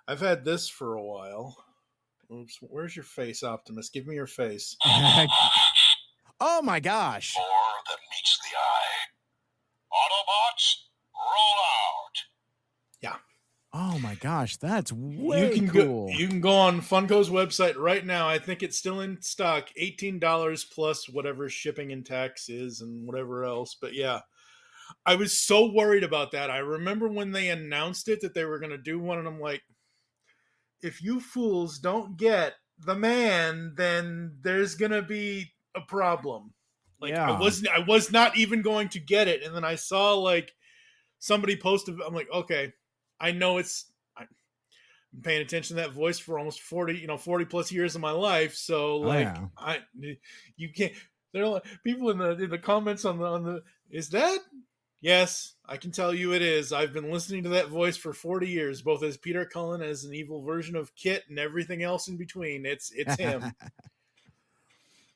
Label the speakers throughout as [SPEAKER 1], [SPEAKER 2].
[SPEAKER 1] I've had this for a while. Oops, where's your face, Optimus? Give me your face.
[SPEAKER 2] Oh my gosh.
[SPEAKER 3] More than meets the eye. Autobots, roll out.
[SPEAKER 1] Yeah.
[SPEAKER 2] Oh my gosh, that's way cool.
[SPEAKER 1] You can go on Funko's website right now. I think it's still in stock. $18 plus whatever shipping and tax is and whatever else. But yeah, I was so worried about that. I remember when they announced it that they were going to do one, and I'm like, if you fools don't get the man, then there's going to be a problem. Like, yeah. I was not even going to get it. And then I saw like somebody posted, I'm like, okay, I know I'm paying attention to that voice for almost 40 plus years of my life. So like, you can't, there are people in the comments on the, is that? Yes, I can tell you it is. I've been listening to that voice for 40 years, both as Peter Cullen, as an evil version of Kit, and everything else in between. It's him.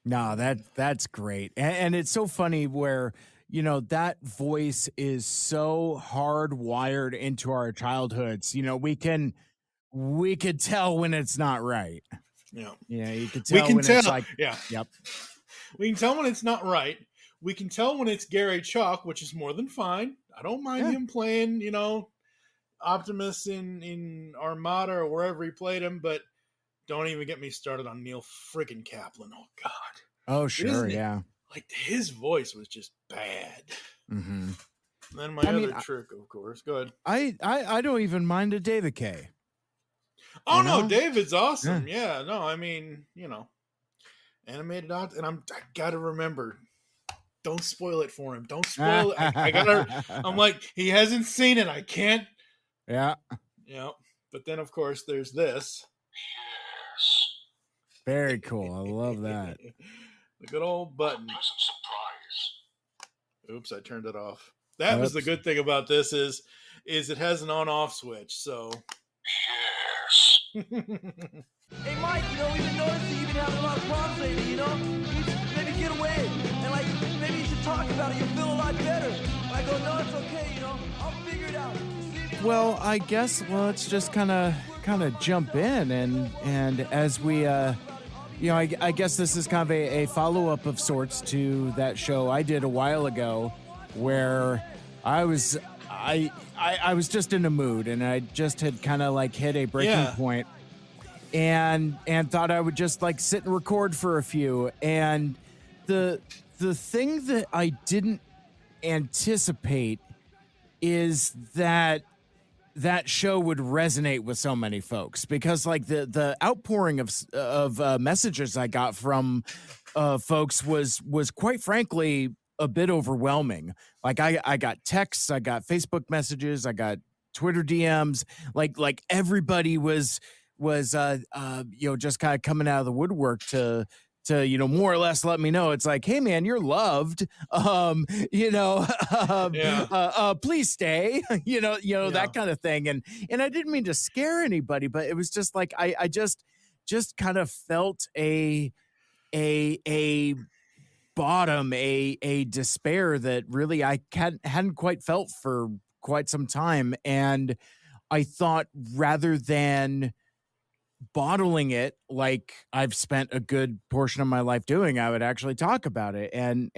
[SPEAKER 2] No, that's great. And it's so funny where, that voice is so hardwired into our childhoods. We could tell when it's not right.
[SPEAKER 1] Yeah.
[SPEAKER 2] Yeah, you could tell it's like,
[SPEAKER 1] yeah.
[SPEAKER 2] Yep.
[SPEAKER 1] We can tell when it's not right. We can tell when it's Gary Chalk, which is more than fine. I don't mind him playing, Optimus in Armada or wherever he played him, but don't even get me started on Neil friggin' Kaplan. Oh, God.
[SPEAKER 2] Oh, sure, yeah.
[SPEAKER 1] Like, his voice was just bad.
[SPEAKER 2] Mm-hmm.
[SPEAKER 1] And then my other trick, of course. Go ahead.
[SPEAKER 2] I don't even mind a David K.
[SPEAKER 1] Oh, no, David's awesome. Yeah, no, I mean, animated out, and I gotta remember, don't spoil it for him. Don't spoil it. I'm like, he hasn't seen it. I can't.
[SPEAKER 2] Yeah.
[SPEAKER 1] Yeah. But then, of course, there's this.
[SPEAKER 3] Yes.
[SPEAKER 2] Very cool. I love that.
[SPEAKER 1] The good old button.
[SPEAKER 3] Pleasant surprise.
[SPEAKER 1] Oops, I turned it off. That was the good thing about this is it has an on-off switch, so.
[SPEAKER 3] Yes.
[SPEAKER 4] Hey, Mike, we've been noticing you've been having a lot of problems lately, You should maybe get away. And, maybe you should talk about it. You'll feel a lot better. I go, no, it's okay, I'll figure it out.
[SPEAKER 2] Well, I guess let's just kind of jump in and as we I guess this is kind of a follow-up of sorts to that show I did a while ago where I was just in a mood and I just had kind of like hit a breaking point and thought I would just like sit and record for a few. And the thing that I didn't anticipate is that show would resonate with so many folks because like the outpouring of messages I got from folks was quite frankly a bit overwhelming. Like I got texts, I got Facebook messages, I got Twitter DMs, like everybody was just kind of coming out of the woodwork to more or less let me know it's like, hey man, you're loved. Please stay. That kind of thing. And I didn't mean to scare anybody, but it was just like I just kind of felt a bottom, a despair that really I hadn't quite felt for quite some time. And I thought rather than bottling it like I've spent a good portion of my life doing, I would actually talk about it. And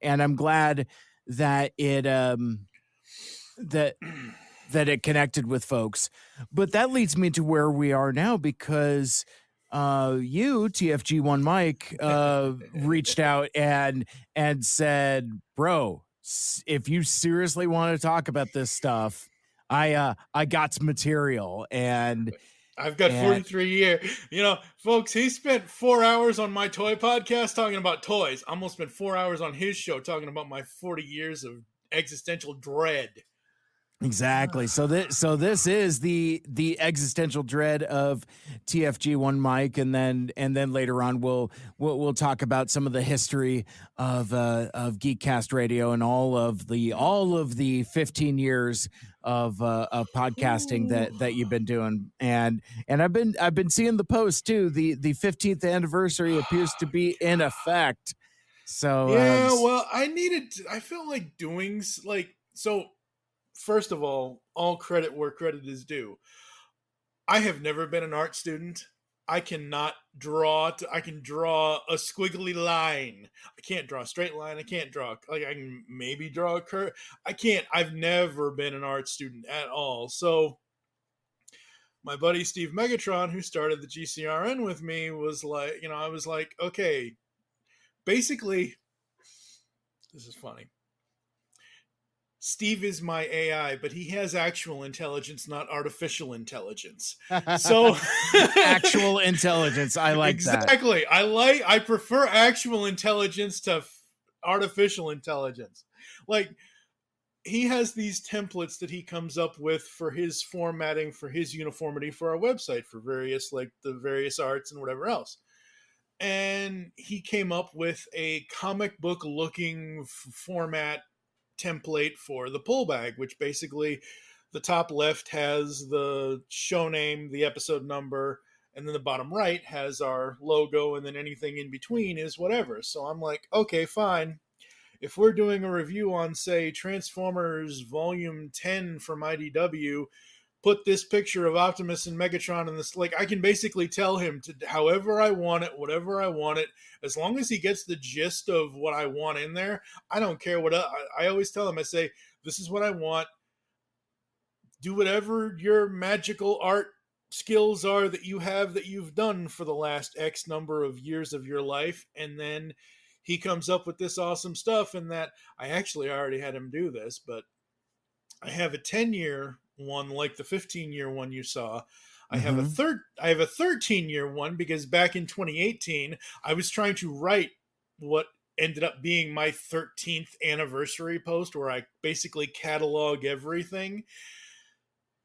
[SPEAKER 2] I'm glad that it that it connected with folks. But that leads me to where we are now because you, TFG1Mike, reached out and said, bro, if you seriously want to talk about this stuff, I got some material. And
[SPEAKER 1] I've got 43 years. Folks, he spent 4 hours on my toy podcast talking about toys. I'm going to spend 4 hours on his show talking about my 40 years of existential dread.
[SPEAKER 2] Exactly. So this is the existential dread of TFG1Mike, and then later on we'll talk about some of the history of GeekCast Radio and all of the 15 years of podcasting that you've been doing. And I've been seeing the post too. The 15th anniversary appears to be in effect. So
[SPEAKER 1] well, I felt like doing so. First of all credit where credit is due. I have never been an art student. I cannot draw. I can draw a squiggly line. I can't draw a straight line. I can't draw, like, I can maybe draw a curve. I can't. I've never been an art student at all. So my buddy Steve Megatron, who started the GCRN with me, was like, I was like, okay, basically, this is funny. Steve is my AI, but he has actual intelligence, not artificial intelligence. So
[SPEAKER 2] Actual intelligence. I like that.
[SPEAKER 1] exactly. I prefer actual intelligence to artificial intelligence. Like, he has these templates that he comes up with for his formatting, for his uniformity for our website, for various, like, the various arts and whatever else. And he came up with a comic book looking format template for the pull bag, which basically the top left has the show name, the episode number, and then the bottom right has our logo, and then anything in between is whatever. So I'm like, okay, fine. If we're doing a review on, say, Transformers Volume 10 from IDW, put this picture of Optimus and Megatron in this, like, I can basically tell him to however I want it, whatever I want it, as long as he gets the gist of what I want in there. I don't care what I always tell him. I say, this is what I want. Do whatever your magical art skills are that you have, that you've done for the last X number of years of your life. And then he comes up with this awesome stuff. And that, I actually already had him do this, but I have a 10-year one, like the 15-year one you saw. I have a 13-year one, because back in 2018 I was trying to write what ended up being my 13th anniversary post, where I basically catalog everything.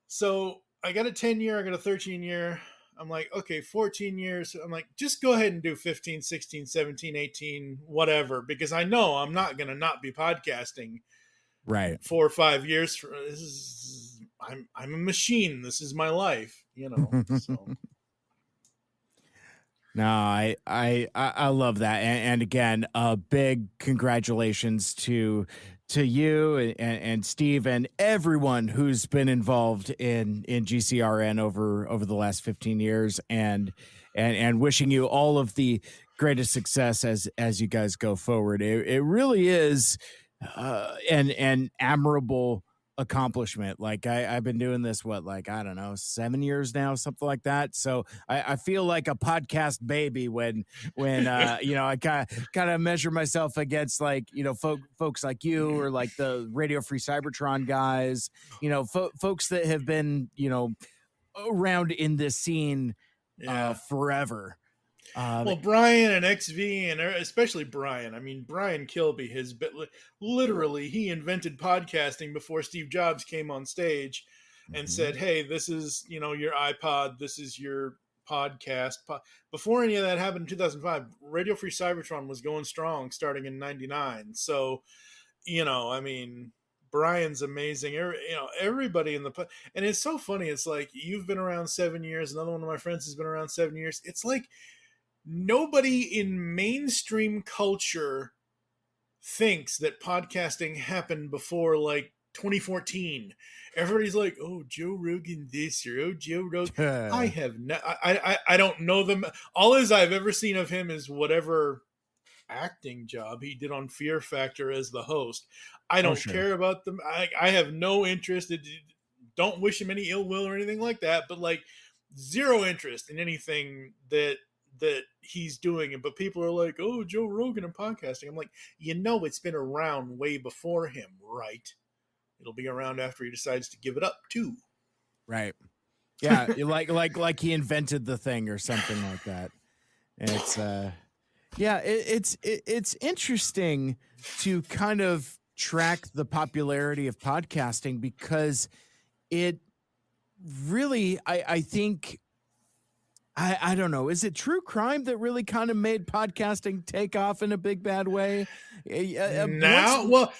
[SPEAKER 1] So I got a 10-year, I got a 13-year. I'm like, okay, 14 years. I'm like, just go ahead and do 15, 16, 17, 18, whatever, because I know I'm not going to not be podcasting
[SPEAKER 2] Right.
[SPEAKER 1] 4 or 5 years. I'm a machine. This is my life, So
[SPEAKER 2] No, I love that, and again, a big congratulations to you and Steve and everyone who's been involved in GCRN over the last 15 years, and wishing you all of the greatest success as you guys go forward. It really is an admirable accomplishment. Like, I've been doing this, I don't know, 7 years now, something like that. So I feel like a podcast baby when I kind of measure myself against, like, folks like you, or like the Radio Free Cybertron guys, folks that have been, around in this scene forever.
[SPEAKER 1] Well, Brian and XV, and especially Brian. I mean, Brian Kilby has been, literally, he invented podcasting before Steve Jobs came on stage and said, hey, this is, your iPod, this is your podcast. Before any of that happened in 2005, Radio Free Cybertron was going strong starting in 99. So, I mean, Brian's amazing. Everybody in the, and it's so funny. It's like, you've been around 7 years. Another one of my friends has been around 7 years. It's like, nobody in mainstream culture thinks that podcasting happened before, like, 2014. Everybody's like, oh, Joe Rogan this, or oh, Joe Rogan. I have no, I don't know them. All I've ever seen of him is whatever acting job he did on Fear Factor as the host. I don't care about them. I have no interest. Don't wish him any ill will or anything like that, but, like, zero interest in anything that he's doing it. But people are like, oh, Joe Rogan and podcasting. I'm like, it's been around way before him, right? It'll be around after he decides to give it up too.
[SPEAKER 2] Right. Yeah. like he invented the thing or something like that. And it's interesting to kind of track the popularity of podcasting, because it really, I think, I don't know. Is it true crime that really kind of made podcasting take off in a big bad way?
[SPEAKER 1] Well,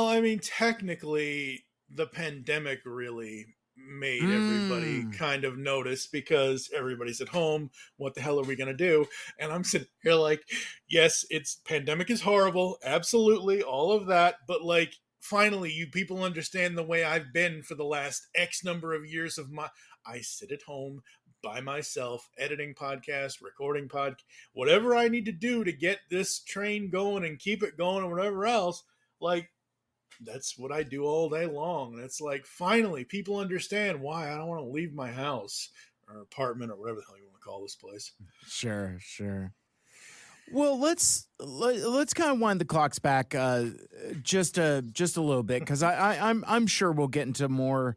[SPEAKER 1] I mean, technically, the pandemic really made everybody kind of notice, because everybody's at home. What the hell are we going to do? And I'm sitting here like, yes, pandemic is horrible. Absolutely. All of that. But, like, finally, you people understand the way I've been for the last X number of years of I sit at home by myself, editing podcasts, recording podcast, whatever I need to do to get this train going and keep it going and whatever else. Like, that's what I do all day long. And it's like, finally, people understand why I don't want to leave my house or apartment or whatever the hell you want to call this place.
[SPEAKER 2] Sure. Well, let's kind of wind the clocks back just a little bit, because I'm sure we'll get into more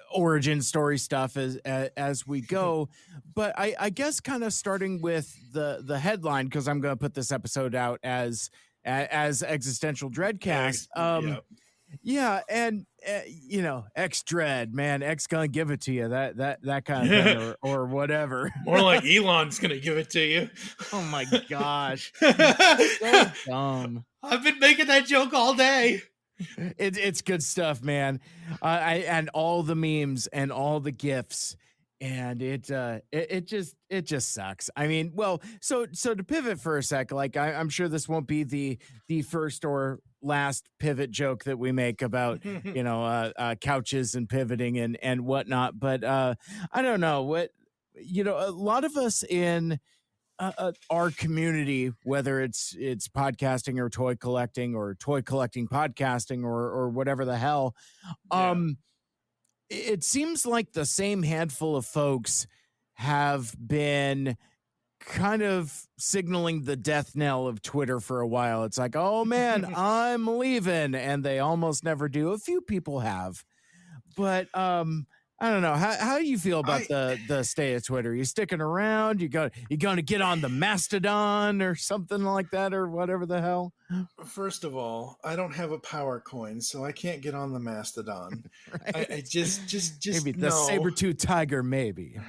[SPEAKER 2] origin story stuff as we go. But I guess kind of starting with the headline, because I'm going to put this episode out as Existential Dreadcast. Yeah, and X Dread, man, X gonna give it to you, that kind of thing, or whatever.
[SPEAKER 1] More like Elon's gonna give it to you.
[SPEAKER 2] Oh my gosh, so dumb.
[SPEAKER 1] I've been making that joke all day.
[SPEAKER 2] It's good stuff, man. And all the memes and all the gifs, and it just sucks. I mean, well, so to pivot for a sec, like I'm sure this won't be the first or last pivot joke that we make about couches and pivoting and whatnot, but I don't know what, a lot of us in our community, whether it's podcasting or toy collecting podcasting or whatever the hell, it seems like the same handful of folks have been kind of signaling the death knell of Twitter for a while. It's like, oh man, I'm leaving, and they almost never do. A few people have, but I don't know. How do you feel about the stay of Twitter? You sticking around? You going to get on the Mastodon or something like that, or whatever the hell?
[SPEAKER 1] First of all, I don't have a power coin, so I can't get on the Mastodon.
[SPEAKER 2] Right?
[SPEAKER 1] I just
[SPEAKER 2] maybe the saber-tooth tiger, maybe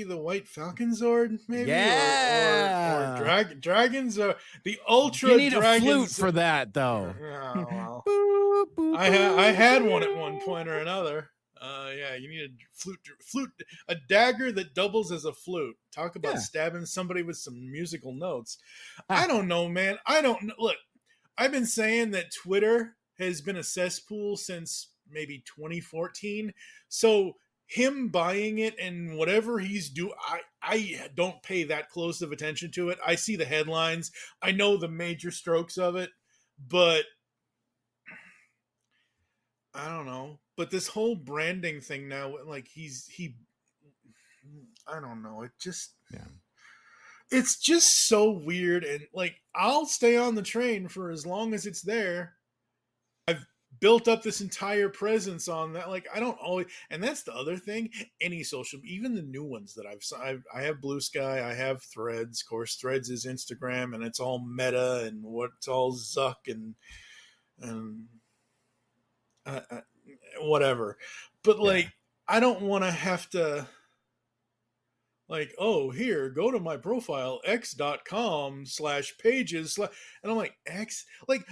[SPEAKER 1] the White Falcon Zord, maybe,
[SPEAKER 2] yeah,
[SPEAKER 1] or dragons, or the Ultra.
[SPEAKER 2] You need
[SPEAKER 1] dragons.
[SPEAKER 2] A flute for that, though.
[SPEAKER 1] Oh, well. I had one at one point or another. You need a flute, a dagger that doubles as a flute. Talk about stabbing somebody with some musical notes. I don't know, man. I don't know. Look, I've been saying that Twitter has been a cesspool since maybe 2014. So him buying it and whatever he's doing, I don't pay that close of attention to it. I see the headlines. I know the major strokes of it, but I don't know. But this whole branding thing now, like I don't know. It's just so weird. And like, I'll stay on the train for as long as it's there. I've built up this entire presence on that. Like, I don't always, and that's the other thing. Any social, even the new ones that I have Blue Sky, I have Threads. Of course, Threads is Instagram, and it's all Meta and what's all Zuck and whatever. But like, I don't want to have to, like, oh, here, go to my profile, x.com/pages. And I'm like, X? Like,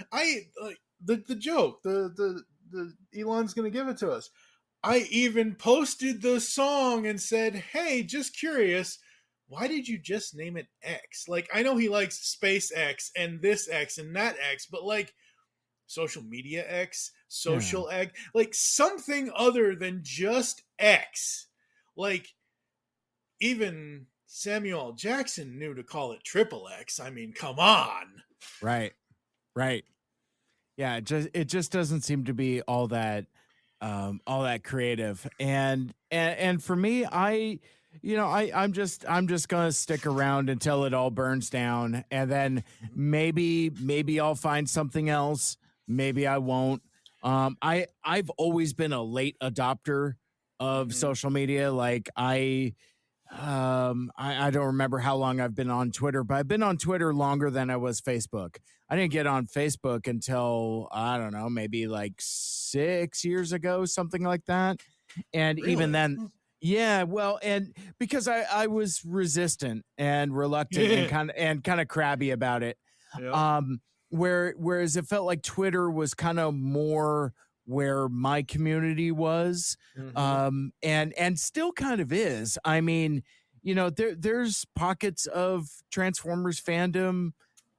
[SPEAKER 1] the joke, the Elon's going to give it to us. I even posted the song and said, hey, just curious, why did you just name it X? Like, I know he likes Space X and this X and that X, but like, social media X, social X, like something other than just X. Like, even Samuel Jackson knew to call it triple X. I mean, come on.
[SPEAKER 2] Right. Yeah, it just doesn't seem to be all that creative. And for me, I'm just gonna stick around until it all burns down, and then maybe I'll find something else. Maybe I won't. I've always been a late adopter of social media. Like I don't remember how long I've been on Twitter, but I've been on Twitter longer than I was Facebook. I didn't get on Facebook until, I don't know, maybe like 6 years ago, something like that. And really? Even then, yeah, well, and because I was resistant and reluctant and kind of crabby about it. Yeah. Whereas it felt like Twitter was kind of more where my community was, and still kind of is. I mean, there's pockets of Transformers fandom,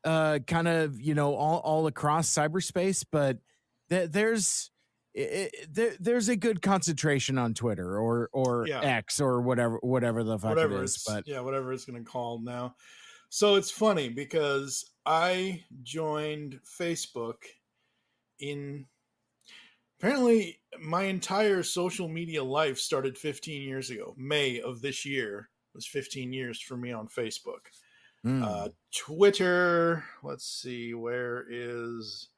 [SPEAKER 2] kind of, all across cyberspace, but there's there's a good concentration on Twitter or
[SPEAKER 1] Yeah.
[SPEAKER 2] X or whatever the fuck
[SPEAKER 1] Whatever
[SPEAKER 2] it is. But
[SPEAKER 1] whatever it's going to call now. So it's funny because I joined Facebook in apparently my entire social media life started 15 years ago. May of this year was 15 years for me on Facebook. Twitter, let's see, where is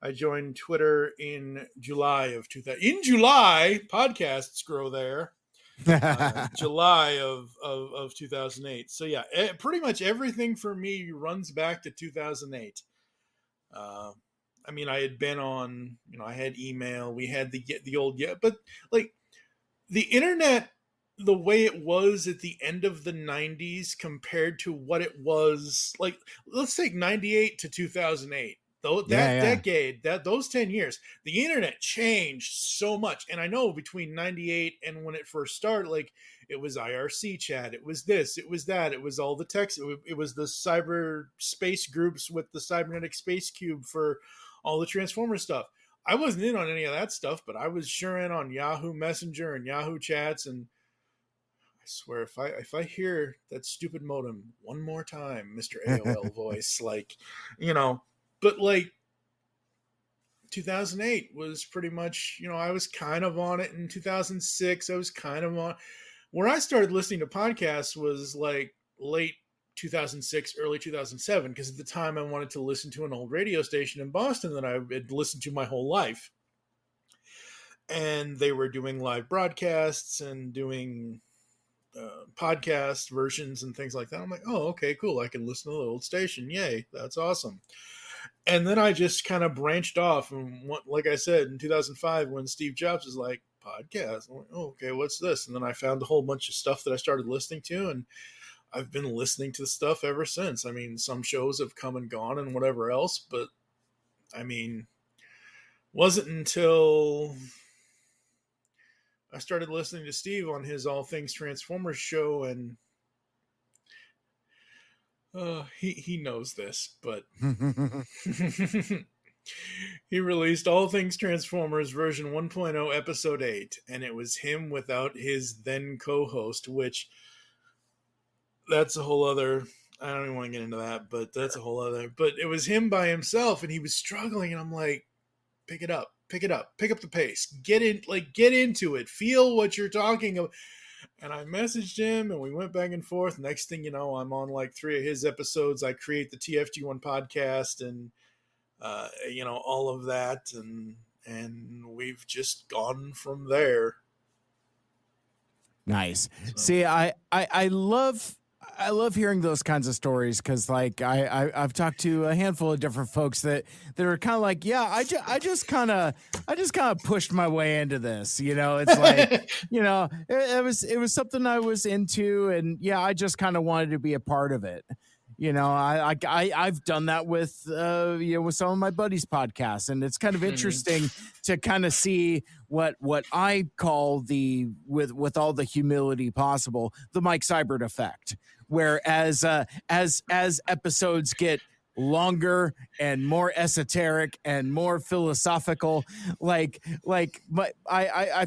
[SPEAKER 1] I joined Twitter in July of 2000. In July, podcasts grow there. July of 2008. So yeah, pretty much everything for me runs back to 2008. I mean, I had been on, I had email, we had the old, but like the internet, the way it was at the end of the 90s compared to what it was, like, let's take 98 to 2008. Though that decade, those 10 years, the internet changed so much. And I know between 98 and when it first started, like, it was IRC chat, it was this, it was that, it was all the text, it was the cyber space groups with the cybernetic space cube for all the Transformer stuff. I wasn't in on any of that stuff, but I was sure in on Yahoo Messenger and Yahoo chats. And I swear, if I hear that stupid modem one more time, Mr. AOL voice, like, but like 2008 was pretty much, I was kind of on it. In 2006, I was kind of on. Where I started listening to podcasts was like late 2006, early 2007, because at the time I wanted to listen to an old radio station in Boston that I had listened to my whole life. And they were doing live broadcasts and doing podcast versions and things like that. I'm like, oh, okay, cool. I can listen to the old station. Yay, that's awesome. And then I just kind of branched off. And like I said, in 2005, when Steve Jobs was like, podcast, I'm like, oh, okay, what's this? And then I found a whole bunch of stuff that I started listening to, and I've been listening to the stuff ever since. I mean, some shows have come and gone and whatever else, but I mean, wasn't until I started listening to Steve on his All Things Transformers show, and he knows this, but he released All Things Transformers version 1.0 episode 8, and it was him without his then co-host, which that's a whole other, I don't even want to get into that, but that's a whole other, but it was him by himself, and he was struggling, and I'm like, pick it up, pick up the pace, get into it, feel what you're talking about. And I messaged him, and we went back and forth. Next thing you know, I'm on like 3 of his episodes. I create the TFG1 podcast, and all of that, and we've just gone from there.
[SPEAKER 2] Nice. So. See, I love hearing those kinds of stories, because like I've talked to a handful of different folks that are kind of like, yeah, I just kind of pushed my way into this. It's like, it was something I was into, and yeah, I just kind of wanted to be a part of it. I've done that with with some of my buddies' podcasts, and it's kind of interesting to kind of see what I call with all the humility possible, the Mike Seibert effect, where as episodes get longer and more esoteric and more philosophical, I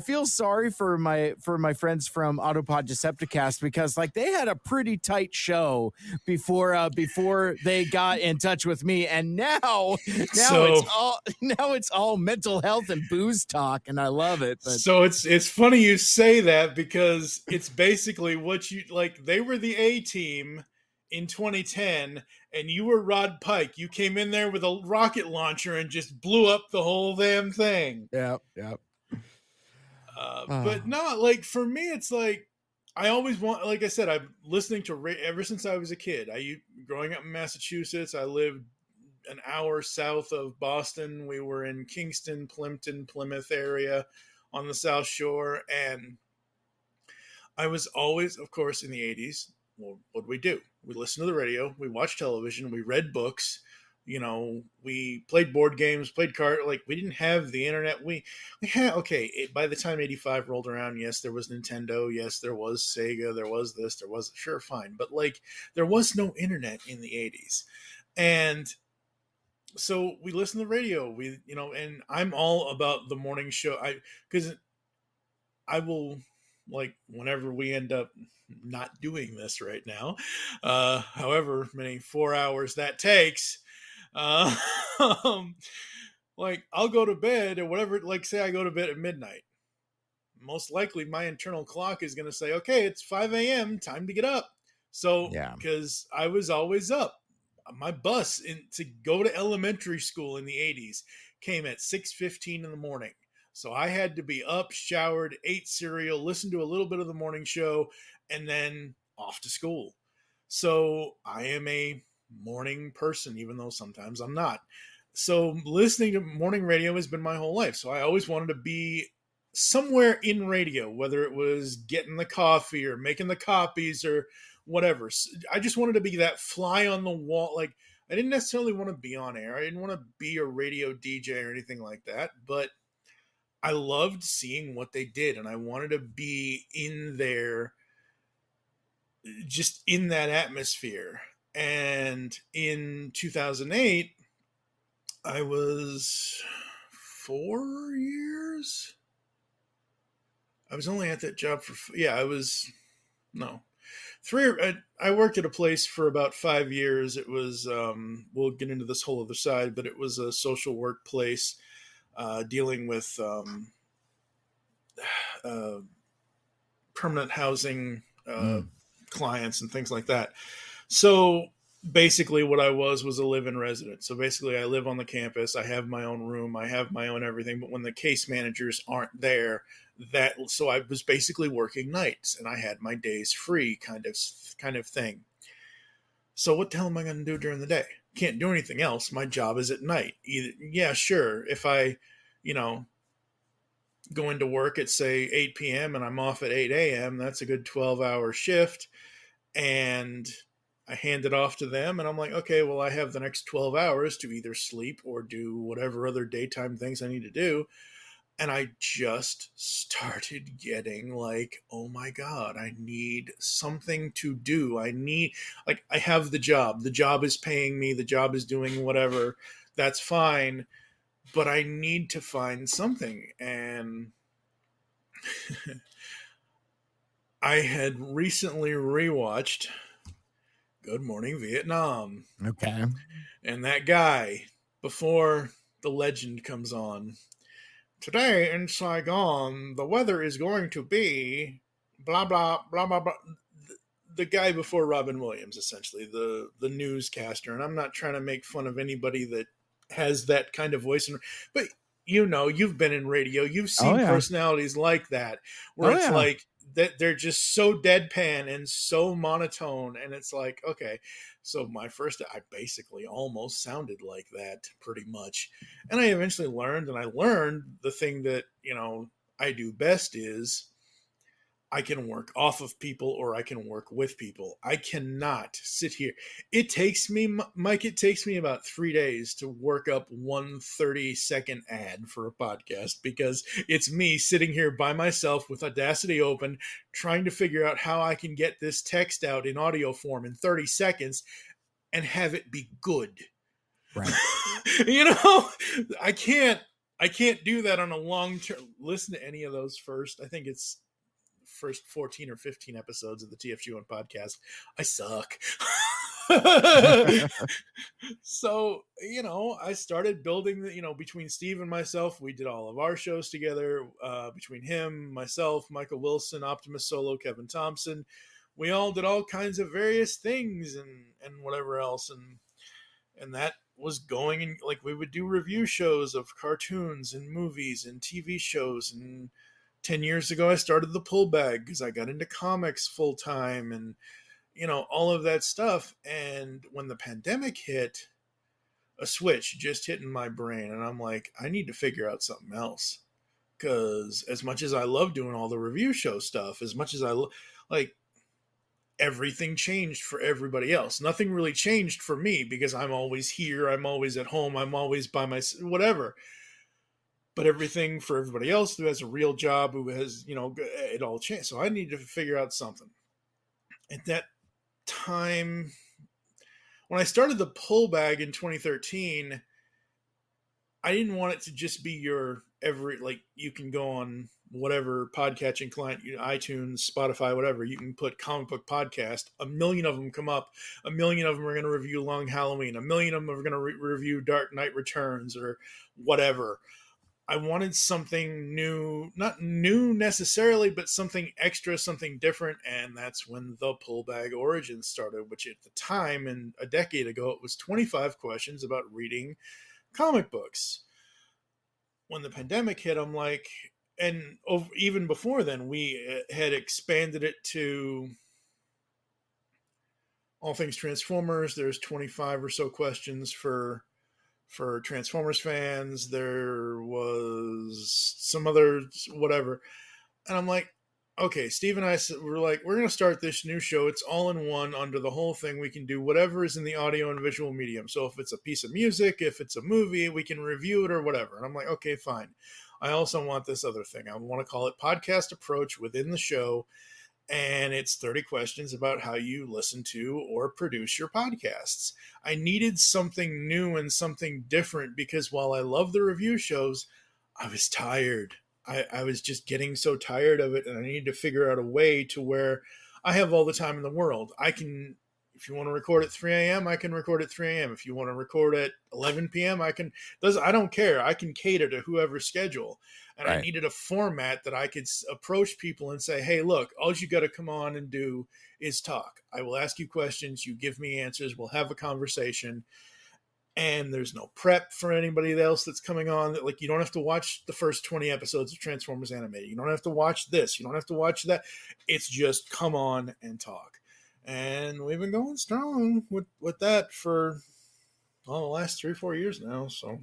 [SPEAKER 2] feel sorry for my friends from Autopod Decepticast, because like they had a pretty tight show before they got in touch with me, and now it's all mental health and booze talk, and I love it. But. So
[SPEAKER 1] it's funny you say that, because it's basically what you like. They were the A team in 2010, and you were Rod Pike. You came in there with a rocket launcher and just blew up the whole damn thing.
[SPEAKER 2] Yep.
[SPEAKER 1] But no, like for me, it's like I always want. Like I said, I'm listening to ever since I was a kid. Growing up in Massachusetts, I lived an hour south of Boston. We were in Kingston, Plimpton, Plymouth area on the South Shore, and I was always, of course, in the 80s. Well, what did we do? We listened to the radio, we watched television, we read books, we played board games, played cards. Like, we didn't have the internet. We had, by the time 85 rolled around, yes, there was Nintendo, yes, there was Sega, there was this, there was, sure, fine. But like, there was no internet in the 80s. And So we listen to the radio. And I'm all about the morning show. Because I will, like, whenever we end up not doing this right now, however many 4 hours that takes, uh, um, like, I'll go to bed or whatever. Like, say I go to bed at midnight. Most likely, my internal clock is going to say, "Okay, it's 5 a.m. Time to get up." So,
[SPEAKER 2] Yeah.
[SPEAKER 1] because I was always up, my bus to go to elementary school in the '80s came at 6:15 in the morning. So I had to be up, showered, ate cereal, listened to a little bit of the morning show, and then off to school. So I am a morning person, even though sometimes I'm not. So listening to morning radio has been my whole life. So I always wanted to be somewhere in radio, whether it was getting the coffee or making the copies or whatever. I just wanted to be that fly on the wall. Like, I didn't necessarily want to be on air. I didn't want to be a radio DJ or anything like that, but I loved seeing what they did, and I wanted to be in there, just in that atmosphere. And in 2008, I was 4 years. I was only at that job for, I was, no, I worked at a place for about 5 years. It was, we'll get into this whole other side, but it was a social workplace dealing with permanent housing clients and things like that. So basically what I was a live-in resident. So basically I live on the campus. I have my own room. I have my own everything. But when the case managers aren't there, so I was basically working nights and I had my days free kind of thing. So what the hell am I going to do during the day? Can't do anything else. My job is at night. Yeah, sure. If I, go into work at, say, 8 p.m. and I'm off at 8 a.m., that's a good 12-hour shift. And I hand it off to them and I'm like, okay, well, I have the next 12 hours to either sleep or do whatever other daytime things I need to do. And I just started getting like, oh my God, I need something to do. I have the job. The job is paying me. The job is doing whatever. That's fine. But I need to find something. And I had recently rewatched Good Morning Vietnam.
[SPEAKER 2] Okay.
[SPEAKER 1] And that guy, before the legend comes on, today in Saigon, the weather is going to be blah, blah, blah, blah, blah. The guy before Robin Williams, essentially, the newscaster. And I'm not trying to make fun of anybody that has that kind of voice. But, you've been in radio. You've seen personalities like that, where it's like, that they're just so deadpan and so monotone. And it's like, okay. So I basically almost sounded like that pretty much. And I eventually learned the thing that, I do best is I can work off of people or I can work with people. I cannot sit here. It takes me, Mike, about 3 days to work up 1 30-second ad for a podcast, because it's me sitting here by myself with Audacity open, trying to figure out how I can get this text out in audio form in 30 seconds and have it be good.
[SPEAKER 2] Right.
[SPEAKER 1] I can't do that on a long term. Listen to any of those first. I think it's first 14 or 15 episodes of the TFG1 podcast. I suck. So, I started building between Steve and myself, we did all of our shows together, between him, myself, Michael Wilson, Optimus Solo, Kevin Thompson. We all did all kinds of various things and whatever else. And that was going, and like, we would do review shows of cartoons and movies and TV shows. And 10 years ago, I started the Pull Bag because I got into comics full time and, all of that stuff. And when the pandemic hit, a switch just hit in my brain. And I'm like, I need to figure out something else. Because as much as I love doing all the review show stuff, as much as I like, everything changed for everybody else. Nothing really changed for me because I'm always here. I'm always at home. I'm always by myself, whatever. But everything for everybody else who has a real job, who has, it all changed. So I need to figure out something. At that time, when I started the Pull Bag in 2013, I didn't want it to just be your you can go on whatever podcatching client, iTunes, Spotify, whatever, you can put comic book podcast. A million of them come up. A million of them are going to review Long Halloween. A million of them are going to review Dark Knight Returns or whatever. I wanted something new, not new necessarily, but something extra, something different. And that's when the Pull Bag Origins started, which at the time, and a decade ago, it was 25 questions about reading comic books. When the pandemic hit, I'm like, and even before then, we had expanded it to all things Transformers. There's 25 or so questions for Transformers fans. There was some other whatever. And I'm like, okay, Steve and I were like, we're going to start this new show. It's all in one under the whole thing. We can do whatever is in the audio and visual medium. So if it's a piece of music, if it's a movie, we can review it or whatever. And I'm like, okay, fine. I also want this other thing. I want to call it Podcast Approach within the show. And it's 30 questions about how you listen to or produce your podcasts. I needed something new and something different because while I love the review shows, I was tired. I was just getting so tired of it, and I needed to figure out a way to where I have all the time in the world. I can, if you want to record at 3 a.m., I can record at 3 a.m. If you want to record at 11 p.m., I don't care. I can cater to whoever's schedule. And right. I needed a format that I could approach people and say, hey, look, all you got to come on and do is talk. I will ask you questions. You give me answers. We'll have a conversation. And there's no prep for anybody else that's coming on. Like, you don't have to watch the first 20 episodes of Transformers Animated. You don't have to watch this. You don't have to watch that. It's just come on and talk. And we've been going strong with that for the last 3 or 4 years now. So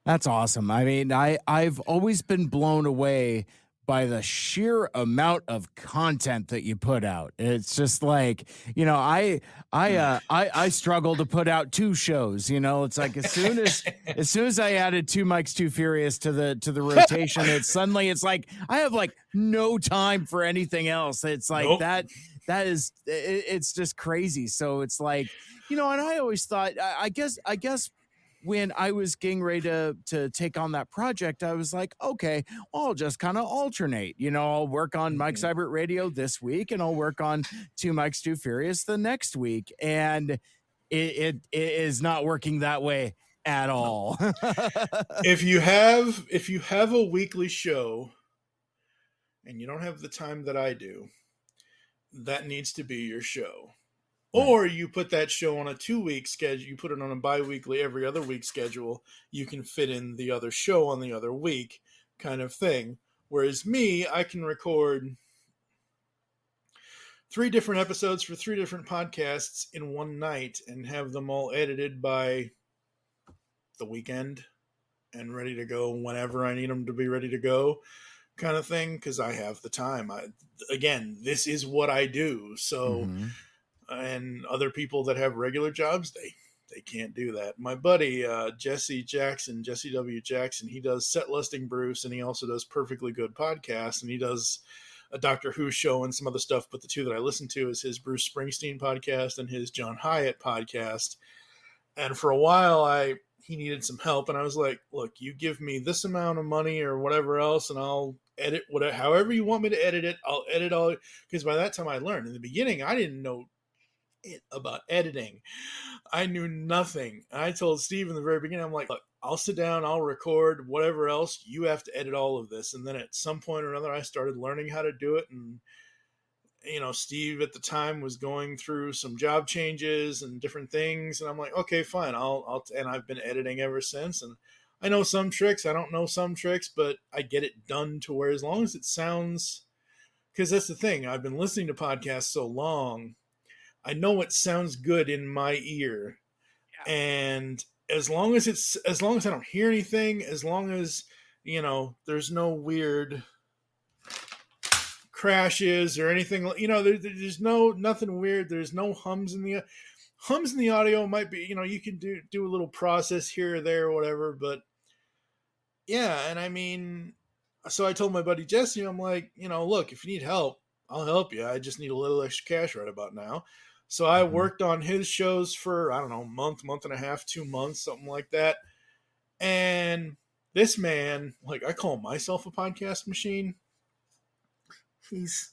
[SPEAKER 2] that's awesome. I mean, I've always been blown away by the sheer amount of content that you put out. It's just like, I struggle to put out 2 shows. It's like as soon as I added 2 Mics Too Furious to the rotation, it's like I have like no time for anything else. It's like nope. that is it's just crazy. So it's like, and I always thought, I guess when I was getting ready to take on that project, I was like, okay, well, I'll just kind of alternate. I'll work on Mike Seibert Radio this week, and I'll work on 2 Mics Too Furious the next week. And it is not working that way at all.
[SPEAKER 1] If you have a weekly show and you don't have the time that I do, that needs to be your show. Or you put that show on a 2-week schedule. You put it on a bi-weekly, every other week schedule. You can fit in the other show on the other week kind of thing. Whereas me, I can record 3 different episodes for 3 different podcasts in one night and have them all edited by the weekend and ready to go whenever I need them to be ready to go kind of thing, because I have the time. Again, this is what I do. So... Mm-hmm. And other people that have regular jobs, they can't do that. My buddy, Jesse W. Jackson, he does Set Listing Bruce, and he also does Perfectly Good Podcasts, and he does a Doctor Who show and some other stuff. But the 2 that I listen to is his Bruce Springsteen podcast and his John Hyatt podcast. And for a while, he needed some help, and I was like, look, you give me this amount of money or whatever else, and I'll edit whatever, however you want me to edit it. I'll edit all, because by that time I learned. In the beginning, I didn't know about editing. I knew nothing. I told Steve in the very beginning, I'm like, look, I'll sit down, I'll record, whatever else, you have to edit all of this. And then at some point or another, I started learning how to do it. And, Steve at the time was going through some job changes and different things. And I'm like, okay, fine. And I've been editing ever since. And I know some tricks. I don't know some tricks, but I get it done to where as long as it sounds, because that's the thing. I've been listening to podcasts so long, I know it sounds good in my ear. Yeah. And as long as I don't hear anything, as long as, there's no weird crashes or anything, there's nothing weird. There's no hums in the audio. Might be, you can do a little process here or there or whatever, but yeah. And I mean, so I told my buddy Jesse, I'm like, look, if you need help, I'll help you. I just need a little extra cash right about now. So I worked on his shows for, I don't know, month and a half, 2 months, something like that. And this man, like, I call myself a podcast machine. He's,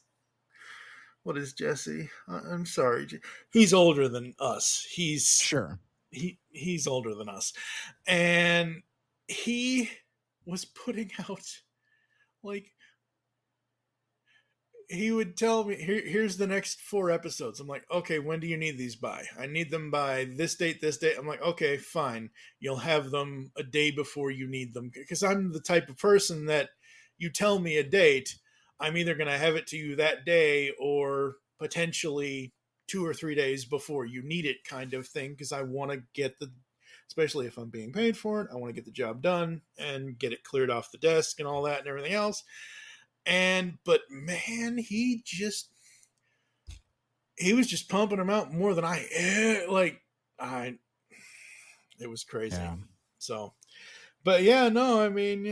[SPEAKER 1] what is Jesse? I'm sorry. He's older than us.
[SPEAKER 2] Sure.
[SPEAKER 1] He's older than us. And he was putting out, like, he would tell me, here's the next 4 episodes. I'm like, okay, when do you need these by? I need them by this date, this date. I'm like, okay, fine. You'll have them a day before you need them. Because I'm the type of person that you tell me a date, I'm either going to have it to you that day or potentially 2 or 3 days before you need it, kind of thing. Because I want to get especially if I'm being paid for it, I want to get the job done and get it cleared off the desk and all that and everything else. But man, he was just pumping them out more than it was crazy.
[SPEAKER 2] Yeah.
[SPEAKER 1] So, but yeah, no, I mean,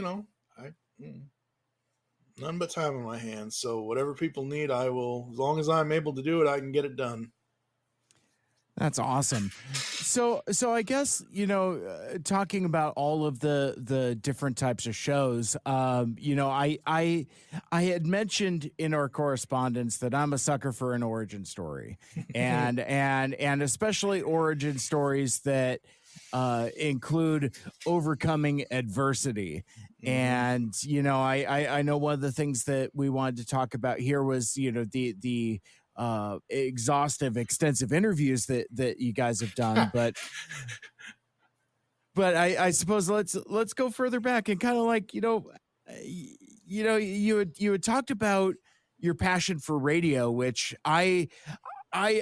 [SPEAKER 1] none but time on my hands. So whatever people need, I will, as long as I'm able to do it, I can get it done.
[SPEAKER 2] That's awesome. So I guess, talking about all of the different types of shows, I had mentioned in our correspondence that I'm a sucker for an origin story, and especially origin stories that include overcoming adversity. And, I know one of the things that we wanted to talk about here was, the extensive interviews that you guys have done, but I suppose let's go further back and kind of like, you had talked about your passion for radio, which I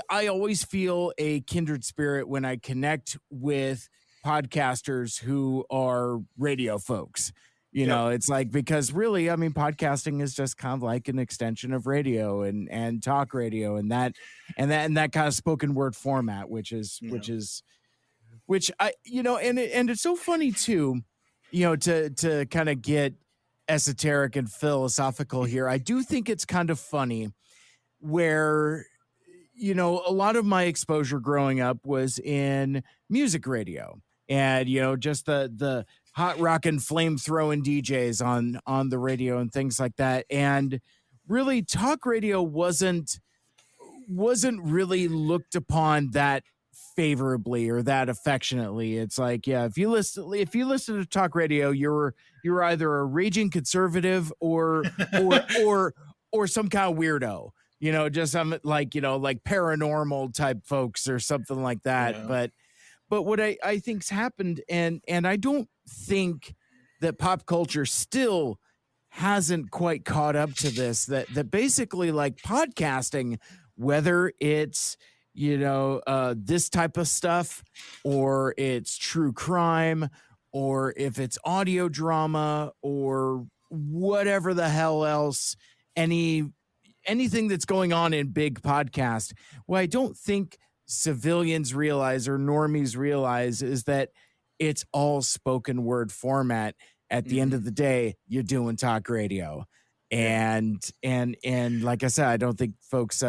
[SPEAKER 2] always feel a kindred spirit when I connect with podcasters who are radio folks. It's like, because really, I mean, podcasting is just kind of like an extension of radio and talk radio and that kind of spoken word format, which I, and it's so funny too, to kind of get esoteric and philosophical here. I do think it's kind of funny where, a lot of my exposure growing up was in music radio and, just the hot rockin' flame throwing DJs on the radio and things like that. And really talk radio wasn't really looked upon that favorably or that affectionately. It's like, yeah, if you listen to talk radio, you're either a raging conservative or some kind of weirdo, just some like paranormal type folks or something like that. Yeah. But what I think's happened, and I don't think that pop culture still hasn't quite caught up to this, that basically like podcasting, whether it's, this type of stuff or it's true crime or if it's audio drama or whatever the hell else, anything that's going on in big podcast, well, I don't think civilians realize or normies realize is that it's all spoken word format. At the end of the day, you're doing talk radio. And like I said, I don't think folks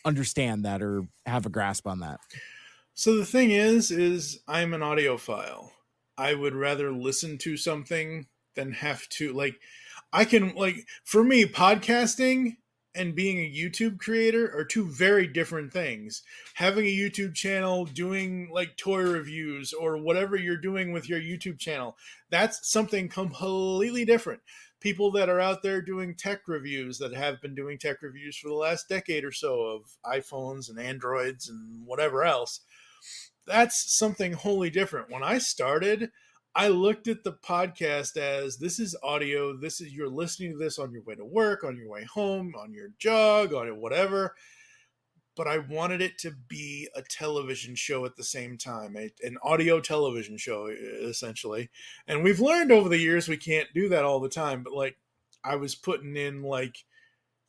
[SPEAKER 2] understand that or have a grasp on that.
[SPEAKER 1] So the thing is I'm an audiophile. I would rather listen to something than have to, for me, podcasting and being a YouTube creator are two very different things. Having a YouTube channel, doing like toy reviews or whatever you're doing with your YouTube channel, that's something completely different. People that are out there doing tech reviews, that have been doing tech reviews for the last decade or so of iPhones and Androids and whatever else, that's something wholly different. When I started, I looked at the podcast as, this is audio. You're listening to this on your way to work, on your way home, on your jog, on whatever. But I wanted it to be a television show at the same time, an audio television show, essentially. And we've learned over the years we can't do that all the time. But like, I was putting in like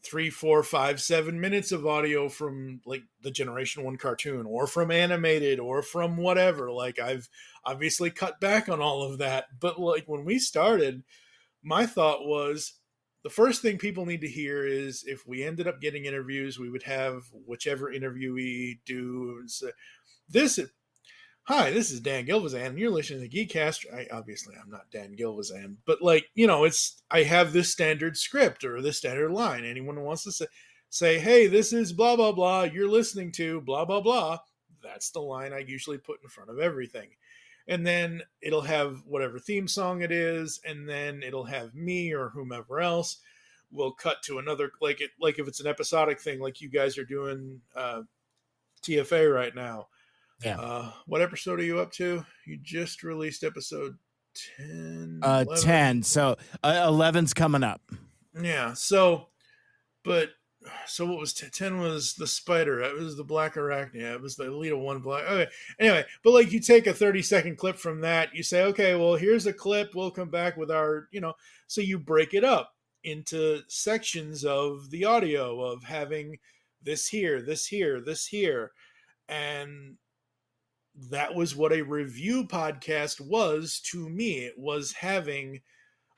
[SPEAKER 1] 3, 4, 5, 7 minutes of audio from like the Generation 1 cartoon or from animated or from whatever. Like, I've obviously cut back on all of that. But like, when we started, my thought was, the first thing people need to hear is, if we ended up getting interviews, we would have whichever interviewee do this. Hi, this is Dan Gilvazan, and you're listening to GeekCast. Obviously, I'm not Dan Gilvazan, but like, I have this standard script or this standard line. Anyone who wants to say, hey, this is blah, blah, blah, you're listening to blah, blah, blah. That's the line I usually put in front of everything. And then it'll have whatever theme song it is, and then it'll have me or whomever else. We'll cut to another, like if it's an episodic thing, like you guys are doing TFA right now.
[SPEAKER 2] Yeah.
[SPEAKER 1] What episode are you up to? You just released episode 10.
[SPEAKER 2] 10. So 11's coming up.
[SPEAKER 1] Yeah. So what was 10 was the spider. It was the black arachnia. It was the Alita 1 black. Okay. Anyway, but like you take a 30-second clip from that, you say, okay, well, here's a clip. We'll come back with our, so you break it up into sections of the audio of having this here, this here, this here. And that was what a review podcast was to me. It was having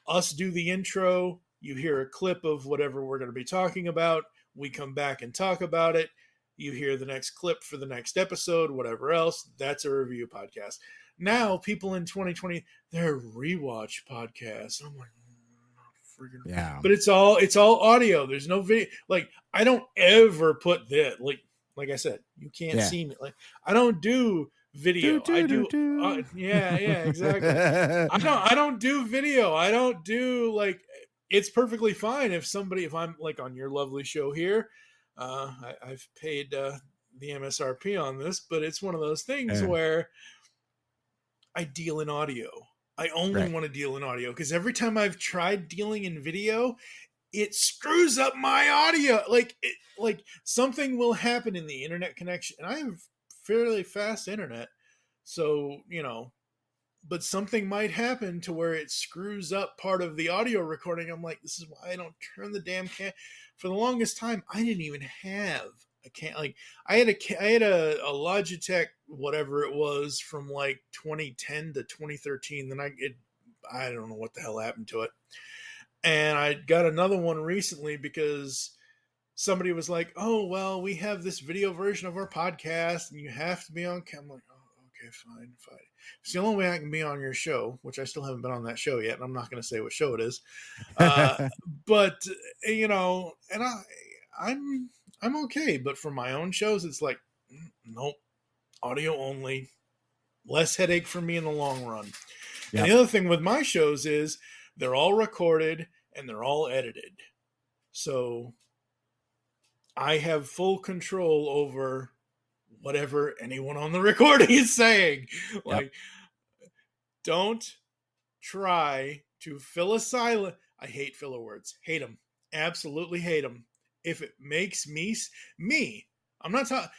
[SPEAKER 1] us do the intro. You hear a clip of whatever we're going to be talking about. We come back and talk about it. You hear the next clip for the next episode, whatever else. That's a review podcast. Now, people in 2020, they're rewatch podcasts. I'm like, freaking.
[SPEAKER 2] Yeah.
[SPEAKER 1] But it's all audio. There's no video. Like, I don't ever put that. Like I said, you can't see me. Like, I don't do video. I do. Yeah, exactly. I don't do video. I don't do like. It's perfectly fine if I'm like on your lovely show here. I've paid the MSRP on this, but it's one of those things where I deal in audio. I only want to deal in audio because every time I've tried dealing in video, it screws up my audio. Like something will happen in the internet connection, and I have fairly fast internet, so but something might happen to where it screws up part of the audio recording. I'm like, this is why I don't turn the damn cam. For the longest time, I didn't even have a cam. Like I had a Logitech, whatever it was, from like 2010 to 2013. Then I don't know what the hell happened to it. And I got another one recently because somebody was like, oh, well, we have this video version of our podcast and you have to be on camera. I'm like, oh, okay, fine. It's the only way I can be on your show, which I still haven't been on that show yet. And I'm not going to say what show it is. But, and I'm okay. But for my own shows, it's like, nope, audio only. Less headache for me in the long run. Yep. And the other thing with my shows is they're all recorded and they're all edited. So I have full control over whatever anyone on the recording is saying. Like, don't try to fill a silent. I hate filler words. Hate them. Absolutely hate them. If it makes me, I'm not talking,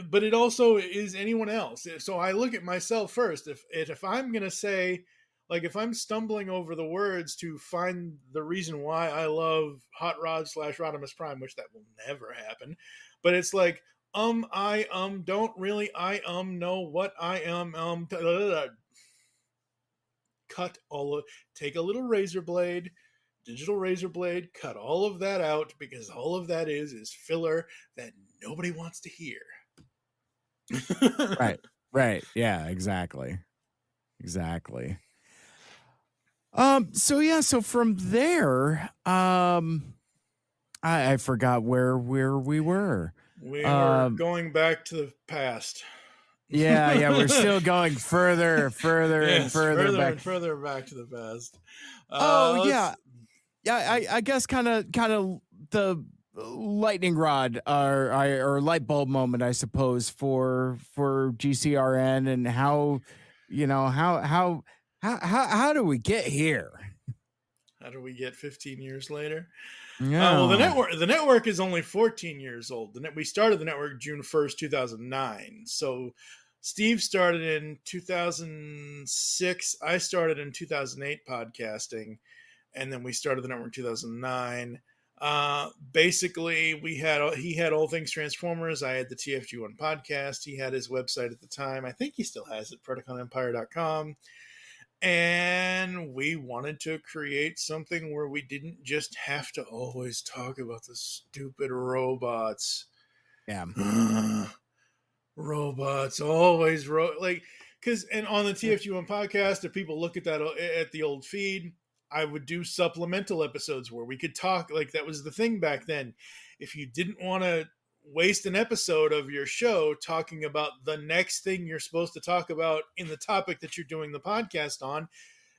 [SPEAKER 1] but it also is anyone else. So I look at myself first. If I'm going to say, like, if I'm stumbling over the words to find the reason why I love Hot Rod / Rodimus Prime, which that will never happen, but it's like, I don't really, know what I am, cut all of, take a little razor blade, digital razor blade, cut all of that out, because all of that is filler that nobody wants to hear.
[SPEAKER 2] Right. Yeah, exactly. So from there, I forgot where we were.
[SPEAKER 1] We are going back to the past.
[SPEAKER 2] Yeah, we're still going further and further
[SPEAKER 1] and further back to the past.
[SPEAKER 2] I guess kind of the lightning rod or light bulb moment, I suppose, for GCRN, and how do we get here?
[SPEAKER 1] How do we get 15 years later?
[SPEAKER 2] Yeah.
[SPEAKER 1] Well, the network is only 14 years old. We started the network June 1st, 2009. So Steve started in 2006. I started in 2008 podcasting, and then we started the network in 2009. Basically, he had All Things Transformers. I had the TFG1 podcast. He had his website at the time. I think he still has it, PredaconEmpire.com. And we wanted to create something where we didn't just have to always talk about the stupid robots.
[SPEAKER 2] Yeah.
[SPEAKER 1] Robots always like, because and on the TFG1 podcast, if people look at that at the old feed, I would do supplemental episodes where we could talk. Like, that was the thing back then. If you didn't want to waste an episode of your show talking about the next thing you're supposed to talk about in the topic that you're doing the podcast on,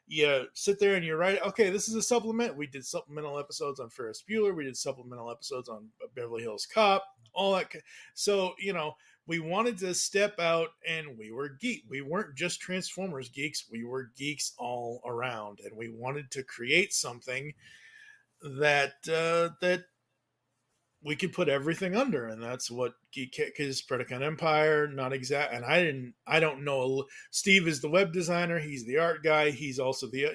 [SPEAKER 1] you sit there and you write, okay, this is a supplement. We did supplemental episodes on Ferris Bueller. We did supplemental episodes on Beverly Hills Cop, all that. So, we wanted to step out, and we were geek. We weren't just Transformers geeks. We were geeks all around, and we wanted to create something that we could put everything under, and that's what Geek is. Predacon Empire, not exact. And I don't know. Steve is the web designer. He's the art guy. He's also the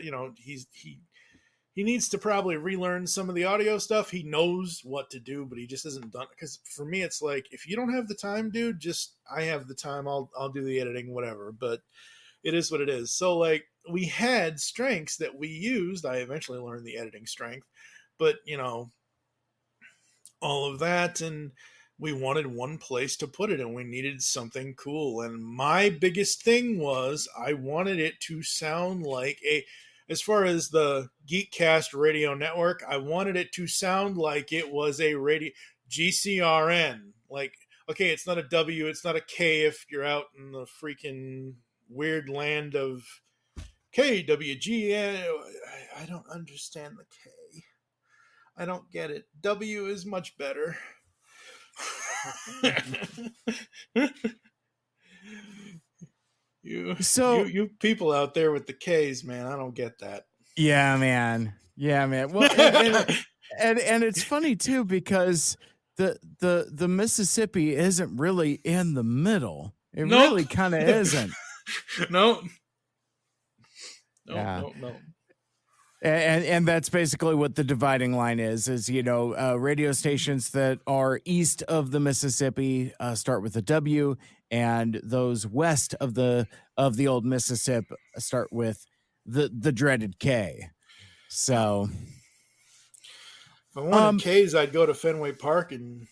[SPEAKER 1] he needs to probably relearn some of the audio stuff. He knows what to do, but he just hasn't done it. Because for me, it's like, if you don't have the time, dude, I have the time. I'll do the editing, whatever. But it is what it is. So, like, we had strengths that we used. I eventually learned the editing strength, but all of that, and we wanted one place to put it, and we needed something cool. And my biggest thing was, I wanted it to sound like as far as the GeekCast Radio Network, I wanted it to sound like it was a radio GCRN. Like, okay, it's not a W, it's not a K if you're out in the freaking weird land of KWGN. I don't understand the K. I don't get it. W is much better. You people out there with the K's, man, I don't get that.
[SPEAKER 2] Yeah, man. Well, and it's funny too, because the Mississippi isn't really in the middle. It really kind of isn't.
[SPEAKER 1] No.
[SPEAKER 2] And that's basically what the dividing line is radio stations that are east of the Mississippi start with a W, and those west of the old Mississippi start with the dreaded K. So
[SPEAKER 1] if I wanted K's, I'd go to Fenway Park and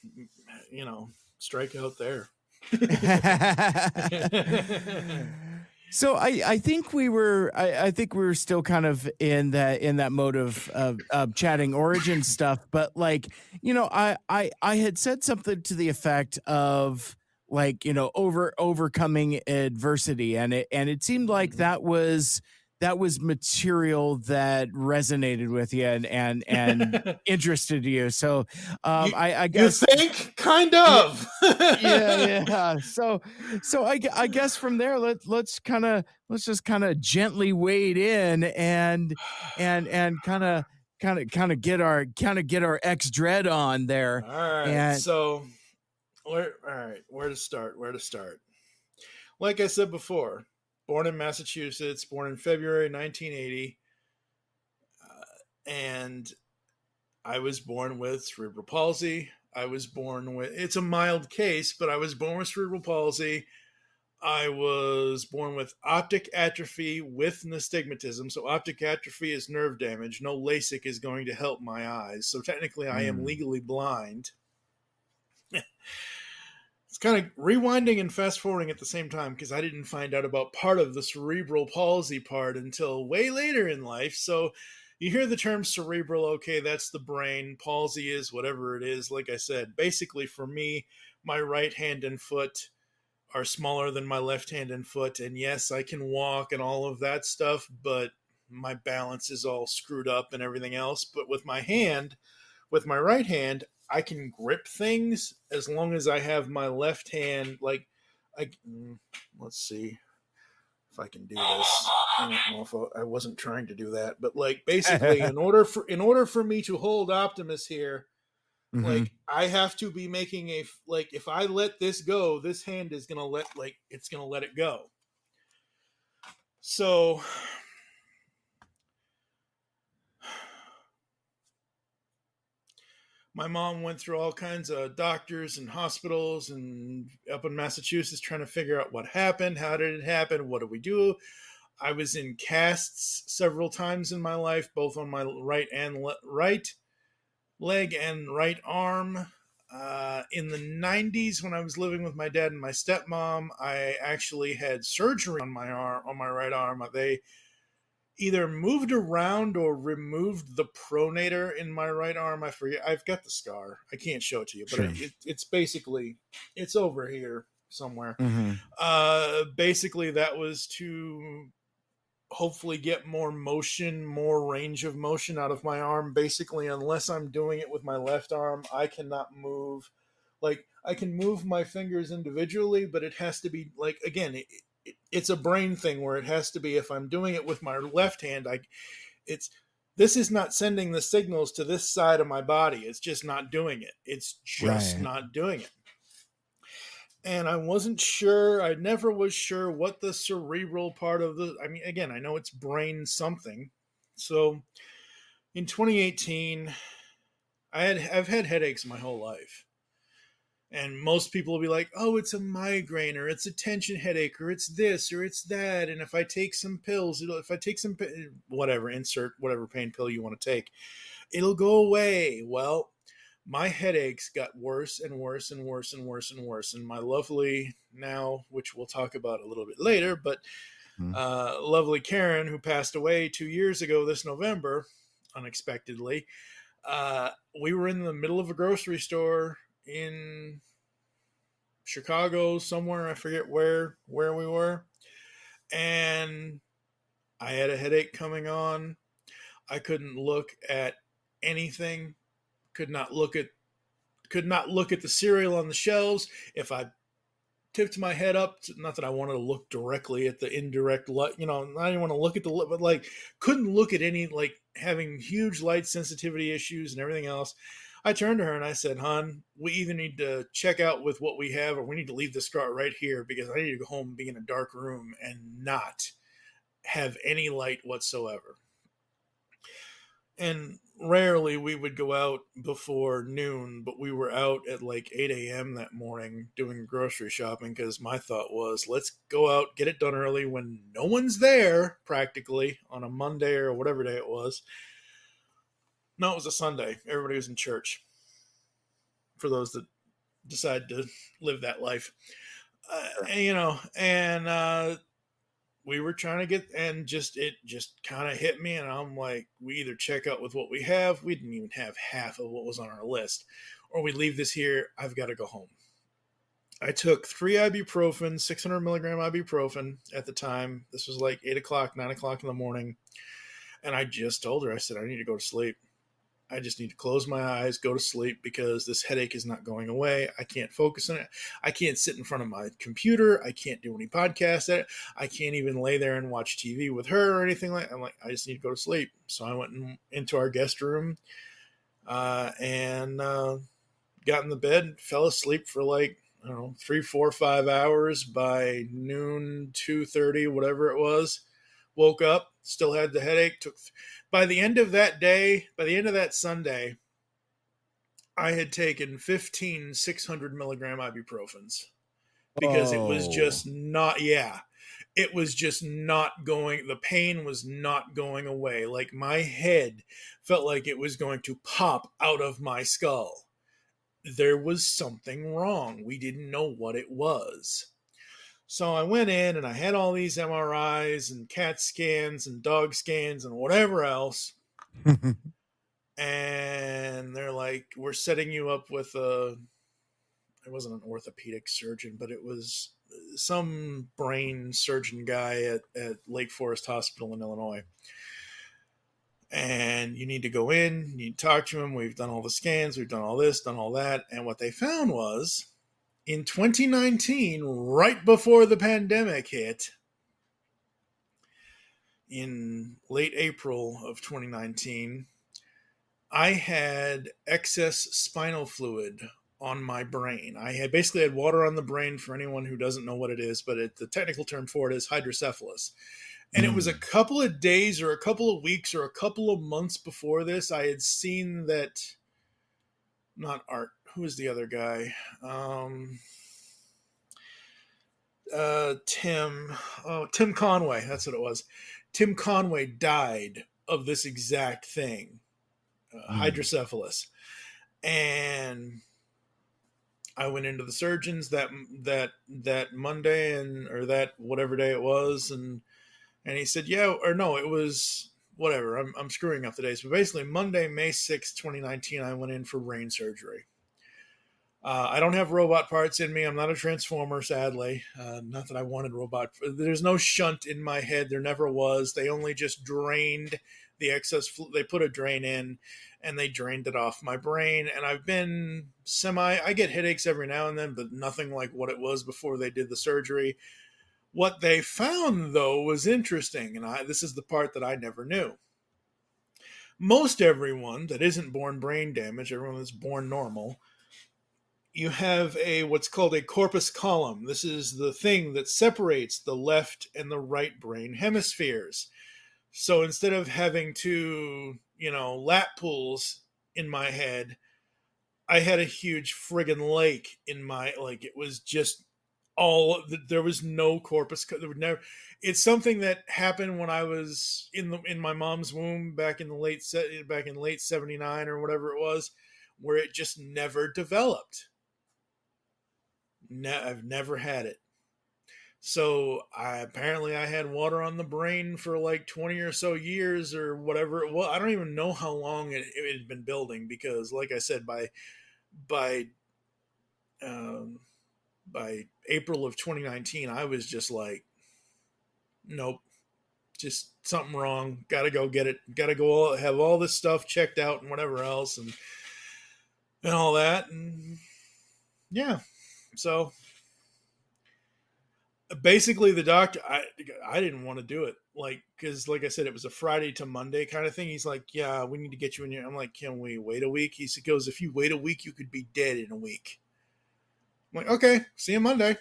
[SPEAKER 1] strike out there.
[SPEAKER 2] So I think we were still kind of in that mode of chatting origin stuff, but like, I had said something to the effect of, like, overcoming adversity, and it seemed like that was material that resonated with you and interested you. So I guess
[SPEAKER 1] you think, kind of.
[SPEAKER 2] yeah. So I guess from there, let's just kind of gently wade in and kind of get our X dread on there.
[SPEAKER 1] All right.
[SPEAKER 2] And
[SPEAKER 1] so where to start? Like I said before, born in Massachusetts, born in February 1980, and I was born with cerebral palsy. It's a mild case, but I was born with cerebral palsy. I was born with optic atrophy with nystagmatism. So optic atrophy is nerve damage. No LASIK is going to help my eyes. So technically I am legally blind. It's kind of rewinding and fast forwarding at the same time, because I didn't find out about part of the cerebral palsy part until way later in life. So you hear the term cerebral, okay, that's the brain. Palsy is whatever it is. Like I said, basically for me, my right hand and foot are smaller than my left hand and foot. And yes, I can walk and all of that stuff, but my balance is all screwed up and everything else. But with my right hand, I can grip things as long as I have my left hand. Like, let's see if I can do this. I don't know if I wasn't trying to do that, but like, basically in order for me to hold Optimus here, like, I have to be making if I let this go, this hand is going to let it go. So my mom went through all kinds of doctors and hospitals and up in Massachusetts trying to figure out what happened. How did it happen? What do we do? I was in casts several times in my life, both on my right leg and right arm. In the 90s, when I was living with my dad and my stepmom, I actually had surgery on my arm, on my right arm. They either moved around or removed the pronator in my right arm. I forget. I've got the scar. I can't show it to you, but
[SPEAKER 2] Sure.
[SPEAKER 1] it's basically, it's over here somewhere.
[SPEAKER 2] Mm-hmm.
[SPEAKER 1] Basically, that was to hopefully get more motion, more range of motion out of my arm. Basically, unless I'm doing it with my left arm, I cannot move. Like, I can move my fingers individually, but it has to be like, again, it's a brain thing where it has to be, if I'm doing it with my left hand, this is not sending the signals to this side of my body. It's just not doing it. It's just
[SPEAKER 2] Right.
[SPEAKER 1] not doing it. And I wasn't sure, I never was sure what the cerebral part of I mean, again, I know it's brain something. So in 2018, I've had headaches my whole life. And most people will be like, oh, it's a migraine, or it's a tension headache, or it's this, or it's that. And if I take some pills, if I take some, whatever, insert whatever pain pill you want to take, it'll go away. Well, my headaches got worse and worse and worse and worse and worse. And my lovely, now, which we'll talk about a little bit later, but lovely Karen, who passed away 2 years ago this November, unexpectedly, we were in the middle of a grocery store in Chicago, somewhere, I forget where we were, and I had a headache coming on. I couldn't look at anything, could not look at the cereal on the shelves. If I tipped my head up, not that I wanted to look directly at the indirect light, I didn't want to look at the, but like, couldn't look at any, like, having huge light sensitivity issues and everything else. I turned to her and I said, hon, we either need to check out with what we have, or we need to leave this car right here, because I need to go home and be in a dark room and not have any light whatsoever. And rarely we would go out before noon, but we were out at like 8 a.m. that morning doing grocery shopping, because my thought was, let's go out, get it done early when no one's there, practically, on a Monday or whatever day it was. No, it was a Sunday. Everybody was in church, for those that decide to live that life. We were trying to get, and it just kind of hit me, and I'm like, we either check out with what we have. We didn't even have half of what was on our list, or we leave this here. I've got to go home. I took 3 ibuprofen, 600 milligram ibuprofen at the time. This was like 8 o'clock, 9 o'clock in the morning. And I just told her, I said, I need to go to sleep. I just need to close my eyes, go to sleep, because this headache is not going away. I can't focus on it. I can't sit in front of my computer. I can't do any podcasts at it. I can't even lay there and watch TV with her or anything like that. I'm like, I just need to go to sleep. So I went into our guest room and got in the bed, fell asleep for like, I don't know, 3, 4, 5 hours. By noon, 2:30, whatever it was, woke up, still had the headache. By the end of that day, by the end of that Sunday, I had taken 15 600 milligram ibuprofens, because it was just not, it was just not going, the pain was not going away. Like, my head felt like it was going to pop out of my skull. There was something wrong. We didn't know what it was. So I went in and I had all these MRIs and CAT scans and dog scans and whatever else. And they're like, we're setting you up with it wasn't an orthopedic surgeon, but it was some brain surgeon guy at Lake Forest Hospital in Illinois. And you need to go in, you need to talk to him. We've done all the scans, we've done all this, done all that. And what they found was, in 2019, right before the pandemic hit, in late April of 2019, I had excess spinal fluid on my brain. I had basically had water on the brain. For anyone who doesn't know what it is, but the technical term for it is hydrocephalus. And it was a couple of days or a couple of weeks or a couple of months before this, I had seen that, not Art, who was the other guy? Tim Conway, that's what it was. Tim Conway died of this exact thing, hydrocephalus. And I went into the surgeons that Monday or that whatever day it was, and he said, yeah, or no, it was whatever. I'm screwing up the days, but basically Monday, May 6th, 2019, I went in for brain surgery. I don't have robot parts in me. I'm not a transformer, sadly. Not that I wanted robot. There's no shunt in my head. There never was. They only just drained the excess. They put a drain in, and they drained it off my brain. And I've been I get headaches every now and then, but nothing like what it was before they did the surgery. What they found, though, was interesting, and this is the part that I never knew. Most everyone that isn't born brain damaged, everyone that's born normal, you have what's called a corpus callosum. This is the thing that separates the left and the right brain hemispheres. So instead of having two, lap pools in my head, I had a huge friggin' lake in my, it was just there was no corpus. There would never. It's something that happened when I was in my mom's womb back in late 79 or whatever it was, where it just never developed. I've never had it. So apparently I had water on the brain for like 20 or so years or whatever it was. I don't even know how long it had been building, because like I said, by April of 2019, I was just like, nope, just something wrong. Got to go get it. Got to go have all this stuff checked out and whatever else and all that. And yeah. So basically the doctor, I didn't want to do it. Cause like I said, it was a Friday to Monday kind of thing. He's like, yeah, we need to get you in here. I'm like, can we wait a week? He goes, if you wait a week, you could be dead in a week. I'm like, okay, see you Monday.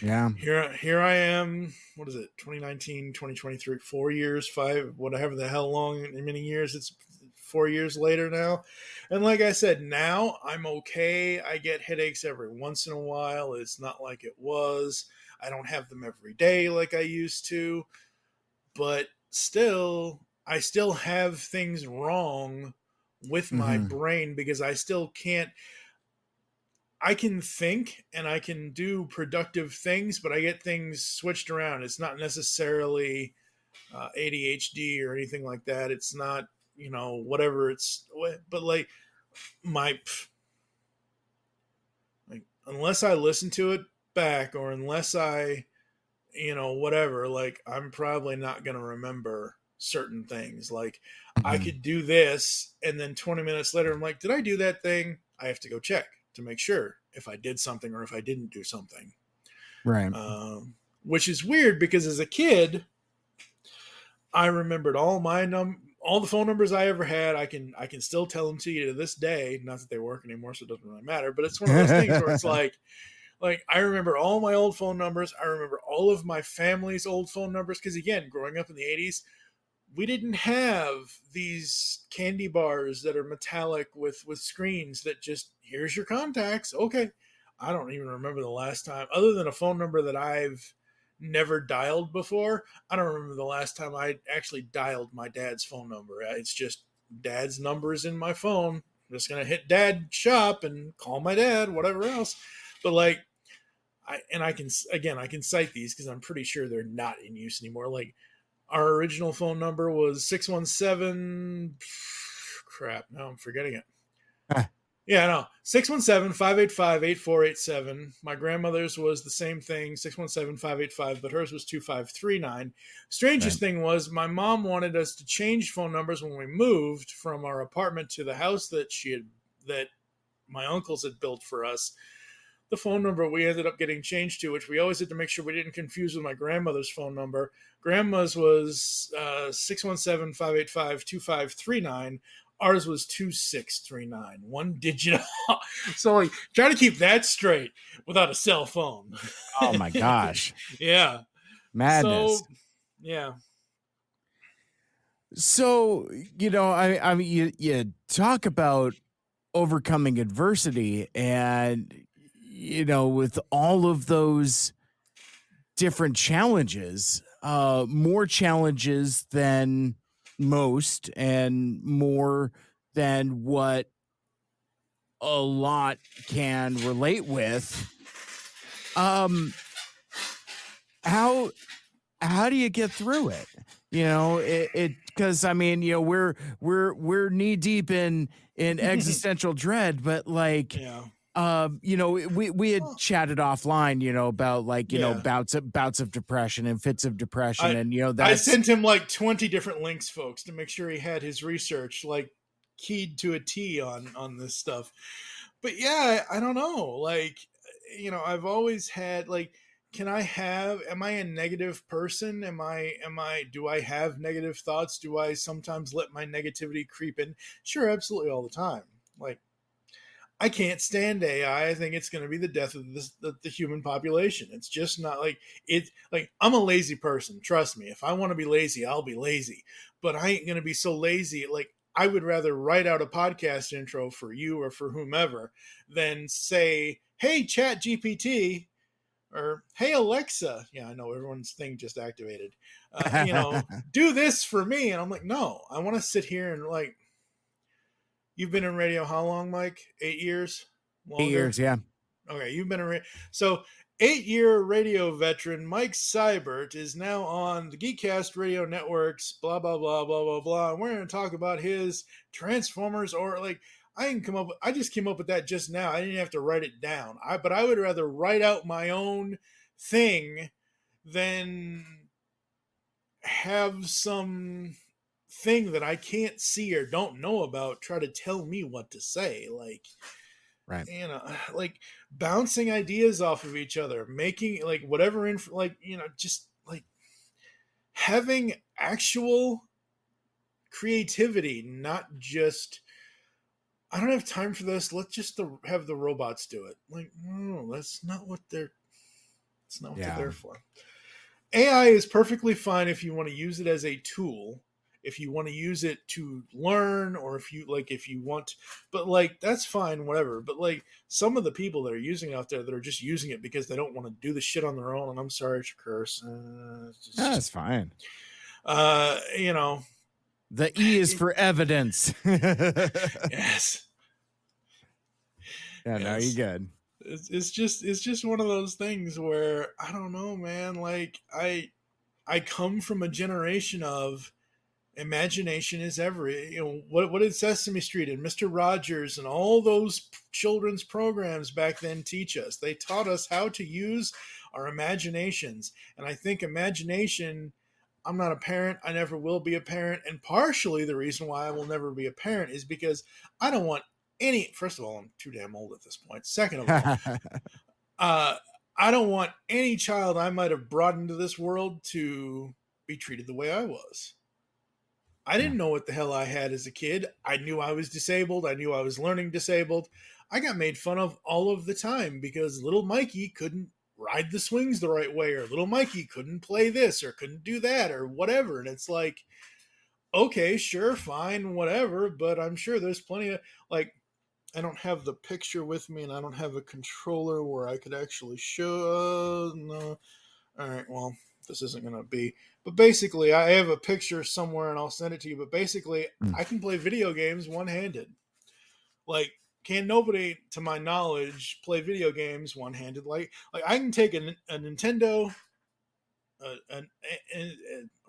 [SPEAKER 2] Yeah.
[SPEAKER 1] Here I am. What is it? 2019, 2023, 4 years, whatever the hell long, many years. It's 4 years later now. And like I said, now I'm okay. I get headaches every once in a while. It's not like it was. I don't have them every day like I used to. But I still have things wrong with my brain, because I still can't. I can think and I can do productive things, but I get things switched around. It's not necessarily ADHD or anything like that. It's not, whatever but unless I listen to it back, or unless I, whatever, I'm probably not going to remember certain things. I could do this, and then 20 minutes later, I'm like, did I do that thing? I have to go check to make sure if I did something or if I didn't do something.
[SPEAKER 2] Right.
[SPEAKER 1] Which is weird, because as a kid, I remembered all the phone numbers I ever had. I can still tell them to you to this day. Not that they work anymore, so it doesn't really matter. But it's one of those things where it's like I remember all my old phone numbers. I remember all of my family's old phone numbers, because again, growing up in the 80s, we didn't have these candy bars that are metallic with screens that just, here's your contacts. Okay. I don't even remember the last time, other than a phone number that I've never dialed before. I don't remember the last time I actually dialed my dad's phone number. It's just dad's numbers in my phone. I'm just going to hit dad shop and call my dad, whatever else. But I can cite these because I'm pretty sure they're not in use anymore. Our original phone number was 617. Crap, now I'm forgetting it. Yeah, no, 617-585-8487. My grandmother's was the same thing, 617-585, but hers was 2539. Strangest thing was, my mom wanted us to change phone numbers when we moved from our apartment to the house that my uncles had built for us. The phone number we ended up getting changed to, which we always had to make sure we didn't confuse with my grandmother's phone number. Grandma's was 617-585-2539. Ours was 2639, one digit. So try to keep that straight without a cell phone.
[SPEAKER 2] Oh my gosh.
[SPEAKER 1] Yeah.
[SPEAKER 2] Madness.
[SPEAKER 1] So, yeah.
[SPEAKER 2] So, I mean, you talk about overcoming adversity, and, with all of those different challenges, more challenges than most, and more than what a lot can relate with. How do you get through it? You know, because I mean, you know, we're knee deep in existential dread, but like,
[SPEAKER 1] Yeah.
[SPEAKER 2] you know, we had chatted offline, you know, about like, you know,
[SPEAKER 1] Yeah.
[SPEAKER 2] bouts of depression and fits of depression,
[SPEAKER 1] I
[SPEAKER 2] and you know,
[SPEAKER 1] I
[SPEAKER 2] that's
[SPEAKER 1] sent him like 20 different links, folks, to make sure he had his research like keyed to a T on this stuff. But yeah, I don't know. Like, you know, I've always had like, am I a negative person? Do I have negative thoughts? Do I sometimes let my negativity creep in? Sure, absolutely, all the time. Like, I can't stand AI. I think it's going to be the death of the human population. It's just not like it. Like, I'm a lazy person. Trust me. If I want to be lazy, I'll be lazy. But I ain't going to be so lazy. Like, I would rather write out a podcast intro for you or for whomever than say, "Hey, Chat GPT," or "Hey, Alexa." Yeah, I know everyone's thing just activated. You know, do this for me, and I'm like, no. I want to sit here and like. You've been in radio how long, Mike? 8 years? Longer?
[SPEAKER 2] 8 years, yeah.
[SPEAKER 1] Okay, you've been in so 8-year radio veteran Mike Seibert is now on the GeekCast Radio Network's blah blah blah blah blah blah. And we're going to talk about his Transformers or like I just came up with that just now. I didn't have to write it down. But I would rather write out my own thing than have some thing that I can't see or don't know about try to tell me what to say. Like,
[SPEAKER 2] Right.
[SPEAKER 1] you know, like bouncing ideas off of each other, making like whatever, like, you know, just like having actual creativity, not just, I don't have time for this. Let's just have the robots do it. Like, no, that's not what they're there for. AI is perfectly fine if you want to use it as a tool, if you want to use it to learn, or if you want, but like, that's fine, whatever. But like, some of the people that are using it out there that are just using it because they don't want to do the shit on their own, and I'm sorry to curse.
[SPEAKER 2] That's fine.
[SPEAKER 1] You know,
[SPEAKER 2] the E is for evidence.
[SPEAKER 1] Yes.
[SPEAKER 2] Yeah, no, you're good.
[SPEAKER 1] It's just one of those things where I don't know, man. Like, I come from a generation of imagination is every, you know, what did Sesame Street and Mr. Rogers and all those children's programs back then teach us? They taught us how to use our imaginations. And I think imagination, I'm not a parent, I never will be a parent, and partially the reason why I will never be a parent is because I don't want first of all, I'm too damn old at this point. Second of all, I don't want any child I might have brought into this world to be treated the way I was. I didn't know what the hell I had as a kid. I knew I was disabled. I knew I was learning disabled. I got made fun of all of the time because little Mikey couldn't ride the swings the right way, or little Mikey couldn't play this or couldn't do that or whatever. And it's like, okay, sure, fine, whatever. But I'm sure there's plenty of, like, I don't have the picture with me and I don't have a controller where I could actually show. No. All right, well, this isn't going to be. But basically, I have a picture somewhere and I'll send it to you. But basically, I can play video games one-handed. Like, can nobody, to my knowledge, play video games one-handed? Like I can take a Nintendo, a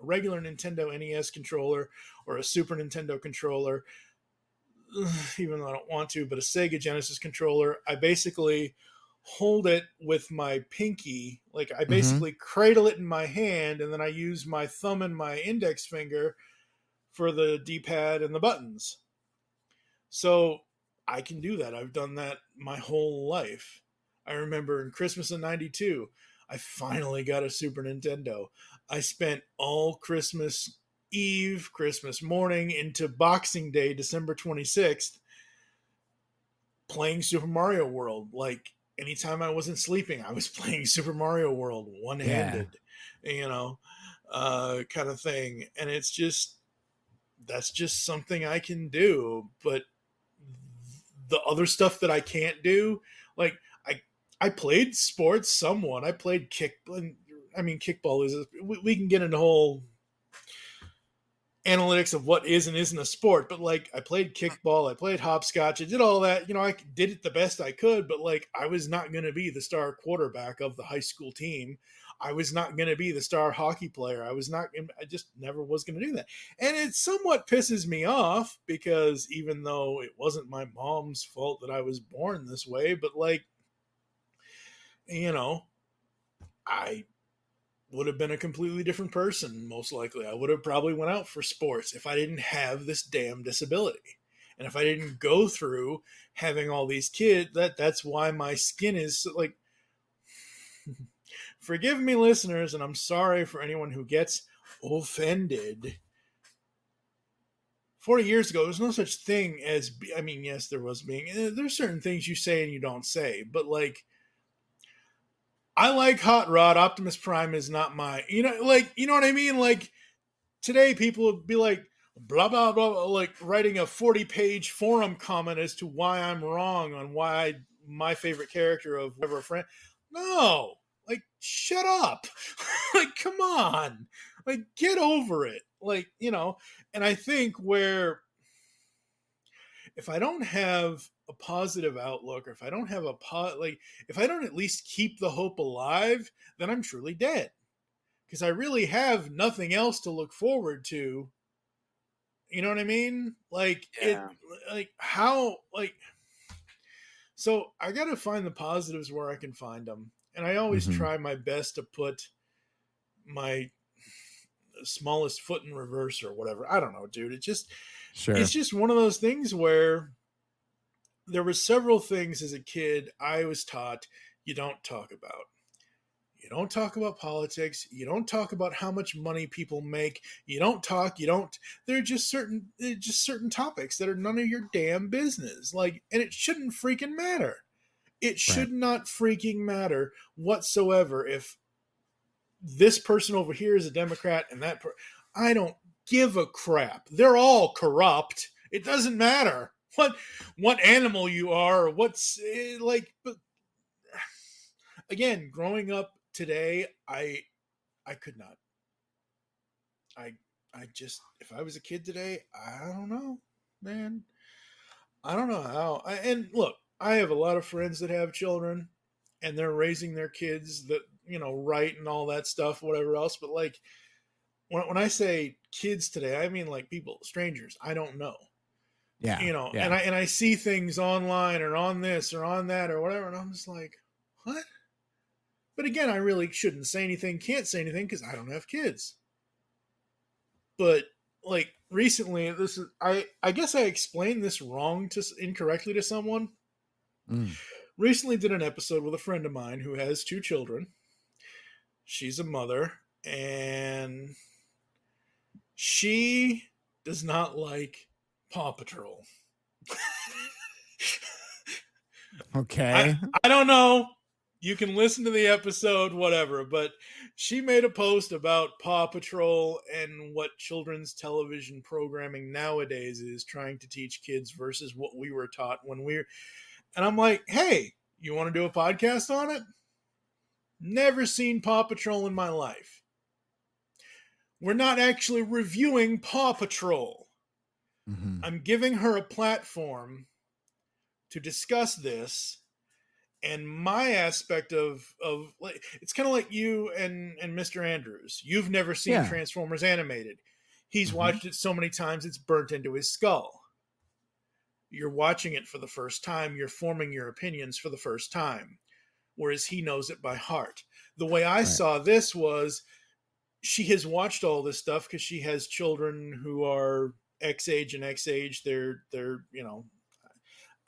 [SPEAKER 1] regular Nintendo NES controller or a Super Nintendo controller, even though I don't want to, but a Sega Genesis controller. I basically hold it with my pinky. Like, I basically cradle it in my hand, and then I use my thumb and my index finger for the D-pad and the buttons. So I can do that. I've done that my whole life. I remember in Christmas of '92, I finally got a Super Nintendo. I spent all Christmas Eve, Christmas morning into Boxing Day, December 26th, playing Super Mario World. Like, anytime I wasn't sleeping, I was playing Super Mario World one-handed, you know, kind of thing. And it's just, that's just something I can do. But the other stuff that I can't do, like, I played sports somewhat. I played kickball is, we can get into whole analytics of what is and isn't a sport, but like I played kickball, I played hopscotch, I did all that. You know, I did it the best I could, but like I was not going to be the star quarterback of the high school team. I was not going to be the star hockey player. I just never was going to do that. And it somewhat pisses me off because even though it wasn't my mom's fault that I was born this way, but like, you know, I would have been a completely different person, most likely. I would have probably went out for sports if I didn't have this damn disability. And if I didn't go through having all these kids, that's why my skin is like, forgive me, listeners, and I'm sorry for anyone who gets offended. 40 years ago, there's no such thing as, I mean, yes, there was there's certain things you say and you don't say, but like, I like Hot Rod. Optimus Prime is not my, you know what I mean? Like today people would be like, blah, blah, blah, blah, like writing a 40-page forum comment as to why I'm wrong on why my favorite character of whatever friend. No, like shut up. Like, come on, like get over it. Like, you know, and I think where if I don't have a positive outlook, or if I don't have if I don't at least keep the hope alive, then I'm truly dead. Because I really have nothing else to look forward to. You know what I mean? Like so I got to find the positives where I can find them. And I always try my best to put my smallest foot in reverse or whatever. I don't know, dude. It's just one of those things where there were several things as a kid I was taught you don't talk about. You don't talk about politics. You don't talk about how much money people make. They're just certain topics that are none of your damn business. Like, and it shouldn't freaking matter. It should not freaking matter whatsoever if this person over here is a Democrat and I don't give a crap. They're all corrupt. It doesn't matter what animal you are or what's like. But again, growing up today, I could not. I just, if I was a kid today, I don't know, man. I don't know how. And look, I have a lot of friends that have children and they're raising their kids that, you know, right and all that stuff, whatever else. But like, when I say kids today, I mean like people, strangers I don't know.
[SPEAKER 2] Yeah.
[SPEAKER 1] You know,
[SPEAKER 2] yeah.
[SPEAKER 1] and I see things online or on this or on that or whatever, and I'm just like, what? But again, I really shouldn't say anything, can't say anything because I don't have kids. But like recently, I guess I explained this incorrectly to someone. Recently did an episode with a friend of mine who has 2 children. She's a mother, and she does not like Paw Patrol.
[SPEAKER 2] Okay.
[SPEAKER 1] I don't know. You can listen to the episode, whatever, but she made a post about Paw Patrol and what children's television programming nowadays is trying to teach kids versus what we were taught and I'm like, hey, you want to do a podcast on it? Never seen Paw Patrol in my life. We're not actually reviewing Paw Patrol. I'm giving her a platform to discuss this. And my aspect of like, it's kind of like you and Mr. Andrews. You've never seen Transformers animated. He's watched it so many times it's burnt into his skull. You're watching it for the first time. You're forming your opinions for the first time, whereas he knows it by heart. The way I saw this was she has watched all this stuff because she has children who are X age and X age. They're you know,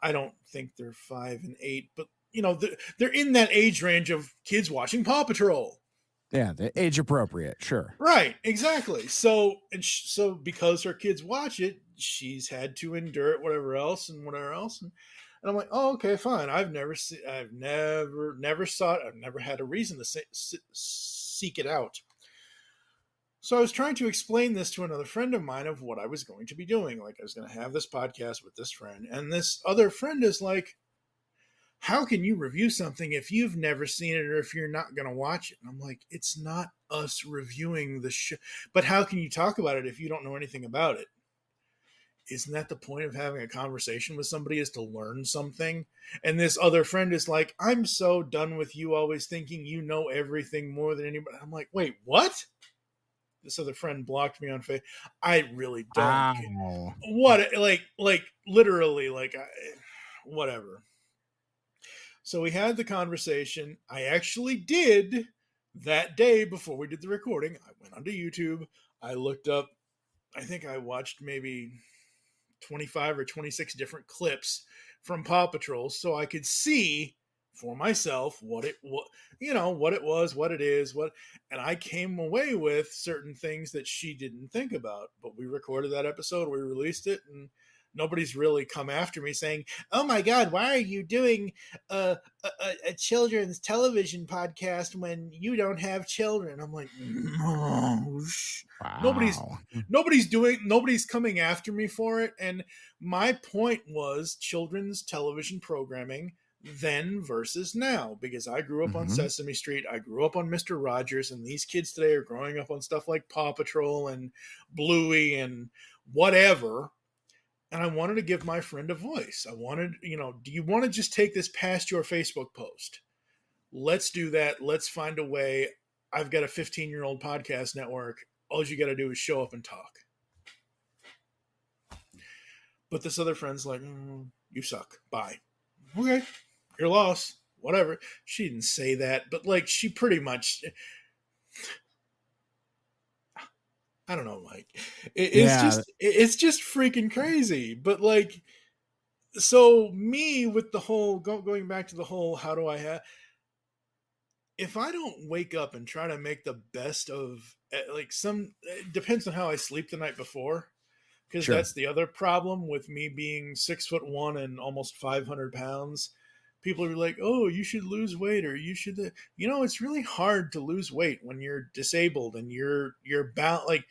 [SPEAKER 1] I don't think they're 5 and 8, but you know, they're in that age range of kids watching Paw Patrol.
[SPEAKER 2] Yeah, the age appropriate, sure.
[SPEAKER 1] Right, exactly. So because her kids watch it, she's had to endure it, whatever else. And I'm like, oh, okay, fine. I've never sought, I've never had a reason to seek it out. So I was trying to explain this to another friend of mine of what I was going to be doing. Like I was going to have this podcast with this friend, and this other friend is like, how can you review something if you've never seen it or if you're not going to watch it? And I'm like, it's not us reviewing the show. But how can you talk about it if you don't know anything about it? Isn't that the point of having a conversation with somebody, is to learn something? And this other friend is like, I'm so done with you always thinking you know everything more than anybody. I'm like, wait, what? This other friend blocked me on Facebook. I really don't.
[SPEAKER 2] Wow.
[SPEAKER 1] What? Like literally, whatever. So we had the conversation. I actually did that day before we did the recording. I went onto YouTube. I looked up, I think I watched maybe 25 or 26 different clips from Paw Patrol so I could see for myself what it was, what it is, and I came away with certain things that she didn't think about. But we recorded that episode, we released it, and nobody's really come after me saying, "Oh my God, why are you doing a children's television podcast when you don't have children?" I'm like, no.
[SPEAKER 2] Wow.
[SPEAKER 1] Nobody's coming after me for it. And my point was children's television programming then versus now, because I grew up on Sesame Street, I grew up on Mr. Rogers, and these kids today are growing up on stuff like Paw Patrol and Bluey and whatever. And I wanted to give my friend a voice. I wanted, do you want to just take this past your Facebook post? Let's do that. Let's find a way. I've got a 15-year-old podcast network. All you got to do is show up and talk. But this other friend's like, you suck. Bye. Okay. Your loss. Whatever. She didn't say that, but she pretty much, I don't know, Mike. It's just freaking crazy. But so me with the whole, going back to the whole, how do I have, if I don't wake up and try to make the best of, it depends on how I sleep the night before. Because that's the other problem with me being 6'1" and almost 500 pounds. People are like, "Oh, you should lose weight," or "You should," it's really hard to lose weight when you're disabled and you're bound.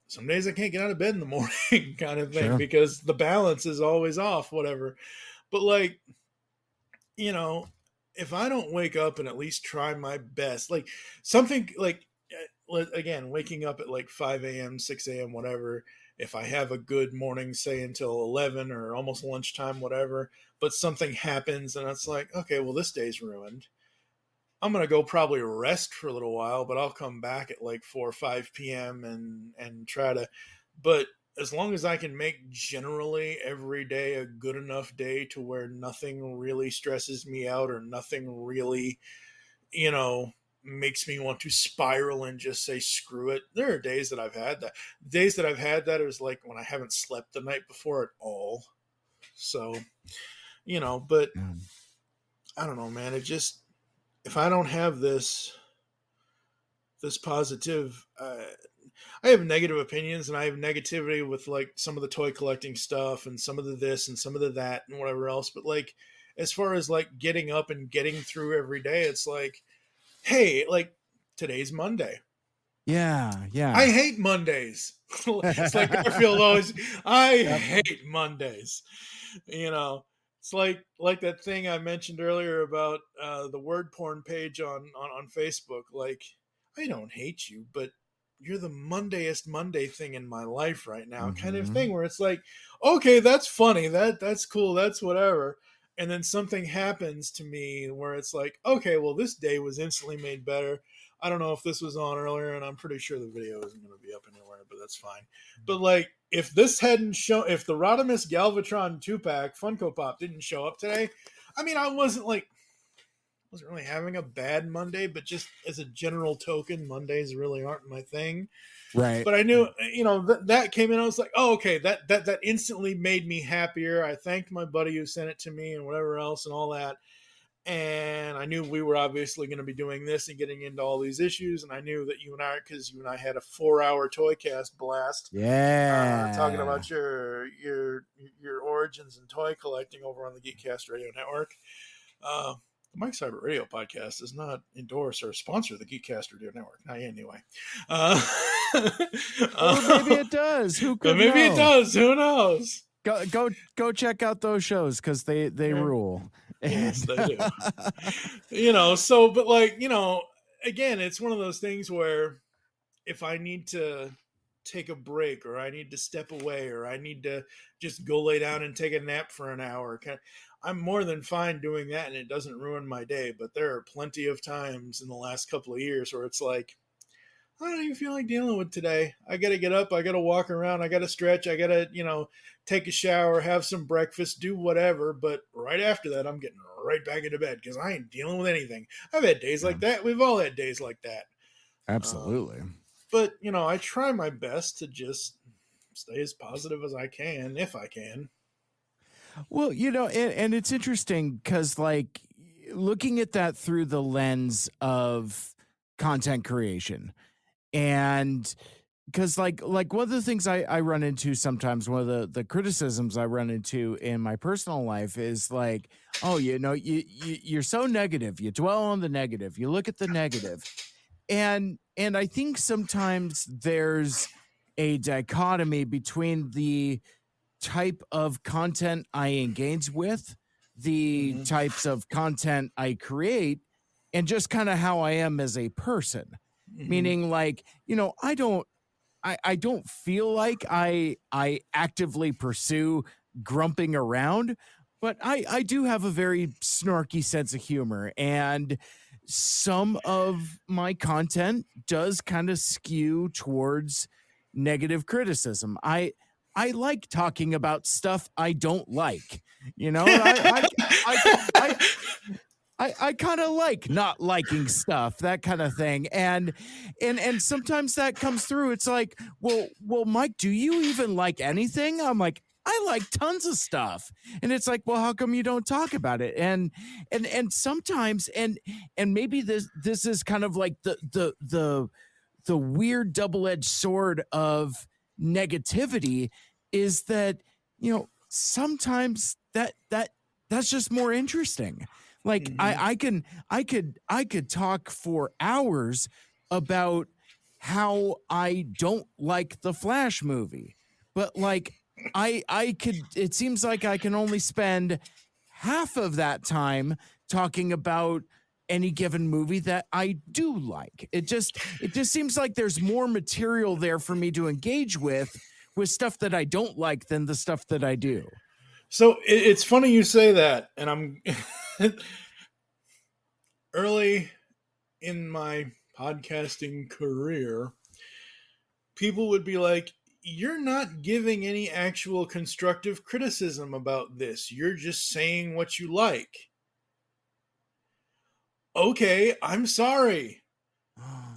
[SPEAKER 1] Some days I can't get out of bed in the morning, kind of thing, because the balance is always off. Whatever, but if I don't wake up and at least try my best, something again, waking up at 5 a.m., 6 a.m., whatever, if I have a good morning, say until 11 or almost lunchtime, whatever, but something happens and it's like, okay, well, this day's ruined. I'm going to go probably rest for a little while, but I'll come back at 4 or 5 p.m. and try to, but as long as I can make generally every day a good enough day to where nothing really stresses me out or nothing really, makes me want to spiral and just say screw it. There are days that I've had that. Days that I've had that is when I haven't slept the night before at all. So, but I don't know, man. It just, if I don't have this positive, I have negative opinions and I have negativity with some of the toy collecting stuff and some of the this and some of the that and whatever else. But as far as getting up and getting through every day, it's hey, today's Monday.
[SPEAKER 2] Yeah.
[SPEAKER 1] I hate Mondays. It's Garfield always, I hate Mondays. It's like that thing I mentioned earlier about the word porn page on Facebook. I don't hate you, but you're the Mondayest Monday thing in my life right now, kind of thing, where it's okay, that's funny. That's cool. That's whatever. And then something happens to me where it's okay, well, this day was instantly made better. I don't know if this was on earlier, and I'm pretty sure the video isn't going to be up anywhere, but that's fine. But if this hadn't shown, if the Rodimus Galvatron 2-pack Funko Pop didn't show up today, I mean, I wasn't really having a bad Monday, but just as a general token, Mondays really aren't my thing.
[SPEAKER 2] Right.
[SPEAKER 1] But I knew, that came in. I was like, oh, okay, that instantly made me happier. I thanked my buddy who sent it to me and whatever else and all that. And I knew we were obviously going to be doing this and getting into all these issues. And I knew that you and I had a 4-hour Toycast blast.
[SPEAKER 2] Yeah.
[SPEAKER 1] Talking about your origins in toy collecting over on the GeekCast Radio Network. The Mike Seibert Radio Podcast does not endorse or sponsor the GeekCast Radio Network. Not anyway.
[SPEAKER 2] Or maybe it does. Who could know?
[SPEAKER 1] Maybe it does. Who knows?
[SPEAKER 2] Go check out those shows because they rule.
[SPEAKER 1] Yes, they do. You know, so but like, you know, again, it's one of those things where if I need to take a break or I need to step away or I need to just go lay down and take a nap for an hour, I'm more than fine doing that and it doesn't ruin my day. But there are plenty of times in the last couple of years where it's like, I don't even feel like dealing with today. I got to get up. I got to walk around. I got to stretch. I got to, you know, take a shower, have some breakfast, do whatever. But right after that, I'm getting right back into bed because I ain't dealing with anything. I've had days like that. We've all had days like that.
[SPEAKER 2] Absolutely.
[SPEAKER 1] But, you know, I try my best to just stay as positive as I can, if I can.
[SPEAKER 2] Well, you know, and it's interesting because, like, looking at that through the lens of content creation, and because like one of the things I run into sometimes, one of the criticisms I run into in my personal life is like, oh, you know, you're so negative, you dwell on the negative, you look at the negative, and I think sometimes there's a dichotomy between the type of content I engage with, the types of content I create, and just kind of how I am as a person. Meaning, like, you know, I don't feel like I actively pursue grumping around, but I do have a very snarky sense of humor, and some of my content does kind of skew towards negative criticism. I like talking about stuff I don't like, you know. I kind of like not liking stuff, that kind of thing, and sometimes that comes through. It's like, well, Mike, do you even like anything? I'm like, I like tons of stuff, and it's like, well, how come you don't talk about it? And sometimes, and maybe this is kind of like the weird double-edged sword of negativity, is that, you know, sometimes that's just more interesting. Like, I could talk for hours about how I don't like the Flash movie, but like it seems like I can only spend half of that time talking about any given movie that I do like. It just seems like there's more material there for me to engage with stuff that I don't like than the stuff that I do.
[SPEAKER 1] So it's funny you say that, and I'm early in my podcasting career, people would be like, you're not giving any actual constructive criticism about this. You're just saying what you like. Okay, I'm sorry.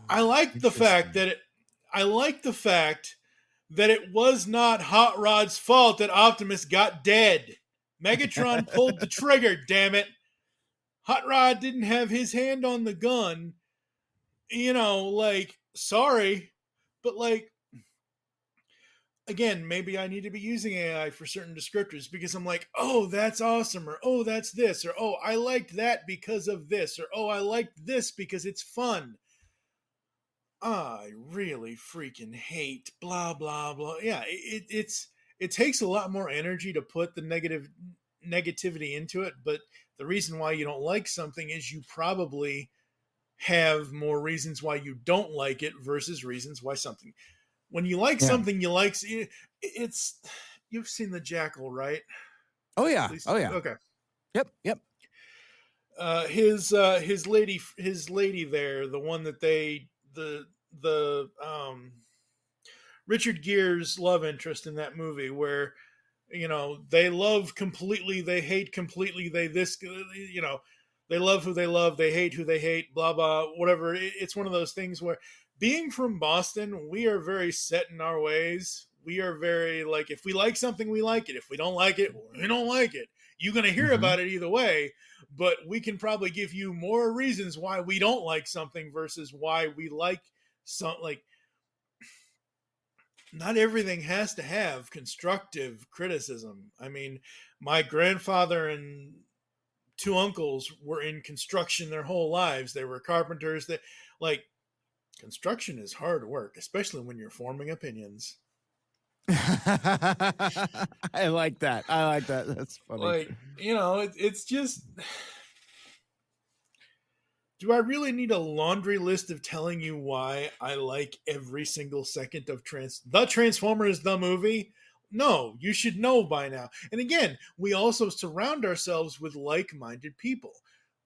[SPEAKER 1] I like the fact that it was not Hot Rod's fault that Optimus got dead. Megatron pulled the trigger, damn it. Hot Rod didn't have his hand on the gun. You know, like, sorry. But, like, again, maybe I need to be using AI for certain descriptors because I'm like, oh, that's awesome, or oh, that's this, or oh, I liked that because of this, or oh, I liked this because it's fun. I really freaking hate blah blah blah. Yeah, it takes a lot more energy to put the negativity into it, but the reason why you don't like something is you probably have more reasons why you don't like it versus reasons why something. When you like something, you like it's. You've seen The Jackal, right?
[SPEAKER 2] Oh yeah. Oh yeah.
[SPEAKER 1] Okay.
[SPEAKER 2] Yep.
[SPEAKER 1] His lady there, the one that the Richard Gere's love interest in that movie, where, you know, they love completely, they hate completely, they love who they love, they hate who they hate, blah blah, whatever. It's one of those things where, being from Boston, we are very set in our ways. We are very, like, if we like something, we like it. If we don't like it, we don't like it. You're going to hear about it either way, but we can probably give you more reasons why we don't like something versus why we like something. Like, not everything has to have constructive criticism. I mean, my grandfather and two uncles were in construction their whole lives. They were carpenters. That, like, construction is hard work, especially when you're forming opinions.
[SPEAKER 2] I like that. That's funny.
[SPEAKER 1] Like, it's just, do I really need a laundry list of telling you why I like every single second of the Transformers the movie? No, you should know by now. And again, we also surround ourselves with like-minded people.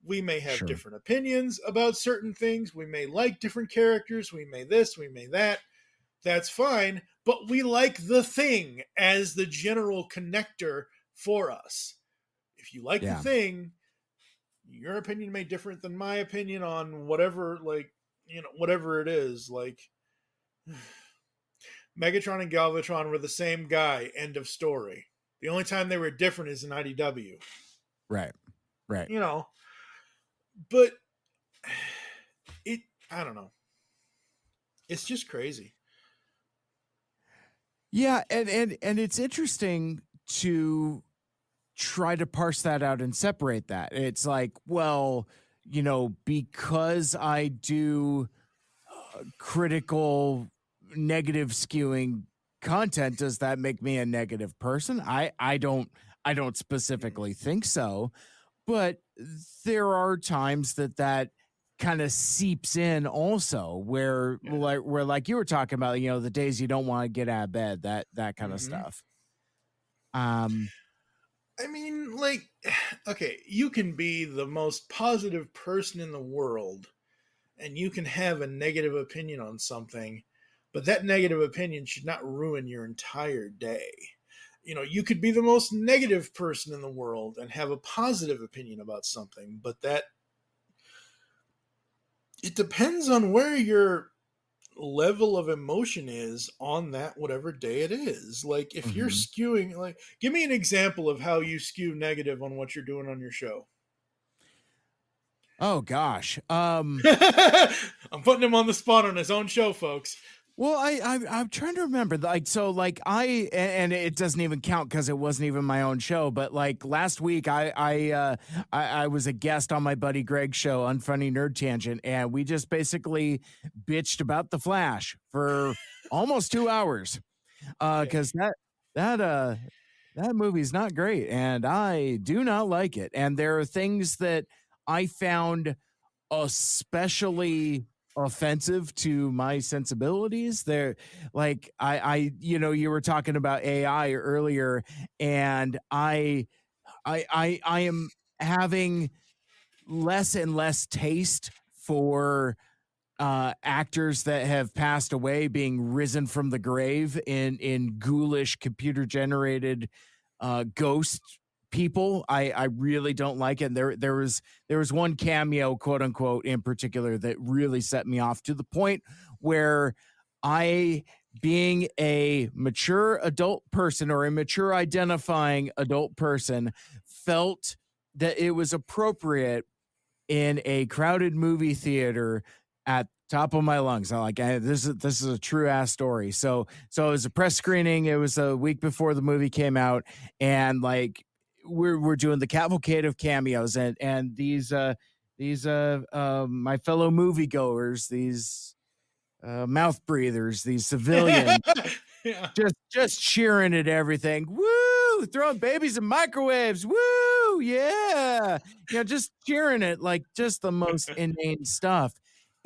[SPEAKER 1] We may have different opinions about certain things. We may like different characters. We may this, we may that. That's fine. But we like the thing as the general connector for us. If you like the thing, your opinion may different than my opinion on whatever, whatever it is. Like, Megatron and Galvatron were the same guy. End of story. The only time they were different is in IDW.
[SPEAKER 2] Right.
[SPEAKER 1] But I don't know. It's just crazy.
[SPEAKER 2] Yeah, and it's interesting to try to parse that out and separate that. It's like, well, because I do critical negative skewing content, does that make me a negative person? I don't specifically think so, but there are times that kind of seeps in also where like you were talking about, the days you don't want to get out of bed, that kind of stuff.
[SPEAKER 1] I mean, like, okay, you can be the most positive person in the world and you can have a negative opinion on something, but that negative opinion should not ruin your entire day. You could be the most negative person in the world and have a positive opinion about something, but it depends on where your level of emotion is on that whatever day it is. Like, if you're skewing, like, give me an example of how you skew negative on what you're doing on your show.
[SPEAKER 2] Oh gosh.
[SPEAKER 1] I'm putting him on the spot on his own show, folks.
[SPEAKER 2] Well, I'm trying to remember, and it doesn't even count because it wasn't even my own show. But like last week, I was a guest on my buddy Greg's show, Unfunny Nerd Tangent, and we just basically bitched about the Flash for almost 2 hours, because that movie's not great, and I do not like it. And there are things that I found especially offensive to my sensibilities. They're like, you were talking about AI earlier, and I am having less and less taste for actors that have passed away being risen from the grave in ghoulish computer generated ghost people. I really don't like it. And there was one cameo, quote unquote, in particular that really set me off to the point where I, being a mature adult person or a mature identifying adult person, felt that it was appropriate in a crowded movie theater at top of my lungs. I'm like, this is a true ass story. So it was a press screening. It was a week before the movie came out, and like, we're doing the cavalcade of cameos, and these my fellow moviegoers, these mouth breathers, these civilians, just cheering at everything. Woo! Throwing babies in microwaves. Woo! Yeah, just cheering it, like just the most inane stuff.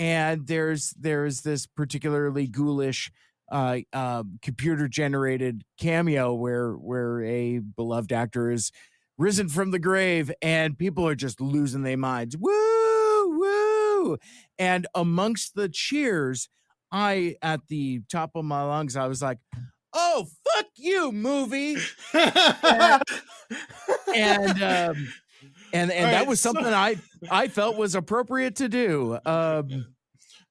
[SPEAKER 2] And there's this particularly ghoulish computer generated cameo where a beloved actor is risen from the grave, and people are just losing their minds. Woo, woo. And amongst the cheers, at the top of my lungs, I was like, oh, fuck you, movie. and that was something I felt was appropriate to do.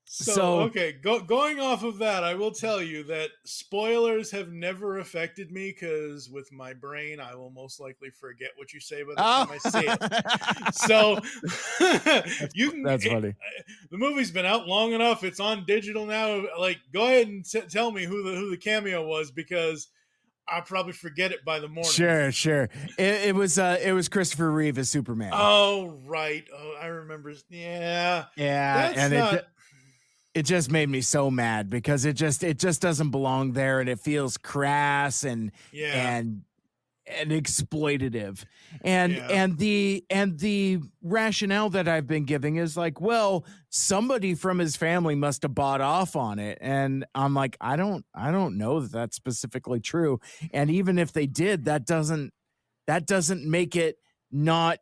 [SPEAKER 1] So okay, going off of that, I will tell you that spoilers have never affected me, because with my brain, I will most likely forget what you say by the time I see it. So
[SPEAKER 2] that's funny.
[SPEAKER 1] The movie's been out long enough; it's on digital now. Like, go ahead and tell me who the cameo was, because I'll probably forget it by the morning.
[SPEAKER 2] Sure. It was Christopher Reeve as Superman.
[SPEAKER 1] Oh right. Oh, I remember. Yeah.
[SPEAKER 2] And it just made me so mad because it just doesn't belong there, and it feels crass and exploitative. And the rationale that I've been giving is like, well, somebody from his family must have bought off on it. And I'm like, I don't know that that's specifically true. And even if they did, that doesn't make it not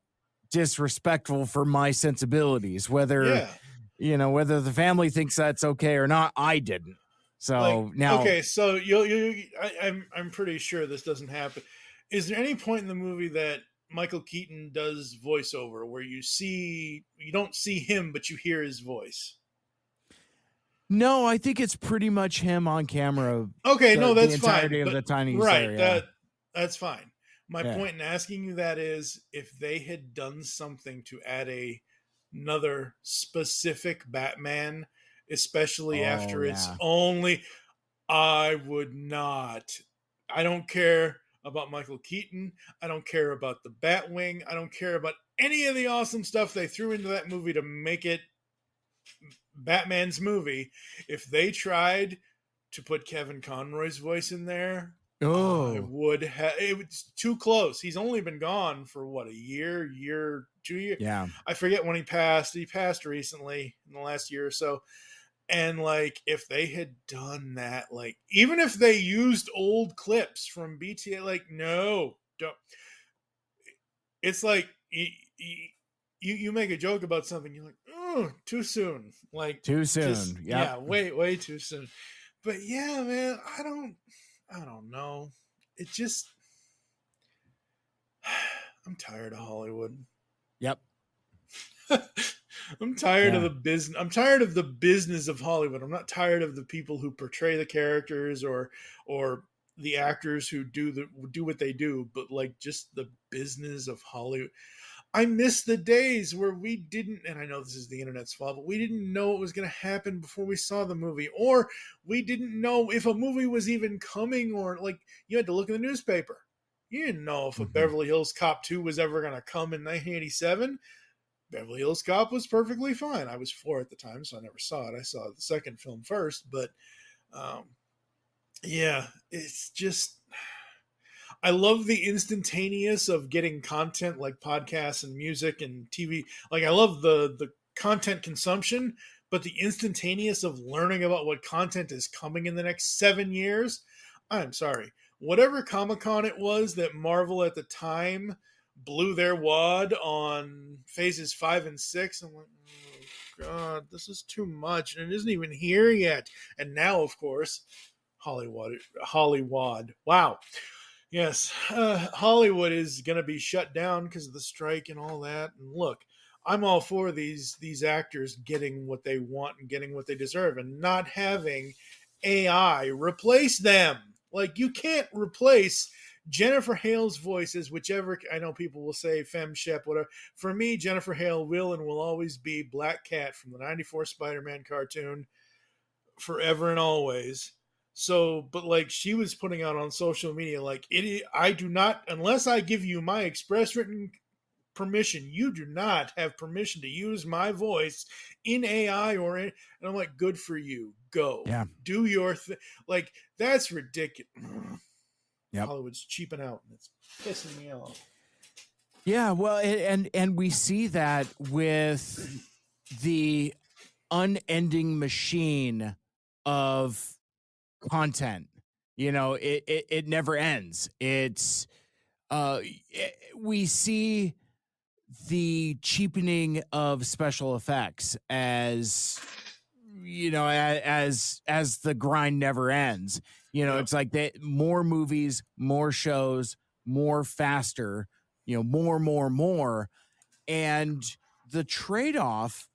[SPEAKER 2] disrespectful for my sensibilities, whether whether the family thinks that's okay or not. I didn't. So now,
[SPEAKER 1] okay, so I'm pretty sure this doesn't happen. Is there any point in the movie that Michael Keaton does voiceover where you don't see him, but you hear his voice?
[SPEAKER 2] No, I think it's pretty much him on camera.
[SPEAKER 1] Okay, that's
[SPEAKER 2] the entirety
[SPEAKER 1] fine.
[SPEAKER 2] Of the time he's
[SPEAKER 1] right,
[SPEAKER 2] there,
[SPEAKER 1] that's fine. My point in asking you that is, if they had done something to add another specific Batman, especially after it's only, I would not. I don't care about Michael Keaton. I don't care about the Batwing. I don't care about any of the awesome stuff they threw into that movie to make it Batman's movie. If they tried to put Kevin Conroy's voice in there, I would have. It was too close. He's only been gone for what, a year, 2 years.
[SPEAKER 2] Yeah,
[SPEAKER 1] I forget when he passed. He passed recently in the last year or so. And like, if they had done that, like, even if they used old clips from BTA, like, no, don't. It's like you make a joke about something, you're like, oh, too soon, like
[SPEAKER 2] too soon,
[SPEAKER 1] yeah, way too soon. But yeah, man, I don't know. It just, I'm tired of Hollywood.
[SPEAKER 2] Yep.
[SPEAKER 1] I'm tired of the business. I'm tired of the business of Hollywood. I'm not tired of the people who portray the characters or the actors who do what they do, but like just the business of Hollywood. I miss the days where we didn't, and I know this is the internet's fault, but we didn't know what was going to happen before we saw the movie, or we didn't know if a movie was even coming, or like you had to look in the newspaper. You didn't know if a Beverly Hills Cop 2 was ever going to come in 1987. Beverly Hills Cop was perfectly fine. I was 4 at the time, so I never saw it. I saw the second film first, but it's just, I love the instantaneous of getting content like podcasts and music and TV. Like, I love the content consumption, but the instantaneous of learning about what content is coming in the next 7 years, I'm sorry. Whatever Comic-Con it was that Marvel at the time blew their wad on phases 5 and 6. I'm like, oh God, this is too much. And it isn't even here yet. And now, of course, Hollywood. Wow. Yes. Hollywood is going to be shut down because of the strike and all that. And look, I'm all for these actors getting what they want and getting what they deserve and not having AI replace them. Like, you can't replace Jennifer Hale's voice as whichever, I know people will say Femme Shep, whatever. For me, Jennifer Hale will and will always be Black Cat from the 94 Spider-Man cartoon forever and always. So, but like, she was putting out on social media, like, I do not, unless I give you my express written permission, you do not have permission to use my voice in AI and I'm like, good for you. Go.
[SPEAKER 2] Yeah.
[SPEAKER 1] Do your thing. Like, that's ridiculous.
[SPEAKER 2] Yep.
[SPEAKER 1] Hollywood's cheaping out and it's pissing me off.
[SPEAKER 2] Yeah, well, and we see that with the unending machine of content. You know, it never ends. It's we see the cheapening of special effects as, you know, as the grind never ends. You know, It's like more movies, more shows, more faster, you know, more. And the trade-off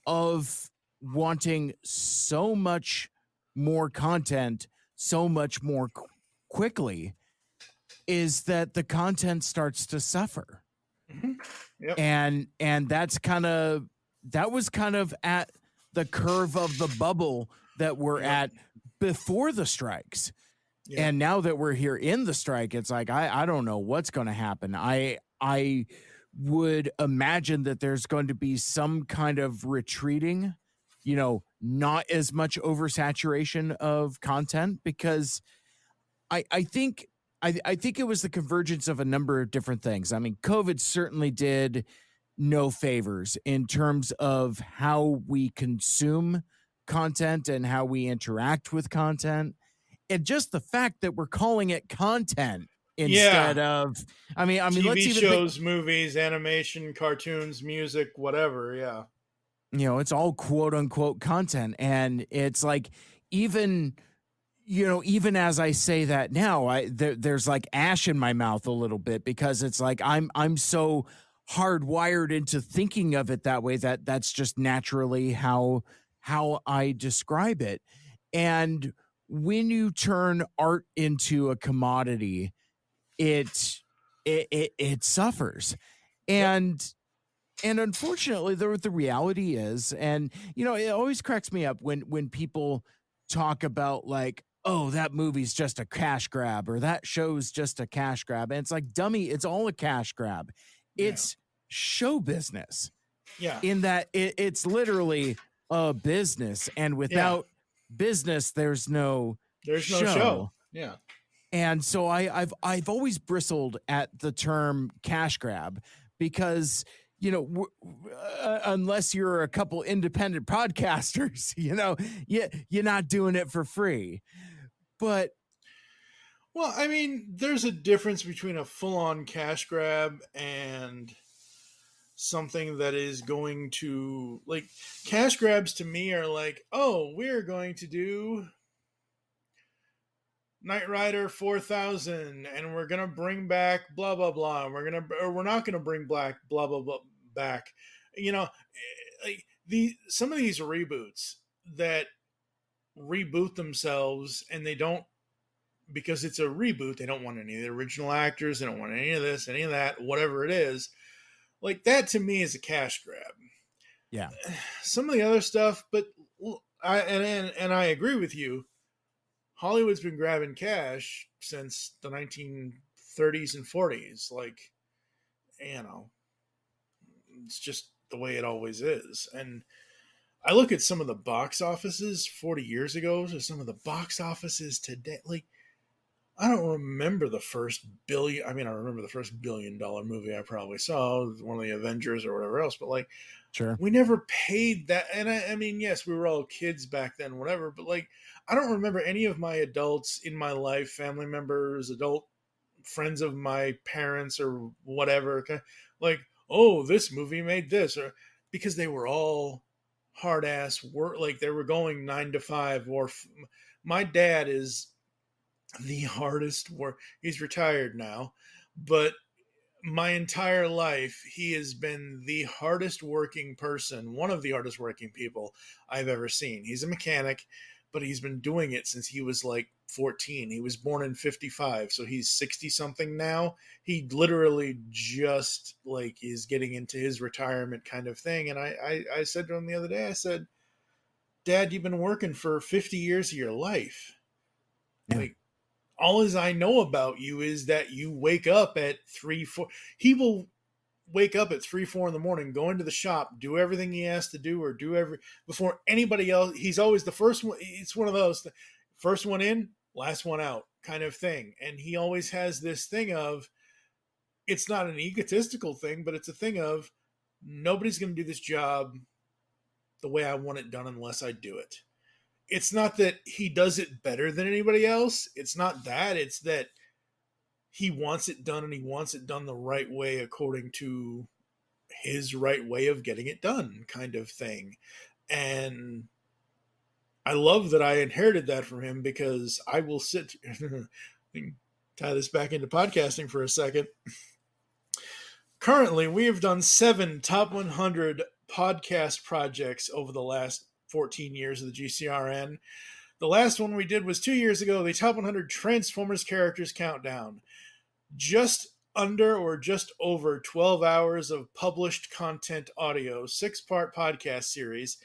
[SPEAKER 2] of wanting so much more content, so much more quickly, is that the content starts to suffer.
[SPEAKER 1] Mm-hmm. Yep.
[SPEAKER 2] And that was kind of at the curve of the bubble that we're at before the strikes. Yeah. And now that we're here in the strike, it's like, I don't know what's going to happen. I would imagine that there's going to be some kind of retreating not as much oversaturation of content, because I think I think it was the convergence of a number of different things. I mean, COVID certainly did no favors in terms of how we consume content and how we interact with content. And just the fact that we're calling it content
[SPEAKER 1] Yeah.
[SPEAKER 2] instead of, let's
[SPEAKER 1] TV
[SPEAKER 2] even think,
[SPEAKER 1] shows, movies, animation, cartoons, music, whatever. Yeah.
[SPEAKER 2] it's all quote unquote content. And it's like, even, even as I say that now, there's like ash in my mouth a little bit, because it's like, I'm so hardwired into thinking of it that way, that's just naturally how I describe it. And when you turn art into a commodity, it suffers.
[SPEAKER 1] Yep.
[SPEAKER 2] And unfortunately, the reality is, and it always cracks me up when people talk about, like, oh, that movie's just a cash grab, or that show's just a cash grab. And it's like, dummy, it's all a cash grab. It's show business,
[SPEAKER 1] Yeah.
[SPEAKER 2] in that it's literally a business, and without business, there's no
[SPEAKER 1] show. Yeah.
[SPEAKER 2] And so I've always bristled at the term cash grab, because unless you're a couple independent podcasters, you're not doing it for free. But
[SPEAKER 1] Well, I mean, there's a difference between a full-on cash grab and something that is going to, like, cash grabs to me are like, oh, we're going to do Knight Rider 4000 and we're going to bring back blah blah blah, and we're not going to bring back blah blah blah back. Like, some of these reboots that reboot themselves, and they don't, because it's a reboot, they don't want any of the original actors, they don't want any of this, any of that, whatever it is. Like, that to me is a cash grab.
[SPEAKER 2] Yeah.
[SPEAKER 1] Some of the other stuff, but I agree with you. Hollywood's been grabbing cash since the 1930s and 40s. Like, it's just the way it always is. And I look at some of the box offices 40 years ago to some of the box offices today. Like, I don't remember the first billion. I mean, I remember the first $1 billion movie I probably saw, one of the Avengers or whatever else. But, like,
[SPEAKER 2] sure,
[SPEAKER 1] we never paid that. And I mean, yes, we were all kids back then, whatever. But, like, I don't remember any of my adults in my life, family members, adult friends of my parents or whatever, like, oh, this movie made this, or because they were all hard ass work. Like, they were going 9 to 5. Or my dad is the hardest work. He's retired now, but my entire life he has been the hardest working person, one of the hardest working people I've ever seen. He's a mechanic, but he's been doing it since he was like 14. He was born in 55, so he's 60 something now. He literally just, like, is getting into his retirement kind of thing. And I said to him the other day, I said, Dad, you've been working for 50 years of your life.
[SPEAKER 2] Yeah.
[SPEAKER 1] Like, all as I know about you is that you wake up at 3, 4. He will wake up at 3, 4 in the morning, go into the shop, do everything he has to do, or before anybody else. He's always the first one. It's one of those first one in, last one out kind of thing. And he always has this thing of, it's not an egotistical thing, but it's a thing of, nobody's going to do this job the way I want it done unless I do it. It's not that he does it better than anybody else. It's not that. It's that he wants it done, and he wants it done the right way according to his right way of getting it done, kind of thing. And I love that I inherited that from him, because I will sit tie this back into podcasting for a second. Currently, we have done 7 top 100 podcast projects over the last 14 years of the GCRN. The last one we did was 2 years ago, the top 100 Transformers characters countdown. Just under or just over 12 hours of published content audio, 6-part podcast series.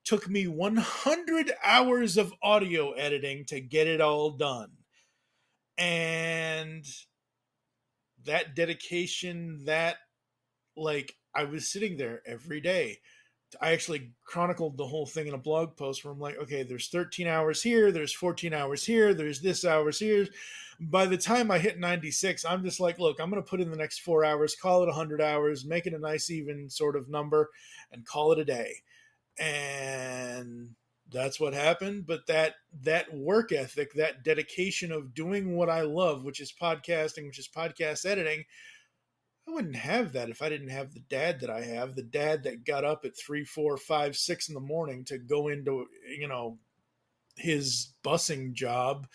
[SPEAKER 1] Took me 100 hours of audio editing to get it all done. And that dedication, that, like, I was sitting there every day I actually chronicled the whole thing in a blog post where I'm like, okay, there's 13 hours here, there's 14 hours here, there's this hours here. By the time I hit 96, I'm just like, look, I'm going to put in the next 4 hours, call it 100 hours, make it a nice even sort of number, and call it a day. And that's what happened. But that work ethic, that dedication of doing what I love, which is podcasting, which is podcast editing, I wouldn't have that if I didn't have the dad that I have, the dad that got up at 3, 4, 5, 6 in the morning to go into, his busing job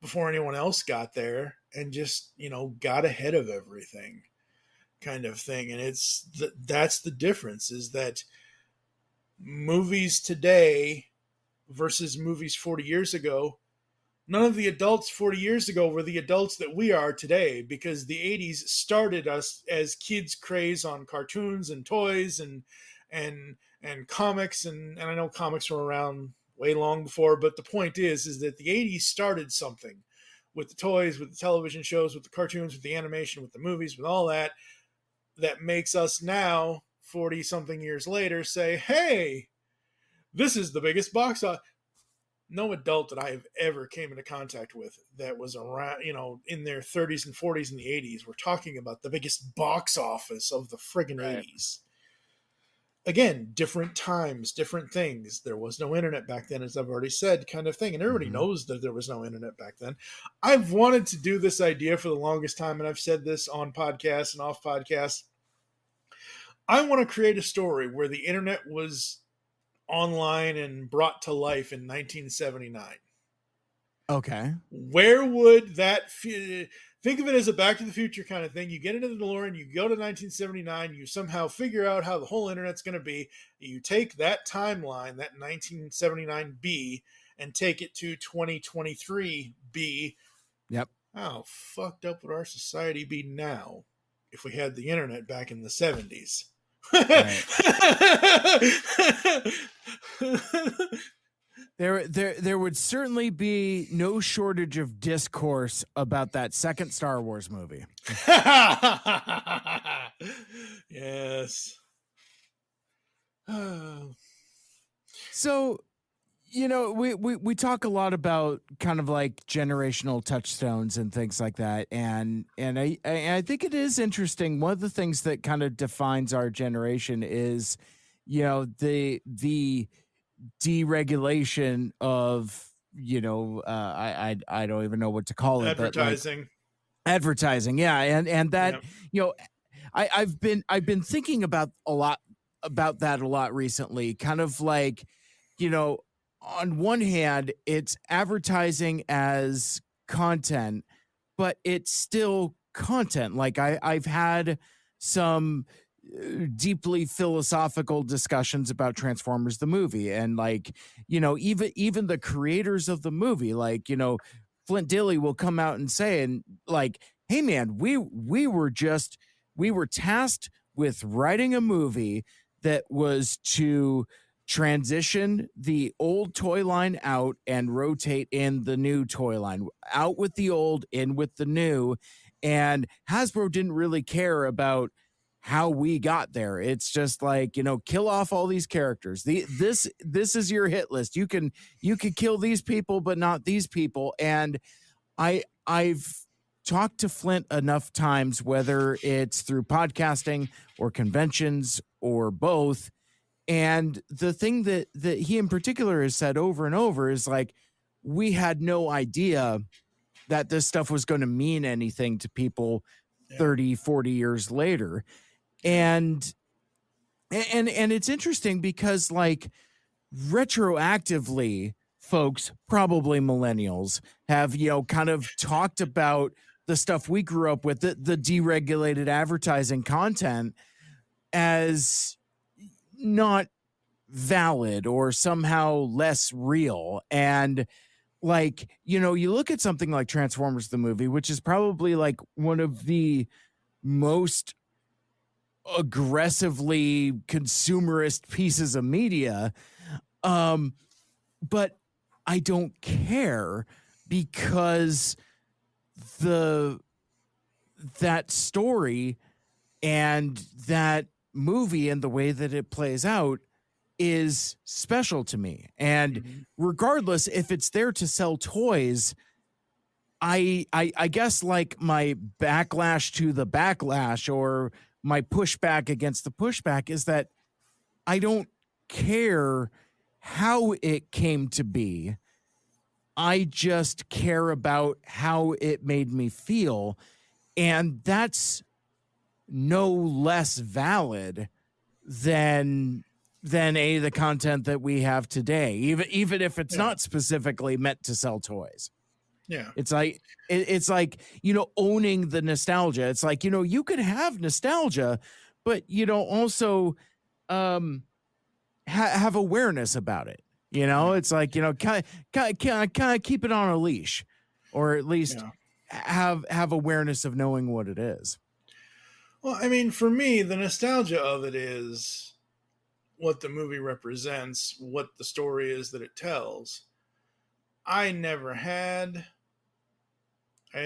[SPEAKER 1] before anyone else got there and just, got ahead of everything kind of thing. And that's the difference, is that movies today versus movies 40 years ago, none of the adults 40 years ago were the adults that we are today, because the 80s started us as kids' craze on cartoons and toys and comics. And I know comics were around way long before, but the point is that the 80s started something with the toys, with the television shows, with the cartoons, with the animation, with the movies, with all that makes us now, 40 something years later, say, hey, this is the biggest box office. No adult that I have ever came into contact with that was around, in their 30s and 40s in the 80s were talking about the biggest box office of the friggin'
[SPEAKER 2] Right.
[SPEAKER 1] 80s. Again, different times, different things. There was no internet back then, as I've already said, kind of thing. And everybody knows that there was no internet back then. I've wanted to do this idea for the longest time, and I've said this on podcasts and off podcasts. I want to create a story where the internet was online and brought to life in 1979.
[SPEAKER 2] Okay.
[SPEAKER 1] Where would that think of it as a Back to the Future kind of thing? You get into the DeLorean, you go to 1979, you somehow figure out how the whole internet's going to be. You take that timeline, that 1979 B, and take it to 2023 B.
[SPEAKER 2] Yep.
[SPEAKER 1] How fucked up would our society be now if we had the internet back in the 70s?
[SPEAKER 2] Right. There would certainly be no shortage of discourse about that second Star Wars movie.
[SPEAKER 1] Yes.
[SPEAKER 2] So, we talk a lot about kind of like generational touchstones and things like that, and I think it is interesting. One of the things that kind of defines our generation is, the deregulation of, I don't even know what to call it,
[SPEAKER 1] Advertising.
[SPEAKER 2] but like advertising, yeah, and that,
[SPEAKER 1] Yep.
[SPEAKER 2] I've been thinking about that a lot recently, kind of like, on one hand, it's advertising as content, but it's still content. Like I've had some deeply philosophical discussions about Transformers the movie, and like, even the creators of the movie, like, Flint Dille will come out and say, and like, hey man, we were tasked with writing a movie that was to transition the old toy line out and rotate in the new toy line, out with the old, in with the new. And Hasbro didn't really care about how we got there. It's just like, kill off all these characters. This is your hit list. You can kill these people, but not these people. And I've talked to Flint enough times, whether it's through podcasting or conventions or both. And the thing that he in particular has said over and over is like, we had no idea that this stuff was going to mean anything to people 30, 40 years later. And it's interesting because, like, retroactively, folks, probably millennials, have, kind of talked about the stuff we grew up with, the deregulated advertising content, as not valid or somehow less real. And like, you look at something like Transformers the movie, which is probably like one of the most aggressively consumerist pieces of media, but I don't care, because that story and that movie and the way that it plays out is special to me. And regardless if it's there to sell toys, I guess like my backlash to the backlash or my pushback against the pushback is that I don't care how it came to be. I just care about how it made me feel. And that's no less valid than the content that we have today, even if it's not specifically meant to sell toys.
[SPEAKER 1] Yeah.
[SPEAKER 2] It's like owning the nostalgia. It's like, you could have nostalgia, but also have awareness about it. It's like, kind of keep it on a leash, or at least have awareness of knowing what it is.
[SPEAKER 1] Well, I mean, for me, the nostalgia of it is what the movie represents, what the story is that it tells. I had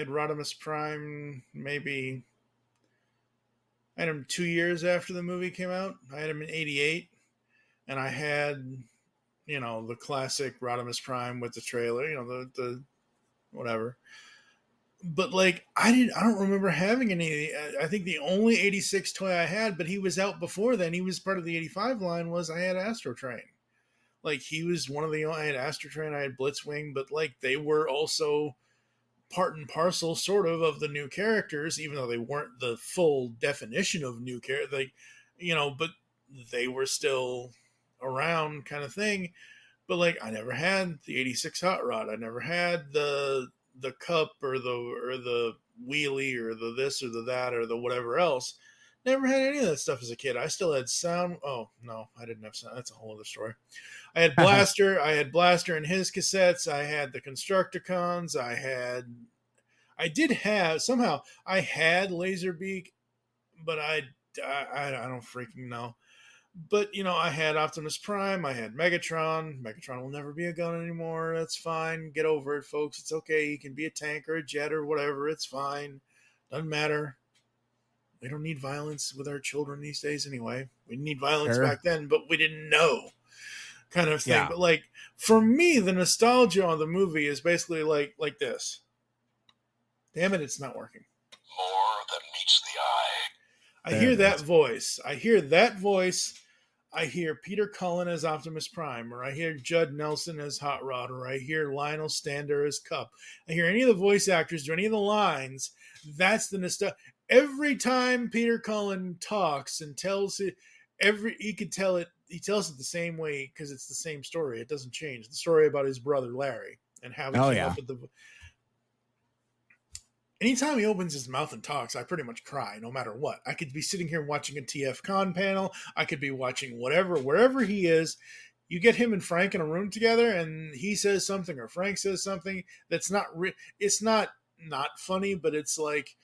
[SPEAKER 1] Rodimus Prime maybe, I had him 2 years after the movie came out. I had him in 88, and I had, the classic Rodimus Prime with the trailer, the whatever. But like, I don't remember having any. I think the only 86 toy I had, but he was out before then. He was part of the 85 line. Was I had Astro Train. Like, he was one of the. I had Astro Train. I had Blitzwing, but like, they were also part and parcel, sort of the new characters, even though they weren't the full definition of new character. But they were still around, kind of thing. But like, I never had the 86 Hot Rod. I never had the cup or the wheelie or the this or the that or the whatever else. Never had any of that stuff as a kid. I still had sound. Oh no, I didn't have sound. That's a whole other story. I had Blaster. I had Blaster in his cassettes. I had the Constructicons. I had Laserbeak, but I don't freaking know. But, I had Optimus Prime. I had Megatron. Megatron will never be a gun anymore. That's fine. Get over it, folks. It's okay. He can be a tank or a jet or whatever. It's fine. Doesn't matter. We don't need violence with our children these days anyway. We need violence back then, but we didn't know, kind of thing. Yeah. But, like, for me, the nostalgia on the movie is basically like this. Damn it, it's not working.
[SPEAKER 3] More than meets the eye.
[SPEAKER 1] I hear that voice. I hear Peter Cullen as Optimus Prime, or I hear Judd Nelson as Hot Rod, or I hear Lionel Stander as Cup. I hear any of the voice actors do any of the lines. That's the nostalgia. Every time Peter Cullen talks and tells it, he tells it the same way because it's the same story. It doesn't change. The story about his brother Larry and how he came up with the. Anytime he opens his mouth and talks, I pretty much cry, no matter what. I could be sitting here watching a TFCon panel. I could be watching wherever he is. You get him and Frank in a room together, and he says something, or Frank says something that's not. It's not funny, but it's like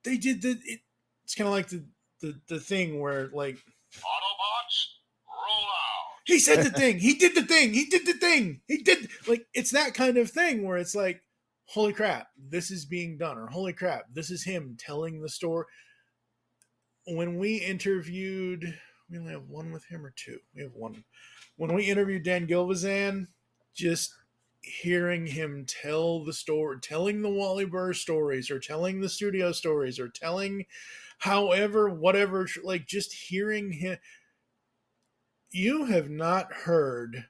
[SPEAKER 1] they did it's kind of like the thing where like
[SPEAKER 3] Autobots, roll out.
[SPEAKER 1] He said the thing. He did the thing. He did the thing. He did like it's that kind of thing where it's like, holy crap, this is being done, or holy crap, this is him telling the story. When we interviewed, we only have one with him or two. We have one. When we interviewed Dan Gilvezan, just hearing him tell the story, telling the Wally Burr stories, or telling the studio stories, or telling whatever, like just hearing him. You have not heard.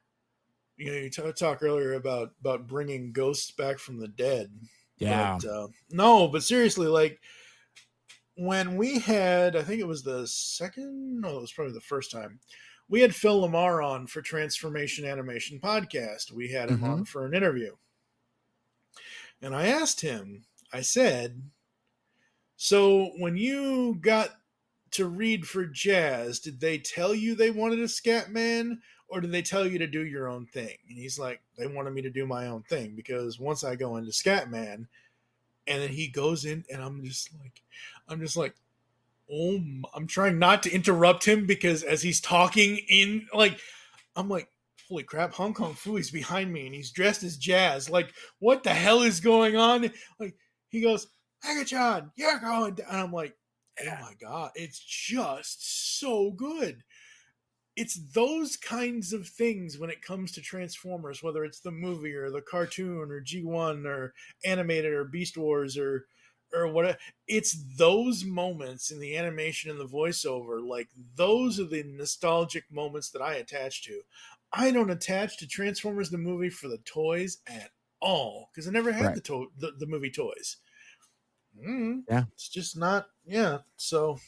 [SPEAKER 1] You talk earlier about bringing ghosts back from the dead.
[SPEAKER 2] Yeah.
[SPEAKER 1] But seriously, like when we had, I think it was it was probably the first time, we had Phil Lamar on for Transformation Animation Podcast. We had him on for an interview. And I asked him, I said, so when you got to read for Jazz, did they tell you they wanted a Scatman? Or did they tell you to do your own thing? And he's like, they wanted me to do my own thing because once I go into Scatman, and then he goes in, and I'm just like, oh, I'm trying not to interrupt him because as he's talking I'm like, holy crap, Hong Kong Fooey's behind me, and he's dressed as Jazz. Like, what the hell is going on? Like, he goes, Megatron, you're going down. And I'm like, oh my God, it's just so good. it's those kinds of things when it comes to Transformers, whether it's the movie or the cartoon or G1 or animated or Beast Wars or whatever. It's those moments in the animation and the voiceover, like those are the nostalgic moments that I attach to. I don't attach to Transformers the movie for the toys at all because I never had
[SPEAKER 2] Right.
[SPEAKER 1] the movie toys.
[SPEAKER 2] Yeah.
[SPEAKER 1] It's just not. Yeah. So,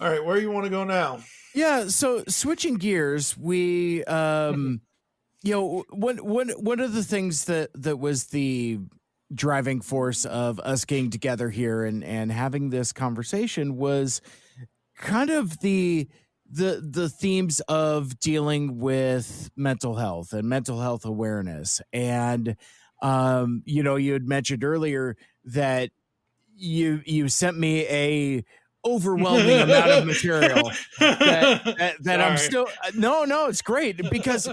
[SPEAKER 1] all right, where you want to go now?
[SPEAKER 2] Yeah, so switching gears, we you know, one of the things that was the driving force of us getting together here and having this conversation was kind of the themes of dealing with mental health and mental health awareness. And you know, you had mentioned earlier that you sent me a overwhelming amount of material that I'm
[SPEAKER 1] Sorry.
[SPEAKER 2] still no, it's great because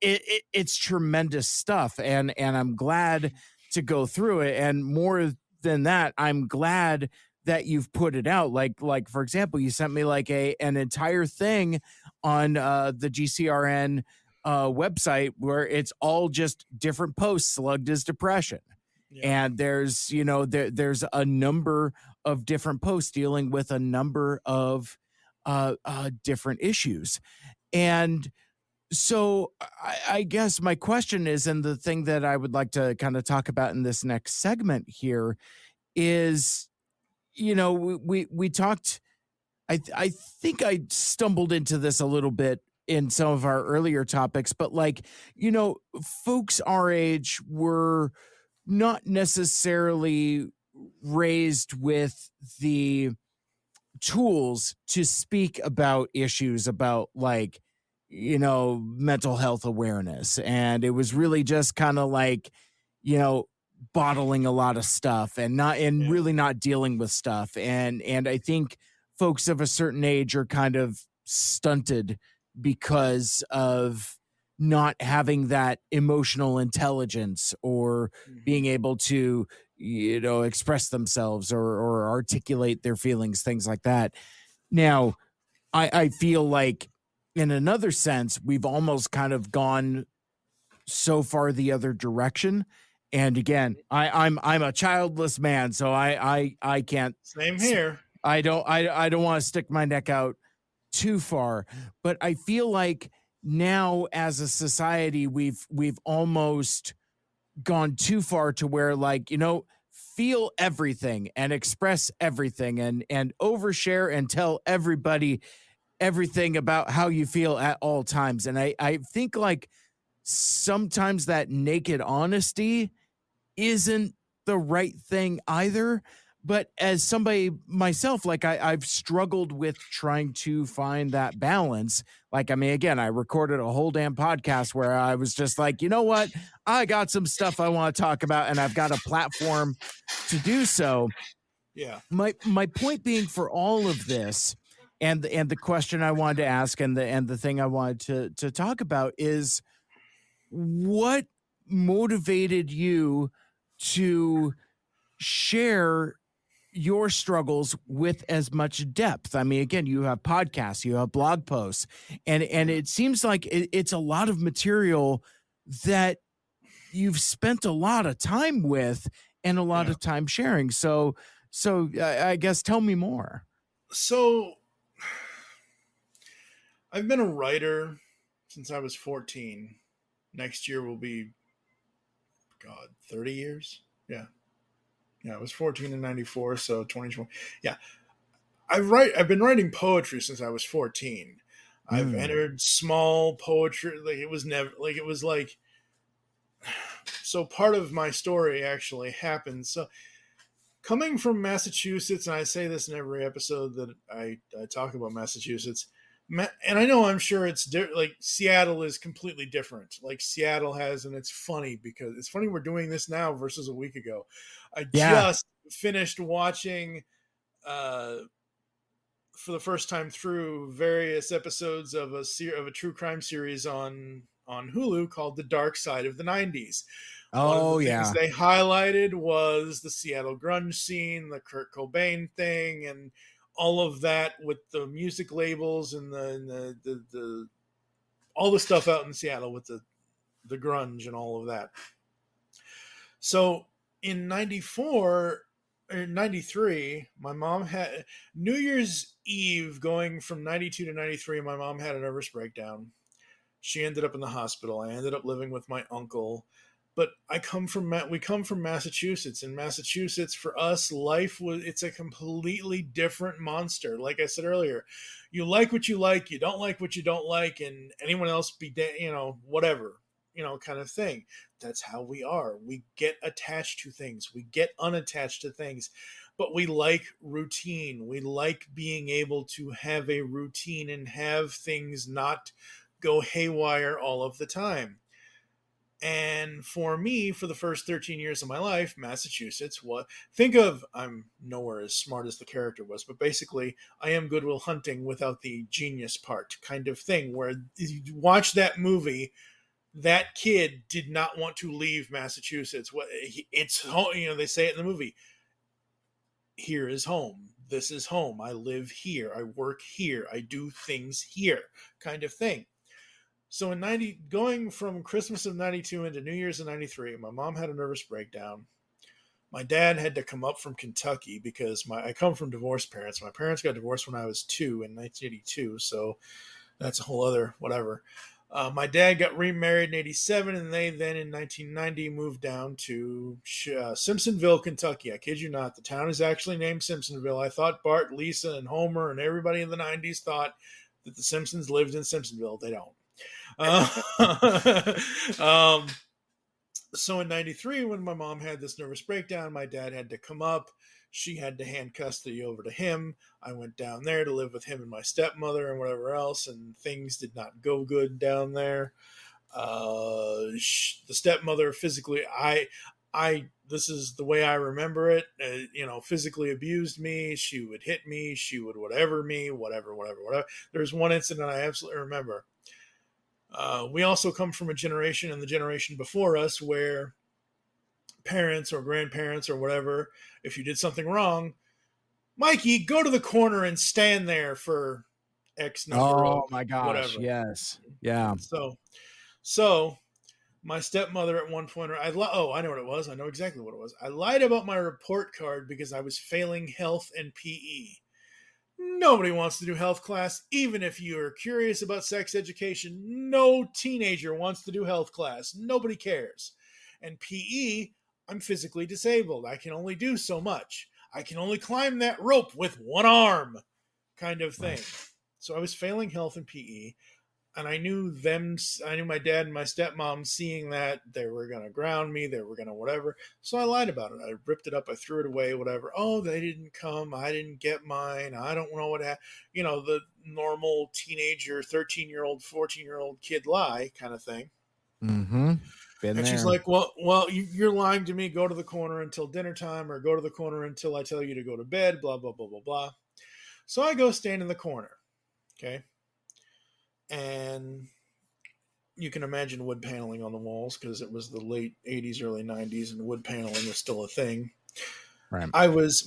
[SPEAKER 2] it's tremendous stuff, and I'm glad to go through it. And more than that, I'm glad that you've put it out. Like for example, you sent me like an entire thing on the GCRN website where it's all just different posts slugged as depression.
[SPEAKER 1] Yeah.
[SPEAKER 2] And there's, you know, there's a number of different posts dealing with a number of different issues. And so I guess my question is, and the thing that I would like to kind of talk about in this next segment here is, you know, we talked, I think I stumbled into this a little bit in some of our earlier topics, but like, you know, folks our age were not necessarily raised with the tools to speak about issues about, like, you know, mental health awareness. And it was really just kind of like, you know, bottling a lot of stuff and
[SPEAKER 1] Yeah.
[SPEAKER 2] really not dealing with stuff. And I think folks of a certain age are kind of stunted because of not having that emotional intelligence or being able to, you know, express themselves or articulate their feelings, things like that. Now, I feel like in another sense, we've almost kind of gone so far the other direction. And again, I'm a childless man, so I can't.
[SPEAKER 1] Same here.
[SPEAKER 2] I don't want to stick my neck out too far, but I feel like now as a society we've almost gone too far to where, like, you know, feel everything and express everything and overshare and tell everybody everything about how you feel at all times. And I think like sometimes that naked honesty isn't the right thing either. But as somebody myself, like I've struggled with trying to find that balance. Like, I mean, again, I recorded a whole damn podcast where I was just like, you know what? I got some stuff I want to talk about and I've got a platform to do so.
[SPEAKER 1] Yeah.
[SPEAKER 2] My point being for all of this, and the question I wanted to ask and the thing I wanted to talk about is what motivated you to share your struggles with as much depth. I mean, again, you have podcasts, you have blog posts, and it seems like it's a lot of material that you've spent a lot of time with and a lot of time sharing. So I guess tell me more.
[SPEAKER 1] So I've been a writer since I was 14. Next year will be, God, 30 years. Yeah. Yeah, I was 14 in 94, so 2020. Yeah. I've been writing poetry since I was 14. I've entered small poetry. Like it was never like it was like so part of my story actually happened. So coming from Massachusetts, and I say this in every episode that I talk about Massachusetts, and I know I'm sure it's like Seattle is completely different. Like Seattle has, and it's funny because it's funny we're doing this now versus a week ago. I just finished watching for the first time through various episodes of a true crime series on Hulu called The Dark Side of the 90s. One of the things they highlighted was the Seattle grunge scene, the Kurt Cobain thing, and all of that with the music labels and the all the stuff out in Seattle with the grunge and all of that. So in 94 or 93, my mom had New Year's Eve going from 92 to 93. My mom had a nervous breakdown. She ended up in the hospital. I ended up living with my uncle. But we come from Massachusetts. In Massachusetts, for us, it's a completely different monster. Like I said earlier, you like what you like, you don't like what you don't like, and anyone else whatever, kind of thing. That's how we are. We get attached to things. We get unattached to things. But we like routine. We like being able to have a routine and have things not go haywire all of the time. And for me, for the first 13 years of my life, Massachusetts, I'm nowhere as smart as the character was, but basically, I am Good Will Hunting without the genius part kind of thing, where you watch that movie, that kid did not want to leave Massachusetts. It's home, they say it in the movie. Here is home. This is home. I live here. I work here. I do things here, kind of thing. So going from Christmas of 92 into New Year's of 93, my mom had a nervous breakdown. My dad had to come up from Kentucky because I come from divorced parents. My parents got divorced when I was 2 in 1982, so that's a whole other whatever. My dad got remarried in 87, and they then in 1990 moved down to Simpsonville, Kentucky. I kid you not. The town is actually named Simpsonville. I thought Bart, Lisa, and Homer and everybody in the 90s thought that the Simpsons lived in Simpsonville. They don't. So in 93, when my mom had this nervous breakdown, my dad had to come up. She had to hand custody over to him. I went down there to live with him and my stepmother and whatever else, and things did not go good down there. The stepmother physically, this is the way I remember it, physically abused me. She would hit me. She would whatever. There's one incident I absolutely remember. We also come from a generation and the generation before us where parents or grandparents or whatever, if you did something wrong, Mikey, go to the corner and stand there for X number of
[SPEAKER 2] my gosh,
[SPEAKER 1] whatever.
[SPEAKER 2] Yes. Yeah.
[SPEAKER 1] So my stepmother at one point, I know what it was. I know exactly what it was. I lied about my report card because I was failing health and PE. Nobody wants to do health class, even if you're curious about sex education. No teenager wants to do health class. Nobody cares. And PE, I'm physically disabled. I can only do so much. I can only climb that rope with one arm, kind of thing. So I was failing health and PE, and I knew my dad and my stepmom seeing that, they were going to ground me, they were going to whatever. So I lied about it. I ripped it up, I threw it away, whatever. Oh, they didn't come, I didn't get mine, I don't know what happened. The normal teenager, 13-year-old, 14-year-old kid lie kind of thing.
[SPEAKER 2] Mm-hmm.
[SPEAKER 1] And she's like, well, you're lying to me. Go to the corner until dinner time, or go to the corner until I tell you to go to bed, blah, blah, blah, blah, blah. So I go stand in the corner. Okay. And you can imagine wood paneling on the walls because it was the late 80s, early 90s, and wood paneling was still a thing.
[SPEAKER 2] Right.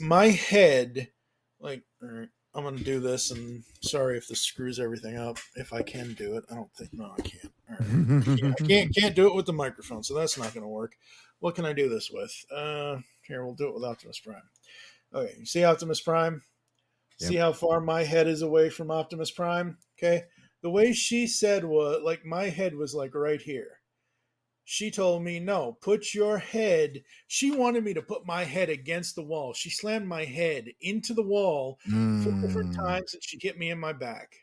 [SPEAKER 1] My head, like, all right, I'm going to do this, and sorry if this screws everything up. If I can do it. I can't. All right. I can't do it with the microphone, so that's not going to work. What can I do this with? Here, we'll do it with Optimus Prime. Okay, you see Optimus Prime? Yep. See how far my head is away from Optimus Prime? Okay. The way she said was, like, my head was like right here. She told me, no, put your head. She wanted me to put my head against the wall. She slammed my head into the wall 4 different times, and she hit me in my back.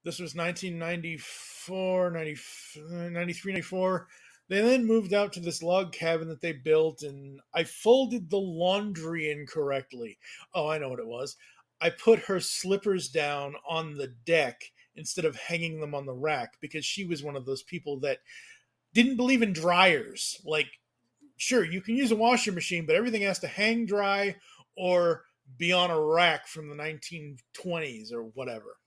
[SPEAKER 1] This was 1994, 93, 94. They then moved out to this log cabin that they built, and I folded the laundry incorrectly. Oh, I know what it was. I put her slippers down on the deck instead of hanging them on the rack because she was one of those people that didn't believe in dryers. Like, sure, you can use a washing machine, but everything has to hang dry or be on a rack from the 1920s or whatever.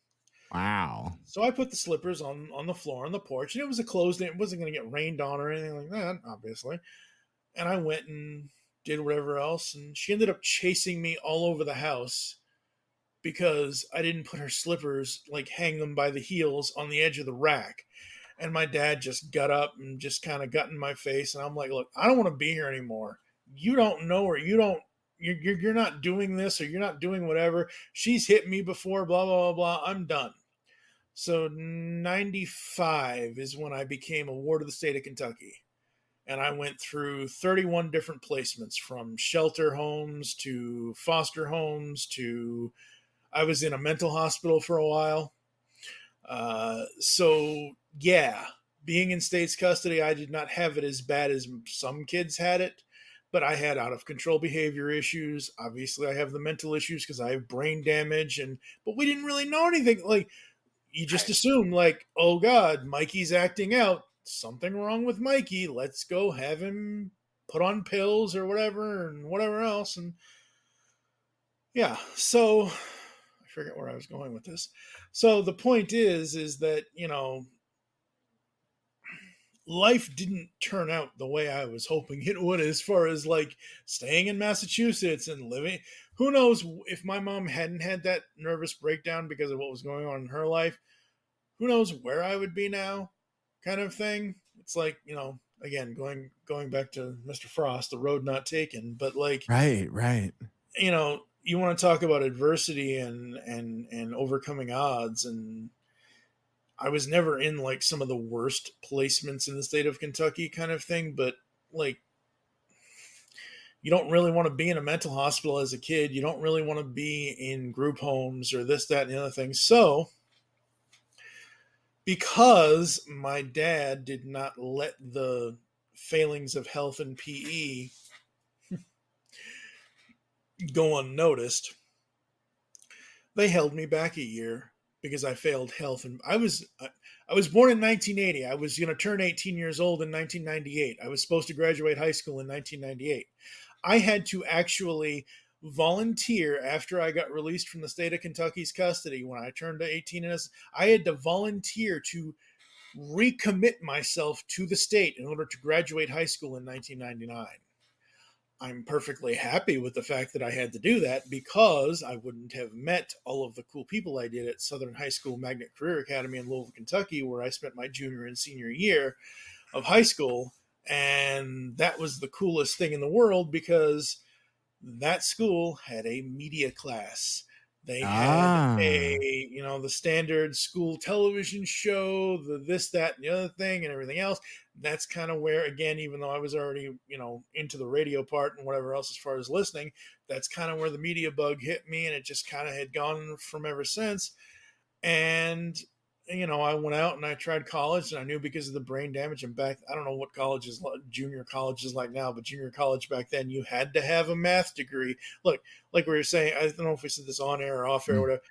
[SPEAKER 2] Wow.
[SPEAKER 1] So I put the slippers on the floor on the porch, and it was it wasn't going to get rained on or anything like that, obviously. And I went and did whatever else, and she ended up chasing me all over the house because I didn't put her slippers, like hang them by the heels on the edge of the rack. And my dad just got up and just kind of got in my face. And I'm like, look, I don't want to be here anymore. You don't know, or you're not doing this, or you're not doing whatever. She's hit me before, blah, blah, blah, blah. I'm done. So 95 is when I became a ward of the state of Kentucky. And I went through 31 different placements, from shelter homes to foster homes to I was in a mental hospital for a while. So yeah, being in state's custody, I did not have it as bad as some kids had it, but I had out of control behavior issues. Obviously I have the mental issues because I have brain damage, but we didn't really know anything. Like, you just assume, like, oh God, Mikey's acting out. Something wrong with Mikey. Let's go have him put on pills or whatever and whatever else. And yeah, so I forget where I was going with this. So the point is that, life didn't turn out the way I was hoping it would, as far as like staying in Massachusetts and living. Who knows if my mom hadn't had that nervous breakdown because of what was going on in her life, who knows where I would be now, kind of thing. It's like, again, going back to Mr. Frost, the road not taken, but like,
[SPEAKER 2] Right.
[SPEAKER 1] You want to talk about adversity and overcoming odds. And I was never in like some of the worst placements in the state of Kentucky kind of thing, but like, you don't really want to be in a mental hospital as a kid. You don't really want to be in group homes or this, that, and the other thing. So because my dad did not let the failings of health and PE go unnoticed, they held me back a year because I failed health. And I was born in 1980. I was going to turn 18 years old in 1998. I was supposed to graduate high school in 1998. I had to actually volunteer after I got released from the state of Kentucky's custody. When I turned to 18, I had to volunteer to recommit myself to the state in order to graduate high school in 1999. I'm perfectly happy with the fact that I had to do that, because I wouldn't have met all of the cool people I did at Southern High School Magnet Career Academy in Louisville, Kentucky, where I spent my junior and senior year of high school. And that was the coolest thing in the world, because that school had a media class. They had the standard school television show, the this, that, and the other thing, and everything else. That's kind of where, again, even though I was already, into the radio part and whatever else as far as listening, that's kind of where the media bug hit me, and it just kind of had gone from ever since. And I went out and I tried college, and I knew because of the brain damage, and back, I don't know what college is, junior college is like now, but junior college back then, you had to have a math degree. Look, like we were saying, I don't know if we said this on air or off air or whatever,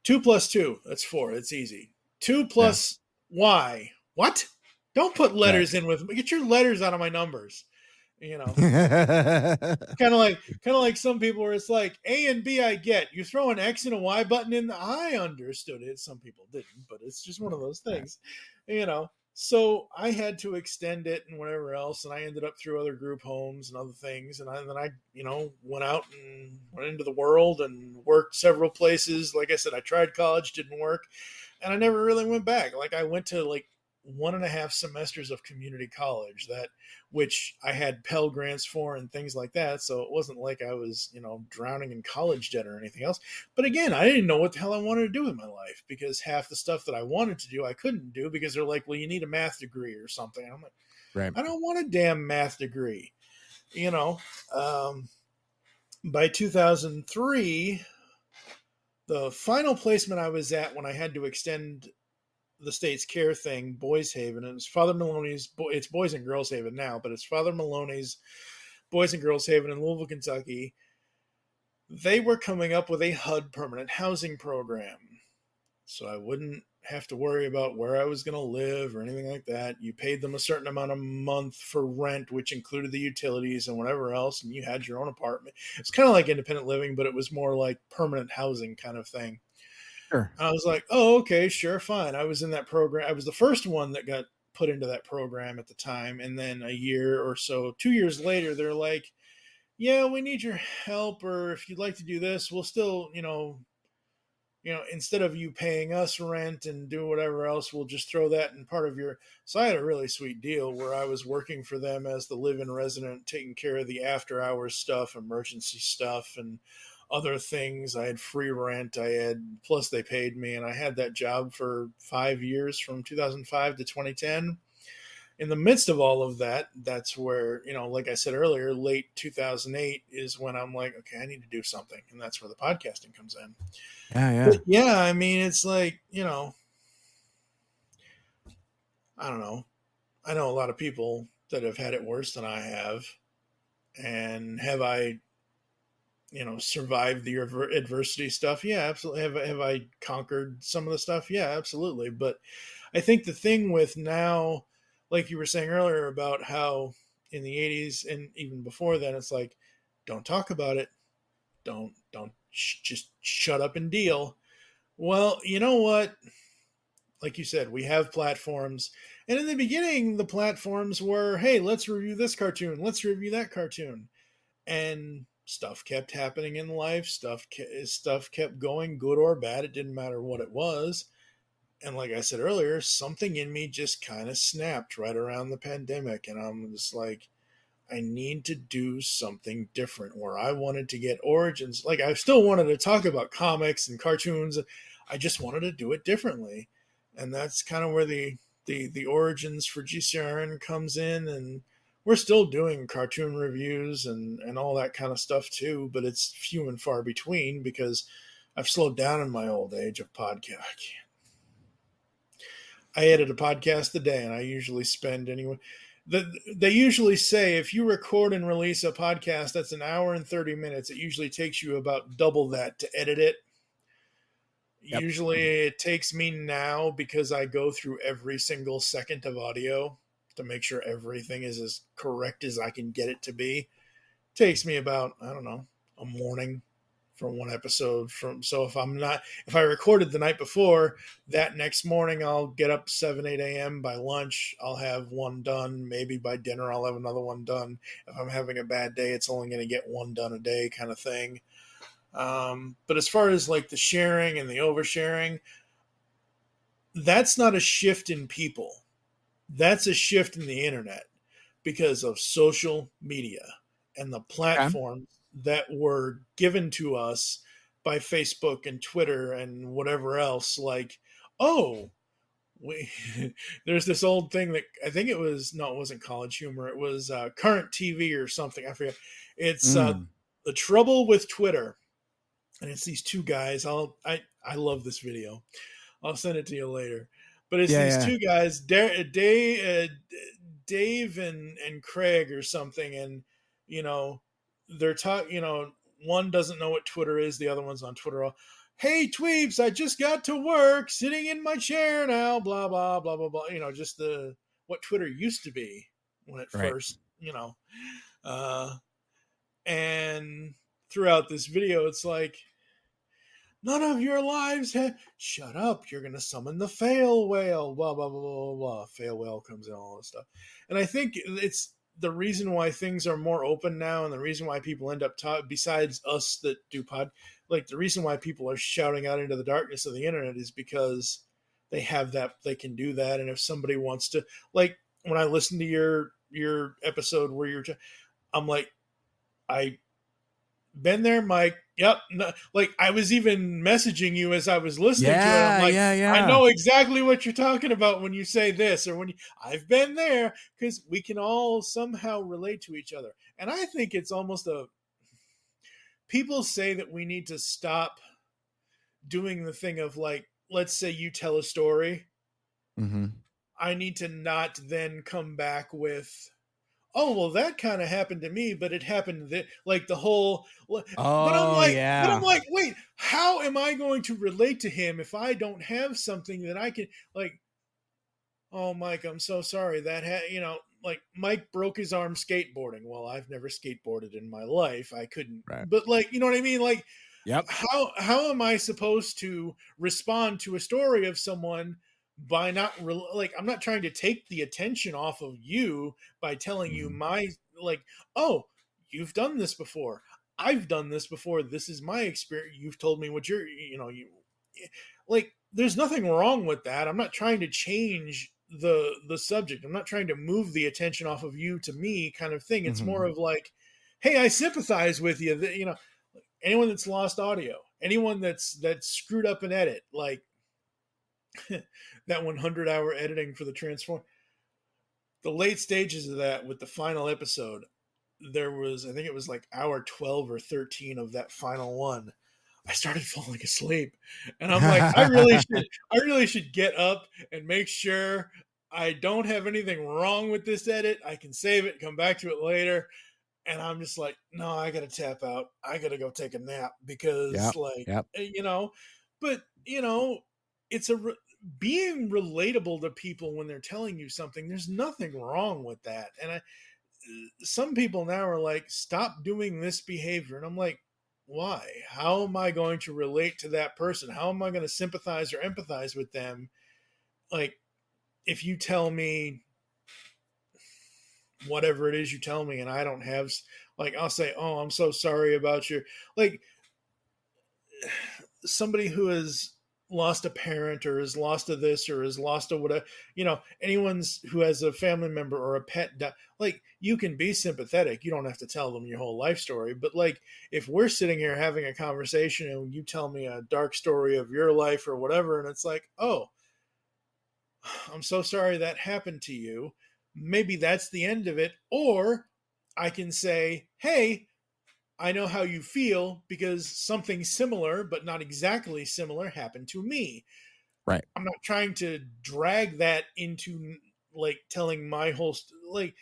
[SPEAKER 1] 2 plus 2, that's 4. It's easy. 2 plus Y. What? Don't put letters in with me. Get your letters out of my numbers. Kind of like some people where it's like A and B I get. You throw an X and a Y button in, I understood it. Some people didn't, but it's just one of those things, So I had to extend it and whatever else, and I ended up through other group homes and other things, and then I went out and went into the world and worked several places. Like I said, I tried college, didn't work, and I never really went back. Like, I went to like 1.5 semesters of community college, which I had Pell Grants for and things like that. So it wasn't like I was, drowning in college debt or anything else. But again, I didn't know what the hell I wanted to do with my life, because half the stuff that I wanted to do, I couldn't do because they're like, well, you need a math degree or something. And I'm like, right. I don't want a damn math degree. By 2003, the final placement I was at when I had to extend the state's care thing, Boys Haven, and it's Father Maloney's, it's Boys and Girls Haven now, but it's Father Maloney's Boys and Girls Haven in Louisville, Kentucky. They were coming up with a HUD permanent housing program, so I wouldn't have to worry about where I was going to live or anything like that. You paid them a certain amount a month for rent, which included the utilities and whatever else, and you had your own apartment. It's kind of like independent living, but it was more like permanent housing kind of thing. Sure. I was like, oh, okay, sure, fine. I was in that program. I was the first one that got put into that program at the time. And then a year or so, 2 years later, they're like, yeah, we need your help, or if you'd like to do this, we'll still, instead of you paying us rent and do whatever else, we'll just throw that in part of your. So I had a really sweet deal where I was working for them as the live-in resident, taking care of the after-hours stuff, emergency stuff, and other things. I had free rent. Plus they paid me, and I had that job for 5 years from 2005 to 2010. In the midst of all of that, that's where, like I said earlier, late 2008 is when I'm like, okay, I need to do something. And that's where the podcasting comes in.
[SPEAKER 2] Yeah.
[SPEAKER 1] But yeah, I mean, it's like, I don't know. I know a lot of people that have had it worse than I have. And have I, survived the adversity stuff? Yeah, absolutely. Have I conquered some of the stuff? Yeah, absolutely. But I think the thing with now, like you were saying earlier about how in the 80s and even before then, it's like, don't talk about it. Just shut up and deal. Well, you know what? Like you said, we have platforms. And in the beginning, the platforms were, hey, let's review this cartoon. Let's review that cartoon. And stuff kept happening in life. Stuff kept going, good or bad. It didn't matter what it was. And like I said earlier, something in me just kind of snapped right around the pandemic. And I'm just like, I need to do something different, where I wanted to get origins. Like, I still wanted to talk about comics and cartoons. I just wanted to do it differently. And that's kind of where the origins for GCRN comes in. And we're still doing cartoon reviews and all that kind of stuff too, but it's few and far between because I've slowed down in my old age of podcast. I edit a podcast a day, and I usually spend anyway. They usually say if you record and release a podcast, that's an hour and 30 minutes. It usually takes you about double that to edit it. Yep. Usually it takes me now, because I go through every single second of audio to make sure everything is as correct as I can get it to be. It takes me about, I don't know, a morning for one episode. So if I recorded the night before, that next morning I'll get up 7-8 a.m. By lunch I'll have one done. Maybe by dinner I'll have another one done. If I'm having a bad day, it's only going to get one done a day, kind of thing. But as far as like the sharing and the oversharing, that's not a shift in people. That's a shift in the internet because of social media and the platforms that were given to us by Facebook and Twitter and whatever else. Like, there's this old thing that I think it wasn't College Humor. It was Current TV or something. I forget. It's The Trouble with Twitter. And it's these two guys. I love this video. I'll send it to you later. But it's these two guys, Dave and Craig or something, and they're talking. One doesn't know what Twitter is. The other one's on Twitter. Hey, Tweeps, I just got to work, sitting in my chair now. Blah blah blah blah blah. Just what Twitter used to be when it first. And throughout this video, it's like, none of your lives shut up, you're going to summon the fail whale, blah, blah, blah, blah, blah. Fail whale comes in, all this stuff. And I think it's the reason why things are more open now, and the reason why people end up besides us that do the reason why people are shouting out into the darkness of the internet is because they have that, they can do that. And if somebody wants to, like, when I listen to your episode where I'm like, I been there, Mike. Yep. No, like, I was even messaging you as I was listening to it. I'm like, I know exactly what you're talking about when you say this, or I've been there, because we can all somehow relate to each other. And I think it's almost people say that we need to stop doing the thing of, like, let's say you tell a story.
[SPEAKER 2] Mm-hmm.
[SPEAKER 1] I need to not then come back with, oh, well, that kind of happened to me, but it happened that, like, the whole. But I'm like, wait, how am I going to relate to him if I don't have something that I can, like? Oh, Mike, I'm so sorry that like, Mike broke his arm skateboarding. Well, I've never skateboarded in my life. I couldn't, but, like, you know what I mean? Like,
[SPEAKER 2] yep.
[SPEAKER 1] How am I supposed to respond to a story of someone? By not like, I'm not trying to take the attention off of you by telling you my, like, oh, you've done this before. I've done this before. This is my experience. You've told me what you like, there's nothing wrong with that. I'm not trying to change the subject. I'm not trying to move the attention off of you to me kind of thing. It's more of like, hey, I sympathize with you. Anyone that's lost audio, anyone that's screwed up an edit, like that 100-hour editing for the Transform, the late stages of that with the final episode, there was, I think it was like hour 12 or 13 of that final one. I started falling asleep, and I'm like, I really should get up and make sure I don't have anything wrong with this edit. I can save it, come back to it later. And I'm just like, no, I got to tap out. I got to go take a nap because but it's being relatable to people when they're telling you something. There's nothing wrong with that. And some people now are like, stop doing this behavior. And I'm like, why? How am I going to relate to that person? How am I going to sympathize or empathize with them? Like, if you tell me whatever it is you tell me and I don't have, like, I'll say, oh, I'm so sorry about your, like, somebody who has lost a parent or has lost a this or has lost a whatever, anyone who has a family member or a pet, like, you can be sympathetic. You don't have to tell them your whole life story. But like, if we're sitting here having a conversation and you tell me a dark story of your life or whatever, and it's like, oh, I'm so sorry that happened to you. Maybe that's the end of it. Or I can say, hey, I know how you feel because something similar, but not exactly similar, happened to me.
[SPEAKER 2] Right.
[SPEAKER 1] I'm not trying to drag that into like telling my whole like,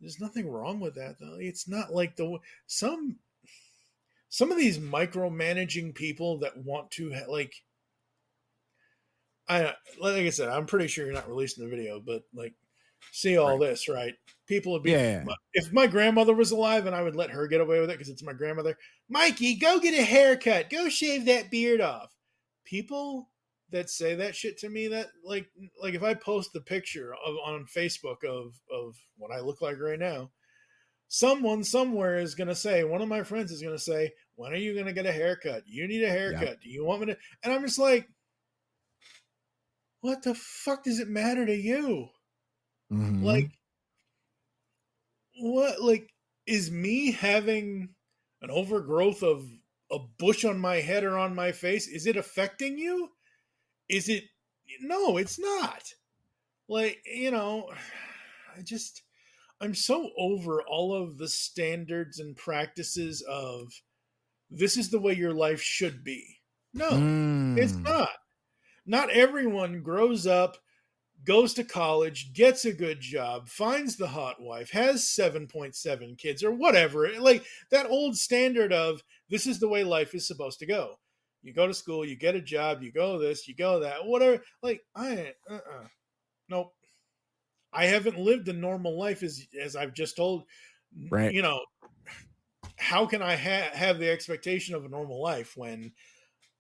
[SPEAKER 1] there's nothing wrong with that though. It's not like some of these micromanaging people that want to like I said, I'm pretty sure you're not releasing the video, but like, see all this, right? People would be, if my grandmother was alive and I would let her get away with it because it's my grandmother, Mikey, go get a haircut, go shave that beard off. People that say that shit to me, that like if I post the picture on Facebook of what I look like right now, someone somewhere is going to say, one of my friends is going to say, when are you going to get a haircut? You need a haircut. Yep. Do you want me to? And I'm just like, what the fuck does it matter to you? Mm-hmm. Like, what? Like, is me having an overgrowth of a bush on my head or on my face, is it affecting you? Is it? No, it's not. Like, I'm so over all of the standards and practices of this is the way your life should be. No, it's not. Not everyone grows up, goes to college, gets a good job, finds the hot wife, has 7.7 kids or whatever. Like that old standard of this is the way life is supposed to go. You go to school, you get a job, you go this, you go that, whatever. Like nope. I haven't lived a normal life as I've just told.
[SPEAKER 2] Right.
[SPEAKER 1] How can I have the expectation of a normal life when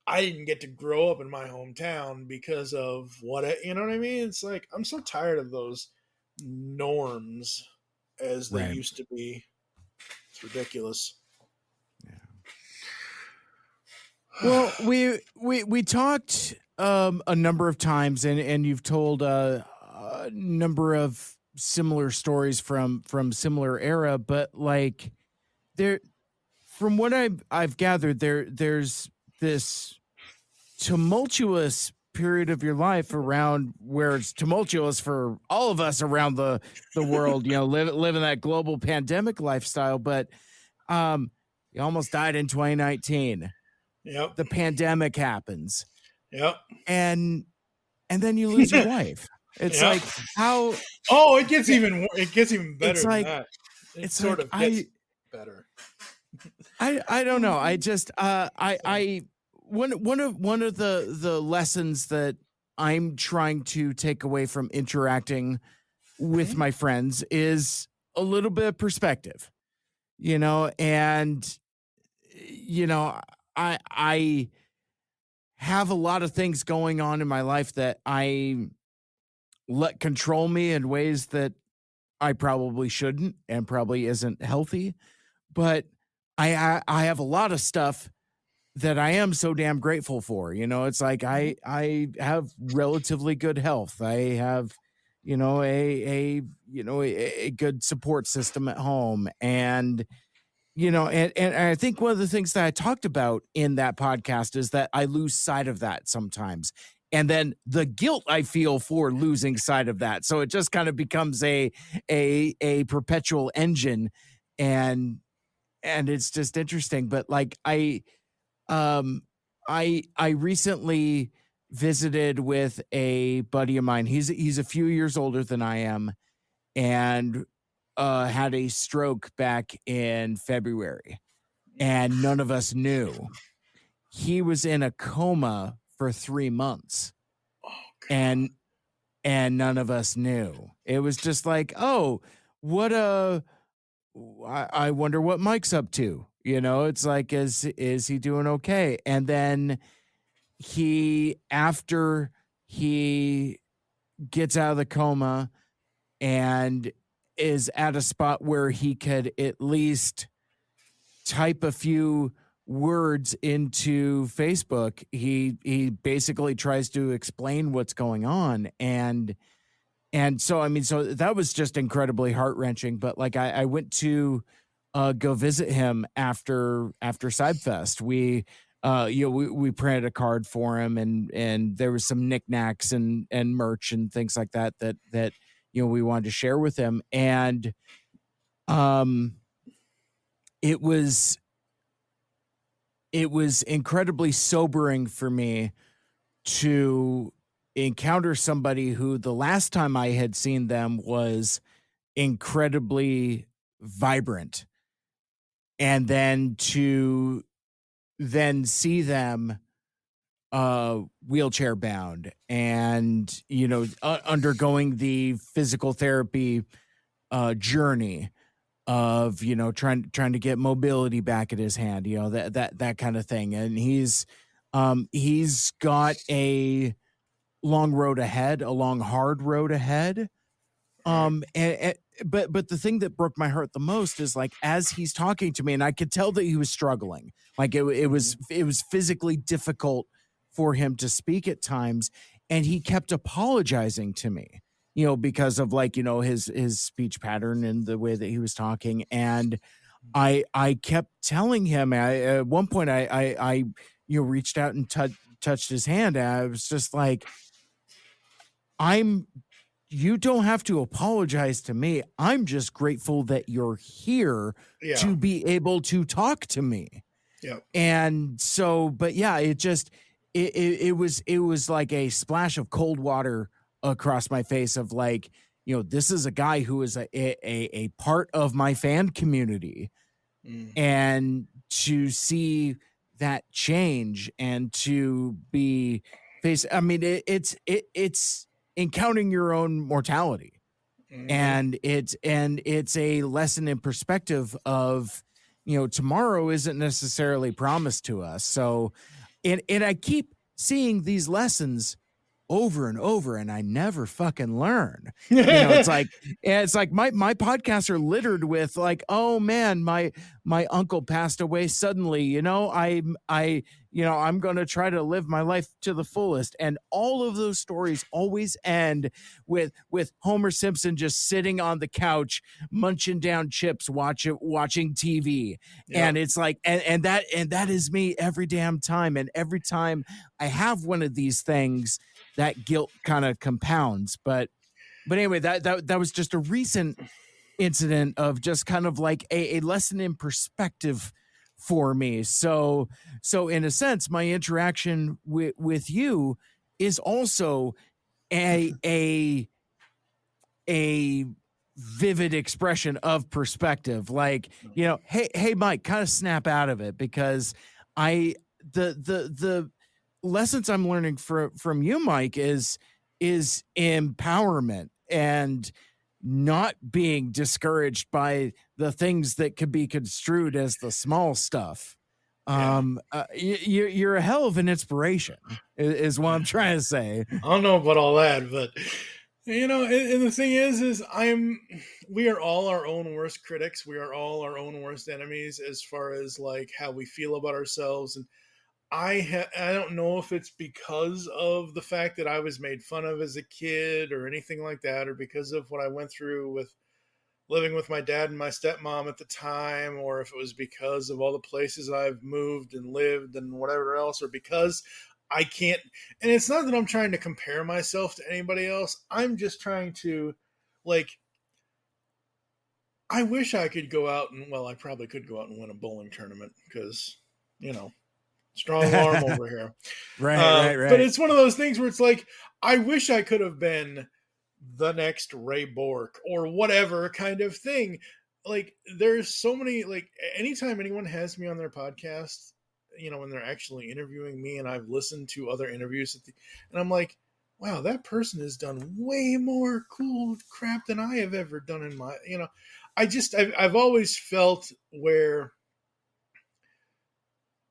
[SPEAKER 1] I didn't get to grow up in my hometown because of you know what I mean? It's like, I'm so tired of those norms as they used to be. It's ridiculous.
[SPEAKER 2] Yeah. Well, we talked a number of times and you've told a number of similar stories from similar era, but like from what I've gathered, there's this tumultuous period of your life around where it's tumultuous for all of us around the world, living that global pandemic lifestyle. But you almost died in 2019.
[SPEAKER 1] Yep.
[SPEAKER 2] The pandemic happens.
[SPEAKER 1] Yep.
[SPEAKER 2] And then you lose your wife. It's like how?
[SPEAKER 1] Oh, it gets even better.
[SPEAKER 2] It's like
[SPEAKER 1] than that.
[SPEAKER 2] It's
[SPEAKER 1] sort
[SPEAKER 2] like
[SPEAKER 1] of gets better.
[SPEAKER 2] I don't know. I just one of the lessons that I'm trying to take away from interacting with my friends is a little bit of perspective, and I have a lot of things going on in my life that I let control me in ways that I probably shouldn't and probably isn't healthy. but I have a lot of stuff that I am so damn grateful for. You know, it's like I have relatively good health. I have, you know, a good support system at home. And, you know, and I think one of the things that I talked about in that podcast is that I lose sight of that sometimes. And then the guilt I feel for losing sight of that. So it just kind of becomes a perpetual engine. And it's just interesting. But like um, I recently visited with a buddy of mine. He's a few years older than I am, and had a stroke back in February, and none of us knew. He was in a coma for 3 months,
[SPEAKER 1] Oh, God.
[SPEAKER 2] and none of us knew. It was just like, oh, what a I wonder what Mike's up to. You know, it's like, is he doing okay? And then after he gets out of the coma and is at a spot where he could at least type a few words into Facebook, he basically tries to explain what's going on. And so, I mean, so that was just incredibly heart-wrenching. But like, I went to go visit him after Seibfest. We we printed a card for him, and there was some knickknacks and merch and things like that we wanted to share with him. And it was incredibly sobering for me to encounter somebody who the last time I had seen them was incredibly vibrant, and then to see them wheelchair bound and undergoing the physical therapy journey of trying to get mobility back at his hand, that kind of thing. And he's got a long road ahead, a long hard road ahead. But the thing that broke my heart the most is, like, as he's talking to me, and I could tell that he was struggling, like it was physically difficult for him to speak at times, and he kept apologizing to me, because of his speech pattern and the way that he was talking. And I kept telling him, at one point I reached out and touched his hand, and I was just like, you don't have to apologize to me. I'm just grateful that you're here to be able to talk to me.
[SPEAKER 1] Yeah.
[SPEAKER 2] And so, but yeah, it was like a splash of cold water across my face of, like, this is a guy who is a part of my fan community. And to see that change and to be I mean, it's encountering your own mortality. And it's a lesson in perspective of, tomorrow isn't necessarily promised to us. So, and I keep seeing these lessons over and over, and I never fucking learn. It's like my podcasts are littered with, like, oh man, my uncle passed away suddenly. I'm going to try to live my life to the fullest. And all of those stories always end with Homer Simpson just sitting on the couch, munching down chips, watching TV. Yeah. And it's like, and that is me every damn time. And every time I have one of these things, that guilt kind of compounds. But anyway, that was just a recent incident of just kind of like a lesson in perspective for me. So in a sense, my interaction with you is also a vivid expression of perspective. Like, hey Mike, kind of snap out of it, because the lessons I'm learning from you, Mike, is empowerment and not being discouraged by the things that could be construed as the small stuff. You're a hell of an inspiration, is what I'm trying to say.
[SPEAKER 1] I don't know about all that, but And the thing is we are all our own worst critics. We are all our own worst enemies as far as like how we feel about ourselves. And I don't know if it's because of the fact that I was made fun of as a kid or anything like that, or because of what I went through with living with my dad and my stepmom at the time, or if it was because of all the places I've moved and lived and whatever else, or because I can't. And it's not that I'm trying to compare myself to anybody else. I'm just trying to, like, I wish I could go out and, well, I probably could go out and win a bowling tournament because, strong arm over here.
[SPEAKER 2] Right.
[SPEAKER 1] But it's one of those things where it's like, I wish I could have been the next Ray Bork or whatever kind of thing. Like, there's so many, like, anytime anyone has me on their podcast, when they're actually interviewing me, and I've listened to other interviews and I'm like, wow, that person has done way more cool crap than I have ever done in my, I've always felt where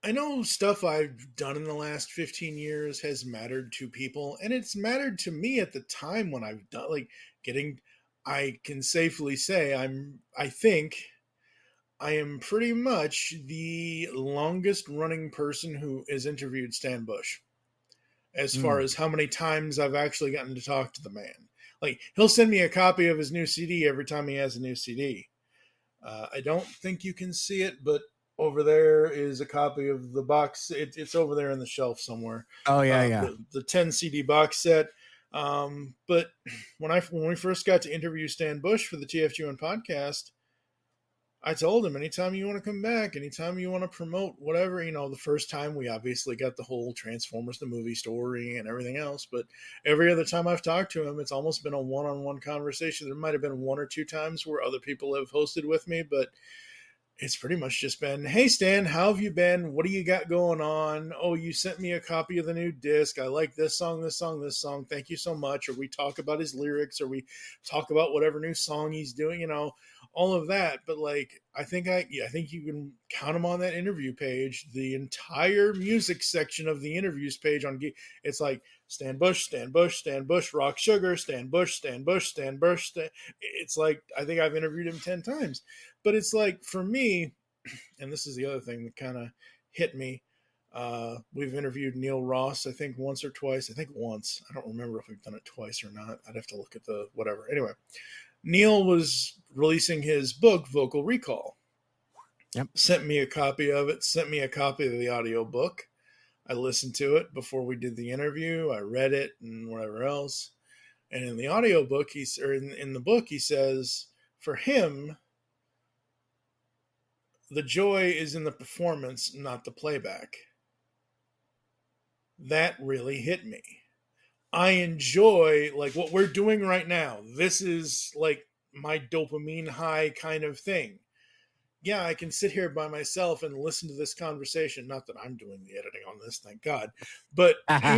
[SPEAKER 1] I know stuff I've done in the last 15 years has mattered to people, and it's mattered to me at the time when I've done, like, I can safely say I think I am pretty much the longest running person who has interviewed Stan Bush, as far as how many times I've actually gotten to talk to the man. Like, he'll send me a copy of his new CD every time he has a new CD. I don't think you can see it, but over there is a copy of the box. It's over there in the shelf somewhere.
[SPEAKER 2] Oh yeah.
[SPEAKER 1] The 10 CD box set. But when we first got to interview Stan Bush for the TFG1 podcast, I told him, anytime you want to come back, anytime you want to promote whatever, the first time we obviously got the whole Transformers the movie story and everything else, but every other time I've talked to him, it's almost been a one-on-one conversation. There might have been one or two times where other people have hosted with me, but it's pretty much just been, hey, Stan, how have you been? What do you got going on? Oh, you sent me a copy of the new disc. I like this song, this song, this song. Thank you so much. Or we talk about his lyrics, or we talk about whatever new song he's doing, all of that. But like, I think you can count him on that interview page. The entire music section of the interviews page on Geek, it's like Stan Bush, Stan Bush, Stan Bush, Rock Sugar, Stan Bush, Stan Bush, Stan Bush. It's like, I think I've interviewed him 10 times. But it's like, for me, and this is the other thing that kind of hit me. We've interviewed Neil Ross, I think once or twice. I think once. I don't remember if we've done it twice or not. I'd have to look at the whatever. Anyway, Neil was releasing his book, Vocal Recall.
[SPEAKER 2] Yep.
[SPEAKER 1] Sent me a copy of it, sent me a copy of the audio book. I listened to it before we did the interview. I read it and whatever else. And in the audio book, in the book, he says, for him, the joy is in the performance, not the playback. That really hit me. I enjoy, like, what we're doing right now. This is like my dopamine high kind of thing. Yeah, I can sit here by myself and listen to this conversation. Not that I'm doing the editing on this, thank God. But I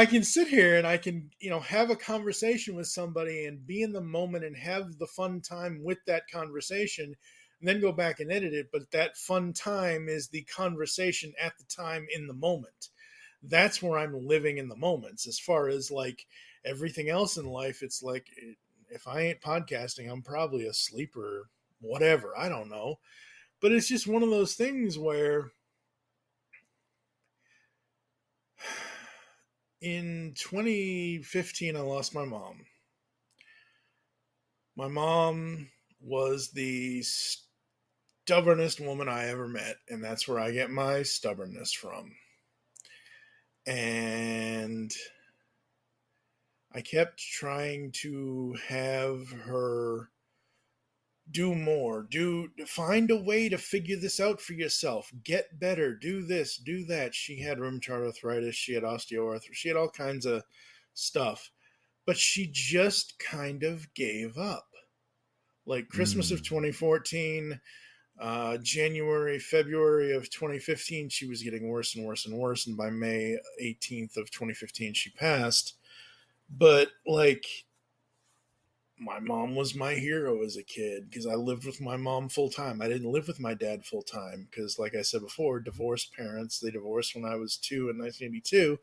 [SPEAKER 1] can sit here and I can have a conversation with somebody and be in the moment and have the fun time with that conversation, and then go back and edit it. But that fun time is the conversation at the time in the moment. That's where I'm living in the moments. As far as like everything else in life, it's like, if I ain't podcasting, I'm probably asleep or whatever. I don't know. But it's just one of those things where in 2015, I lost my mom. My mom was the stubbornest woman I ever met, and that's where I get my stubbornness from. And I kept trying to have her do more, find a way to figure this out for yourself, get better, do this, do that. She had rheumatoid arthritis, she had osteoarthritis, she had all kinds of stuff, but she just kind of gave up. Like Christmas of 2014, January, February of 2015, she was getting worse and worse and worse, and by May 18th of 2015, she passed. But like, my mom was my hero as a kid because I lived with my mom full time. I didn't live with my dad full time because, like I said before, divorced parents. They divorced when I was 2 in 1982.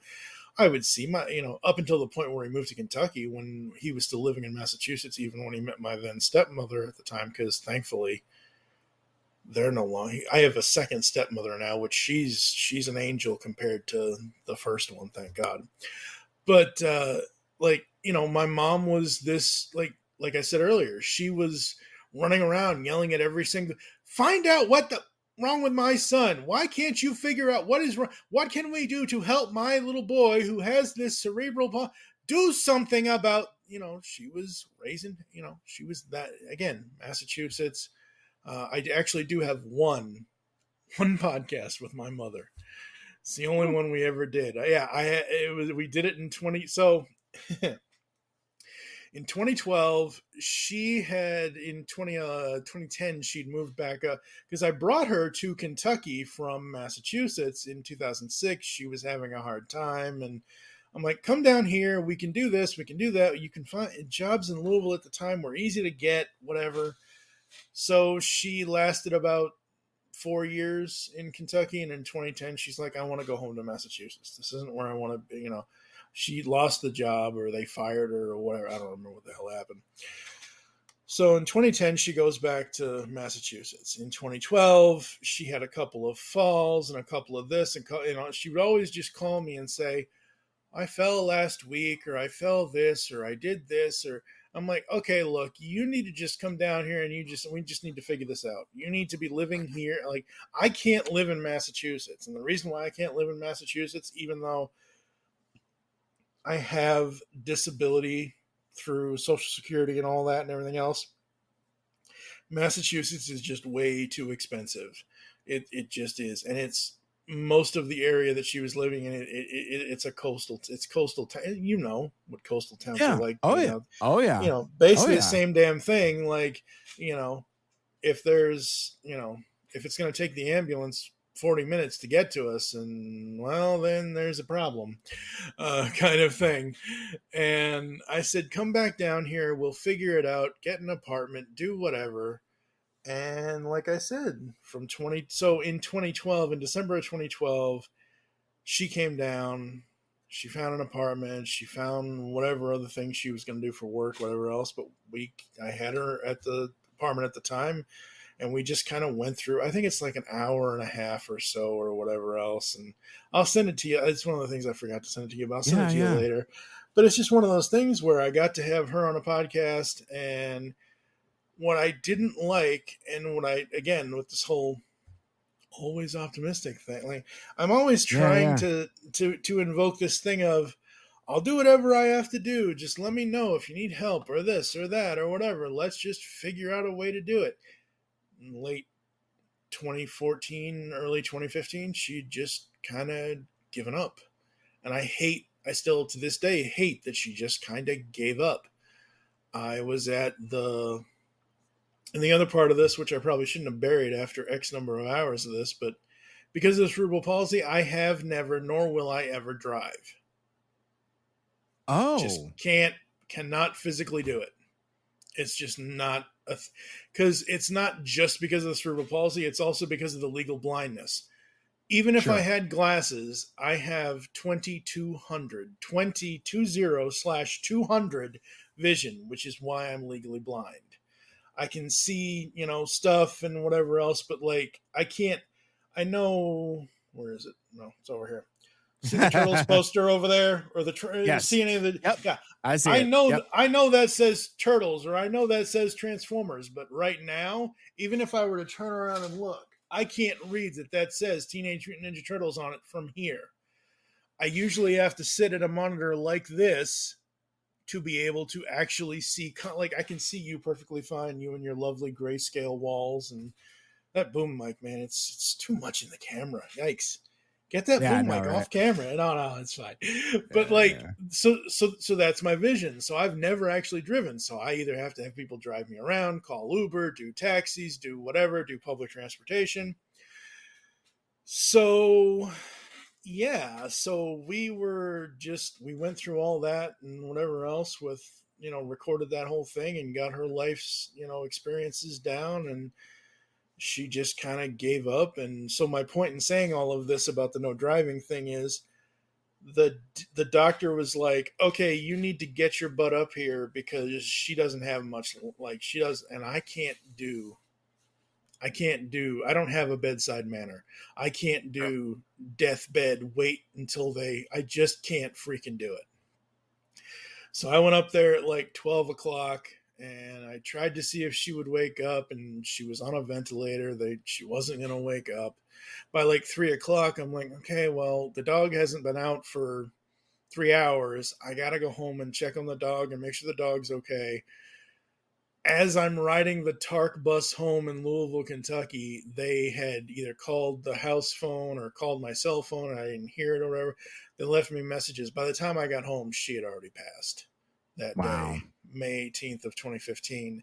[SPEAKER 1] I would see my, up until the point where he moved to Kentucky, when he was still living in Massachusetts, even when he met my then stepmother at the time, because thankfully they're no longer. I have a second stepmother now, which she's an angel compared to the first one, thank God. But my mom was this, like I said earlier, she was running around yelling at every single, find out what the wrong with my son. Why can't you figure out what is wrong? What can we do to help my little boy who has this cerebral do something about, she was raising, she was that, again, Massachusetts. I actually do have one podcast with my mother. It's the only one we ever did. We did it in 20. So in 2012, she had in 2010, she'd moved back up because I brought her to Kentucky from Massachusetts in 2006. She was having a hard time. And I'm like, come down here. We can do this. We can do that. You can find jobs in Louisville at the time were easy to get, whatever. So she lasted about 4 years in Kentucky. And in 2010, she's like, I want to go home to Massachusetts. This isn't where I want to be, She lost the job or they fired her or whatever. I don't remember what the hell happened. So in 2010, she goes back to Massachusetts. In 2012, she had a couple of falls and a couple of this. And she would always just call me and say, I fell last week, or I fell this, or I did this, or I'm like, okay, look, you need to just come down here and we just need to figure this out. You need to be living here. Like, I can't live in Massachusetts. And the reason why I can't live in Massachusetts, even though I have disability through Social Security and all that and everything else, Massachusetts is just way too expensive. It just is. And it's most of the area that she was living in. It's coastal town. You know what coastal towns are like. Basically the same damn thing. Like, if there's, if it's going to take the ambulance 40 minutes to get to us, and well, then there's a problem, kind of thing. And I said, come back down here. We'll figure it out, get an apartment, do whatever. And like I said, in 2012, in December of 2012, she came down, she found an apartment, she found whatever other thing she was going to do for work, whatever else. But I had her at the apartment at the time, and we just kind of went through, I think it's like an hour and a half or so or whatever else. And I'll send it to you. It's one of the things I forgot to send it to you, but I'll send it to you later. But it's just one of those things where I got to have her on a podcast, and what I didn't like, and again, with this whole always optimistic thing, like I'm always trying to invoke this thing of, I'll do whatever I have to do. Just let me know if you need help or this or that or whatever. Let's just figure out a way to do it. In late 2014, early 2015, she just kind of given up. And I still to this day hate that she just kind of gave up. I was and the other part of this, which I probably shouldn't have buried after X number of hours of this, but because of the cerebral palsy, I have never, nor will I ever drive.
[SPEAKER 2] Oh.
[SPEAKER 1] Just cannot physically do it. It's just not because it's not just because of the cerebral palsy. It's also because of the legal blindness. Even if I had glasses, I have 20/200 vision, which is why I'm legally blind. I can see, stuff and whatever else, but like I know, where is it? No, it's over here. See the Turtles poster over there, or see any of the?
[SPEAKER 2] Yep.
[SPEAKER 1] Yeah,
[SPEAKER 2] I see.
[SPEAKER 1] I know that says Turtles, or I know that says Transformers, but right now, even if I were to turn around and look, I can't read that says Teenage Mutant Ninja Turtles on it from here. I usually have to sit at a monitor like this to be able to actually see, like I can see you perfectly fine, you and your lovely grayscale walls, and that boom mic, man, it's too much in the camera. Yikes. Get that boom mic off camera. No, it's fine. But so that's my vision. So I've never actually driven. So I either have to have people drive me around, call Uber, do taxis, do whatever, do public transportation. So so we went through all that and whatever else with, recorded that whole thing and got her life's, experiences down, and she just kind of gave up. And so my point in saying all of this about the no driving thing is the doctor was like, okay, you need to get your butt up here because she doesn't have much, like she does, and I don't have a bedside manner. I can't do deathbed, wait until I just can't freaking do it. So I went up there at like 12 o'clock and I tried to see if she would wake up, and she was on a ventilator. She wasn't going to wake up. By like 3 o'clock, I'm like, okay, well, the dog hasn't been out for 3 hours. I got to go home and check on the dog and make sure the dog's okay. As I'm riding the TARC bus home in Louisville, Kentucky, they had either called the house phone or called my cell phone, and I didn't hear it or whatever. They left me messages. By the time I got home, she had already passed that day, May 18th of 2015.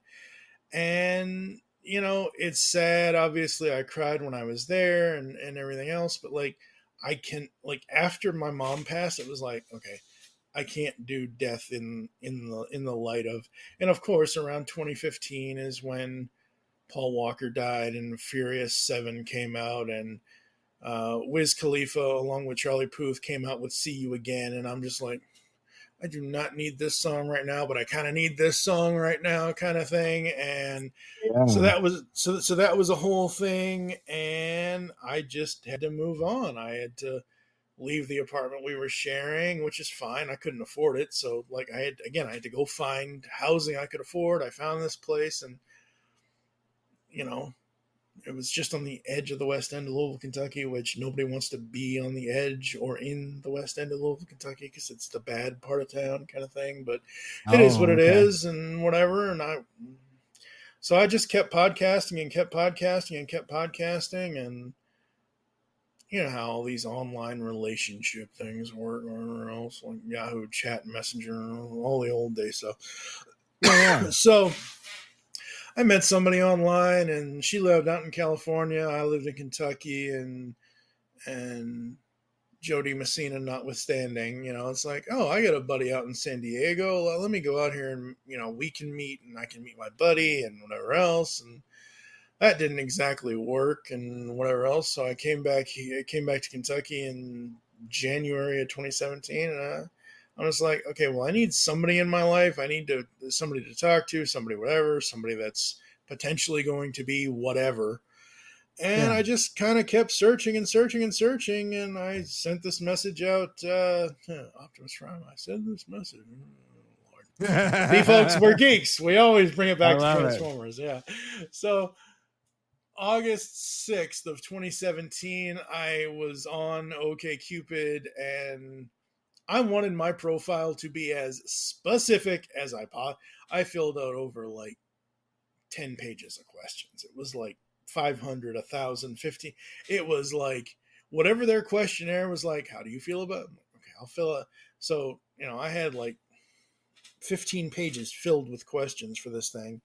[SPEAKER 1] And, you know, it's sad. Obviously, I cried when I was there and everything else. But, like, after my mom passed, it was like, okay, I can't do death in the light of, and of course around 2015 is when Paul Walker died and Furious 7 came out, and Wiz Khalifa along with Charlie Puth came out with See You Again, and I'm just like, I do not need this song right now, but I kind of need this song right now, kind of thing. And so that was a whole thing, and I just had to move on. I had to leave the apartment we were sharing, which is fine. I couldn't afford it. So like I had to go find housing I could afford. I found this place, and you know, it was just on the edge of the west end of Louisville, Kentucky, which nobody wants to be on the edge or in the west end of Louisville, Kentucky, because it's the bad part of town kind of thing. But it is what it is, and whatever. And so I just kept podcasting and kept podcasting and kept podcasting, and you know how all these online relationship things work, or else like Yahoo Chat, Messenger, all the old day stuff. So I met somebody online, and she lived out in California. I lived in Kentucky, and Jody Messina notwithstanding, you know, it's like, oh, I got a buddy out in San Diego. Let me go out here and, you know, we can meet, and I can meet my buddy and whatever else. And that didn't exactly work and whatever else. So I came back to Kentucky in January of 2017, and I was like, okay, well, I need somebody in my life. I need somebody to talk to, somebody whatever, somebody that's potentially going to be whatever. And I just kind of kept searching and searching and searching, and I sent this message out. Optimus Prime, I sent this message. Oh, Lord. See, folks, we're geeks. We always bring it back to Transformers. Yeah. So August 6th of 2017, I was on OkCupid, and I wanted my profile to be as specific as I filled out over like 10 pages of questions. It was like 500, 1,000, 50. It was like whatever their questionnaire was like, how do you feel about it? Okay, I'll fill it. So, you know, I had like 15 pages filled with questions for this thing,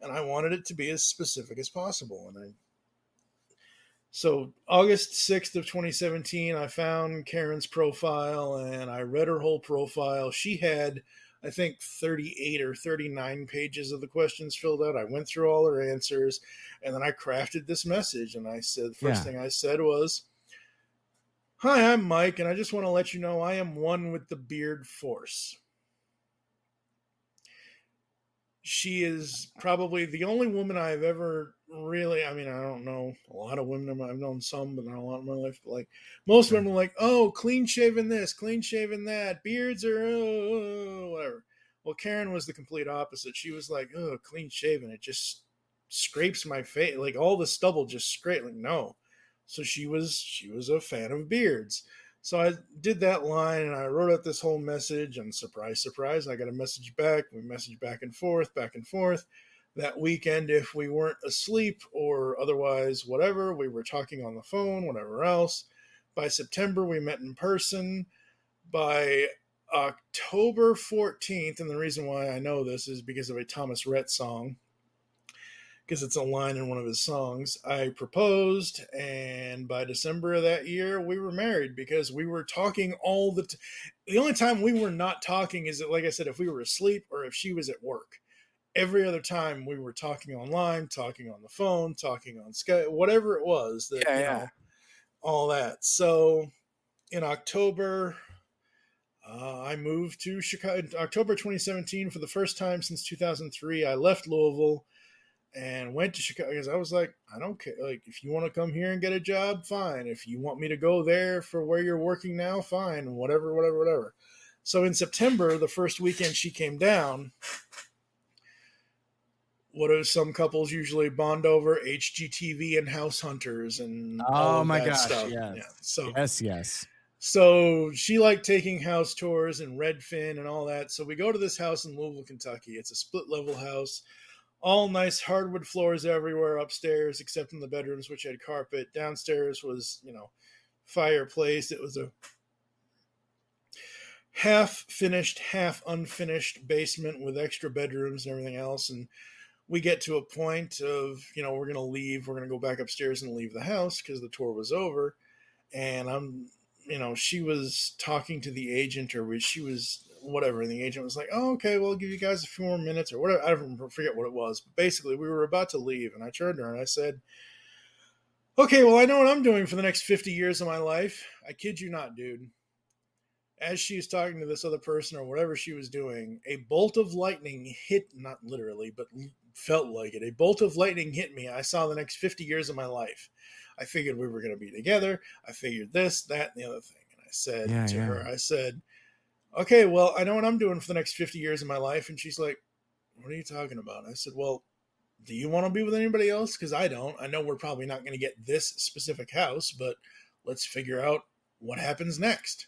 [SPEAKER 1] and I wanted it to be as specific as possible. So August 6th of 2017, I found Karen's profile, and I read her whole profile. She had, I think, 38 or 39 pages of the questions filled out. I went through all her answers, and then I crafted this message. And I said, the first thing I said was, hi, I'm Mike, and I just want to let you know I am one with the Beard Force. She is probably the only woman I've ever really, I mean, I don't know a lot of women. I've known some, but not a lot in my life. But like most women are like, oh, clean shaven this, clean shaven that, beards are whatever. Well, Karen was the complete opposite. She was like, oh, clean shaven. It just scrapes my face. Like all the stubble just scraped. Like, no. So she was a fan of beards. So I did that line, and I wrote out this whole message, and surprise, surprise, I got a message back. We messaged back and forth. That weekend, if we weren't asleep or otherwise whatever, we were talking on the phone, whatever else. By September, we met in person. By October 14th, and the reason why I know this is because of a Thomas Rhett song, because it's a line in one of his songs, I proposed, and by December of that year, we were married because we were talking all the time. The only time we were not talking is that, like I said, if we were asleep or if she was at work. Every other time we were talking online, talking on the phone, talking on Skype, whatever it was, that, you know, all that. So in October, I moved to Chicago in October 2017 for the first time since 2003. I left Louisville and went to Chicago because I was like, I don't care. Like, if you want to come here and get a job, fine. If you want me to go there for where you're working now, fine. Whatever. So in September, the first weekend she came down, what do some couples usually bond over? HGTV and House Hunters and all
[SPEAKER 2] Oh
[SPEAKER 1] of
[SPEAKER 2] my
[SPEAKER 1] that
[SPEAKER 2] gosh,
[SPEAKER 1] stuff.
[SPEAKER 2] yes.
[SPEAKER 1] Yeah. So
[SPEAKER 2] Yes.
[SPEAKER 1] So she liked taking house tours in Redfin and all that. So we go to this house in Louisville, Kentucky. It's a split level house, all nice hardwood floors everywhere upstairs, except in the bedrooms, which had carpet. Downstairs was, fireplace. It was a half finished, half unfinished basement with extra bedrooms and everything else. And we get to a point of, we're going to leave. We're going to go back upstairs and leave the house because the tour was over. And she was talking to the agent, or she was whatever, and the agent was like, oh, okay, well, I'll give you guys a few more minutes or whatever. I forget what it was, but basically we were about to leave, and I turned to her and I said, okay, well, I know what I'm doing for the next 50 years of my life. I kid you not, dude. As she was talking to this other person or whatever she was doing, a bolt of lightning hit, not literally, but felt like it. A bolt of lightning hit me. I saw the next 50 years of my life. I figured we were going to be together. I figured this, that, and the other thing. And I said to her, I said, okay, well, I know what I'm doing for the next 50 years of my life. And she's like, what are you talking about? I said, well, do you want to be with anybody else? Because I don't. I know we're probably not going to get this specific house, but let's figure out what happens next.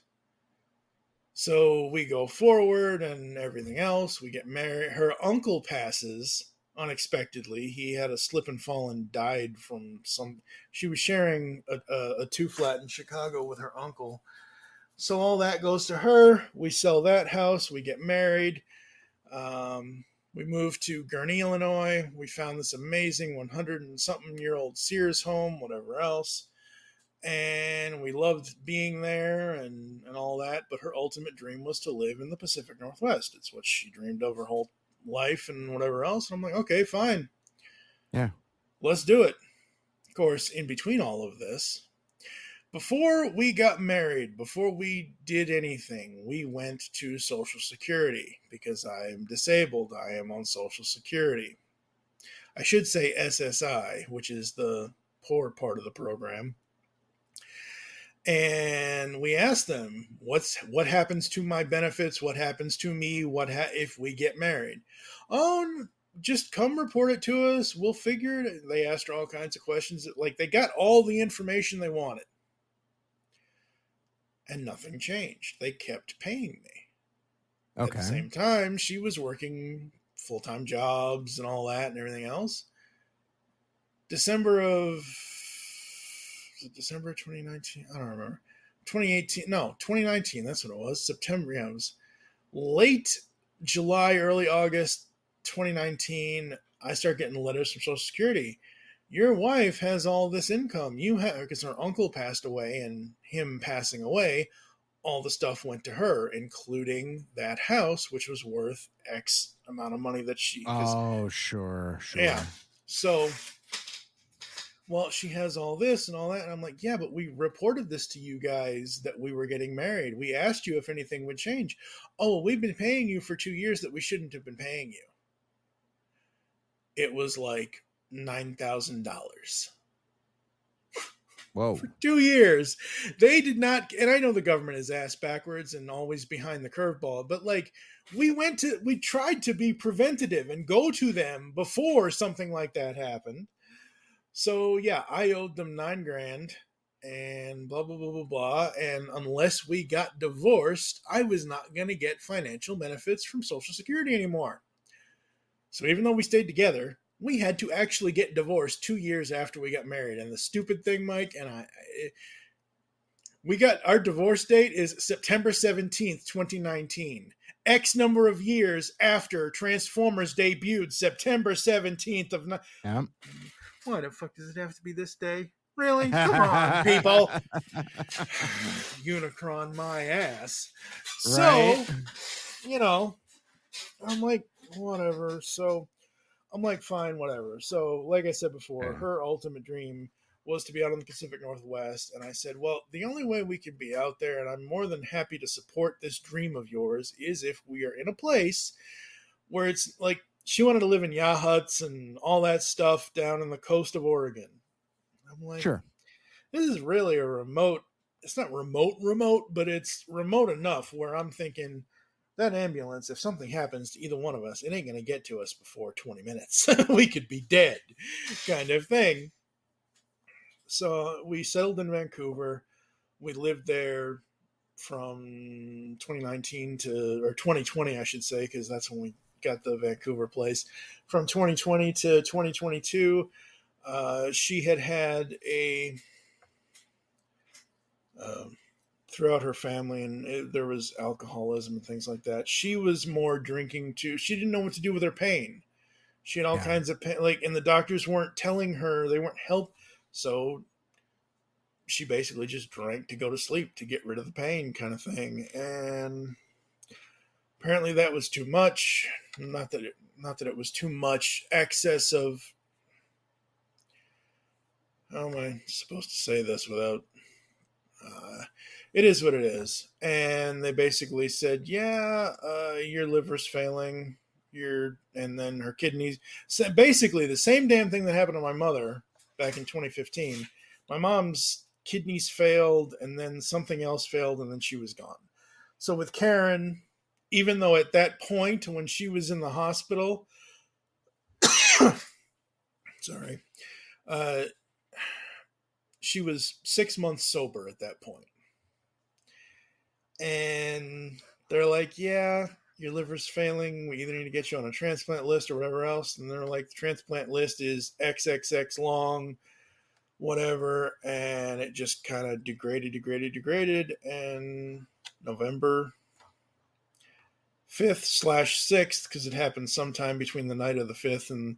[SPEAKER 1] So we go forward and everything else. We get married. Her uncle passes unexpectedly. He had a slip and fall and died from she was sharing a two flat in Chicago with her uncle. So all that goes to her. We sell that house. We get married. We moved to Gurnee, Illinois. We found this amazing 100 and something year old Sears home, whatever else. And we loved being there and all that. But her ultimate dream was to live in the Pacific Northwest. It's what she dreamed of her whole life and whatever else. And I'm like, okay, fine.
[SPEAKER 2] Yeah.
[SPEAKER 1] Let's do it. Of course, in between all of this, before we got married, before we did anything, we went to Social Security because I am disabled. I am on Social Security. I should say SSI, which is the poor part of the program. And we asked them, what happens to my benefits? What happens to me? If we get married? Oh, just come report it to us. We'll figure it. They asked her all kinds of questions. Like, they got all the information they wanted. And nothing changed. They kept paying me.
[SPEAKER 2] Okay.
[SPEAKER 1] At the same time, she was working full-time jobs and all that and everything else. December 2019? I don't remember. 2018. No, 2019. That's what it was. September. Yeah, it was late July, early August 2019. I start getting letters from Social Security. Your wife has all this income. You have, because her uncle passed away, and him passing away, all the stuff went to her, including that house, which was worth X amount of money that she.
[SPEAKER 2] Oh, sure.
[SPEAKER 1] Yeah. So, well, she has all this and all that. And I'm like, yeah, but we reported this to you guys that we were getting married. We asked you if anything would change. Oh, well, we've been paying you for 2 years that we shouldn't have been paying you. It was like $9,000.
[SPEAKER 2] Whoa.
[SPEAKER 1] For 2 years. They did not, and I know the government is ass backwards and always behind the curveball, but like, we tried to be preventative and go to them before something like that happened. So yeah, I owed them $9,000 and blah, blah, blah, blah, blah. And unless we got divorced, I was not going to get financial benefits from Social Security anymore. So even though we stayed together, we had to actually get divorced 2 years after we got married. And the stupid thing, Mike, we got our divorce date is September 17th, 2019. X number of years after Transformers debuted, September 17th of...
[SPEAKER 2] Yeah.
[SPEAKER 1] Why the fuck does it have to be this day? Really? Come on, people. Unicron my ass.
[SPEAKER 2] Right.
[SPEAKER 1] So, I'm like, whatever. So I'm like, fine, whatever. So like I said before, her ultimate dream was to be out in the Pacific Northwest. And I said, well, the only way we could be out there, and I'm more than happy to support this dream of yours, is if we are in a place where it's like, she wanted to live in huts and all that stuff down in the coast of Oregon. I'm like,
[SPEAKER 2] Sure.
[SPEAKER 1] This is really a remote, it's not remote, but it's remote enough where I'm thinking that ambulance, if something happens to either one of us, it ain't going to get to us before 20 minutes. We could be dead kind of thing. So we settled in Vancouver. We lived there from 2019 or 2020, I should say, because that's when we got the Vancouver place. From 2020 to 2022, she had a throughout her family, and there was alcoholism and things like that. She was more drinking too. She didn't know what to do with her pain. She had all kinds of pain, and the doctors weren't telling her, they weren't help. So she basically just drank to go to sleep to get rid of the pain, kind of thing. And apparently that was too much. Not that it was too much. Excess of, how am I supposed to say this without? It is what it is. And they basically said, your liver's failing. And then her kidneys. So basically the same damn thing that happened to my mother back in 2015. My mom's kidneys failed, and then something else failed, and then she was gone. So with Karen, even though at that point when she was in the hospital, sorry, she was 6 months sober at that point. And they're like, yeah, your liver's failing. We either need to get you on a transplant list or whatever else. And they're like, the transplant list is XXX long, whatever. And it just kind of degraded. And November 5th/6th, because it happened sometime between the night of the 5th and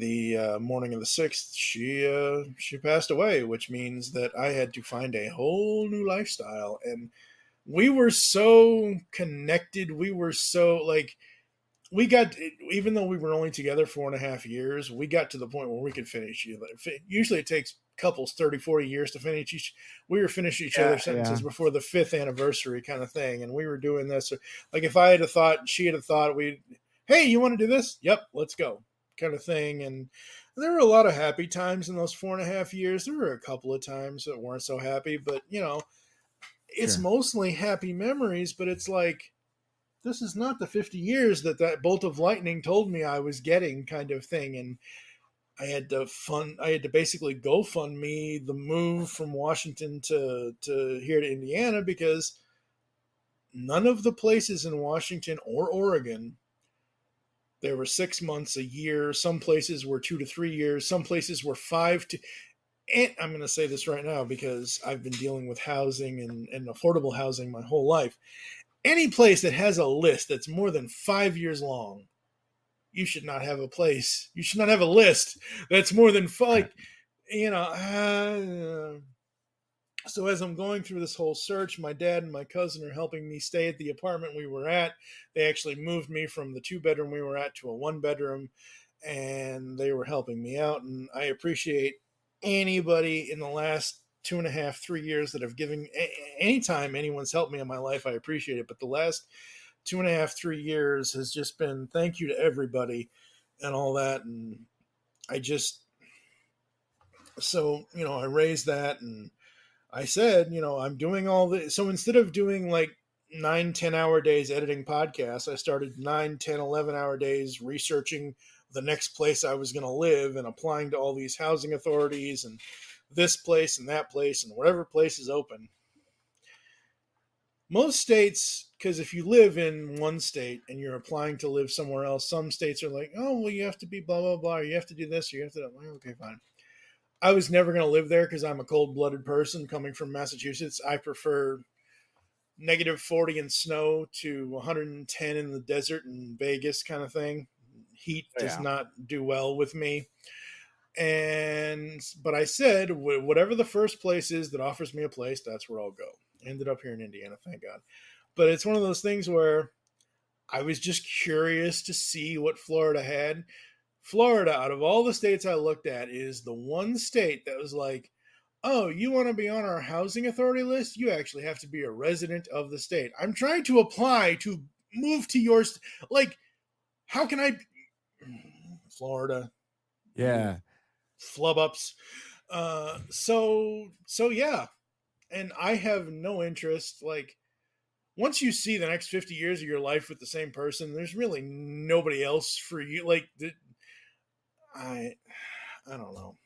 [SPEAKER 1] the morning of the 6th, she passed away, which means that I had to find a whole new lifestyle. And we were so connected. We were so, even though we were only together 4.5 years, we got to the point where we could finish. Usually it takes couples 30-40 years to finish we were finishing each other's sentences before the 5th anniversary kind of thing. And we were doing this. Like if I had a thought, she had a thought, hey, you want to do this? Yep, let's go. Kind of thing. And there were a lot of happy times in those 4.5 years. There were a couple of times that weren't so happy, but it's mostly happy memories. But it's like, this is not the 50 years that bolt of lightning told me I was getting, kind of thing. And I had to basically GoFundMe the move from Washington to here to Indiana, because none of the places in Washington or Oregon, there were 6 months, a year. Some places were 2 to 3 years. Some places were 5 to. And I'm going to say this right now because I've been dealing with housing and affordable housing my whole life. Any place that has a list that's more than 5 years long, you should not have a place. You should not have a list that's more than 5. So as I'm going through this whole search, my dad and my cousin are helping me stay at the apartment we were at. They actually moved me from the 2-bedroom we were at to a 1-bedroom, and they were helping me out. And I appreciate anybody in the last 2.5, 3 years that have given. Anytime anyone's helped me in my life, I appreciate it. But the last 2.5, 3 years has just been thank you to everybody and all that. And I raised that, and I said, I'm doing all this. So instead of doing like 9-10 hour days editing podcasts, I started 9-10 11-hour days researching the next place I was going to live and applying to all these housing authorities and this place and that place and whatever place is open. Most states, because if you live in one state and you're applying to live somewhere else, some states are like, oh, well, you have to be blah, blah, blah, or you have to do this, or you have to, okay, fine. I was never going to live there because I'm a cold-blooded person coming from Massachusetts. I prefer -40 and snow to 110 in the desert and Vegas kind of thing. Heat does not do well with me. But I said, whatever the first place is that offers me a place, that's where I'll go. Ended up here in Indiana, thank God. But it's one of those things where I was just curious to see what Florida had. Florida, out of all the states I looked at, is the one state that was like, oh, you want to be on our housing authority list? You actually have to be a resident of the state. I'm trying to apply to move to your like, how can I? Florida,
[SPEAKER 2] Yeah.
[SPEAKER 1] flub ups. So yeah, and I have no interest. Like, once you see the next 50 years of your life with the same person, there's really nobody else for you. Like, I don't know.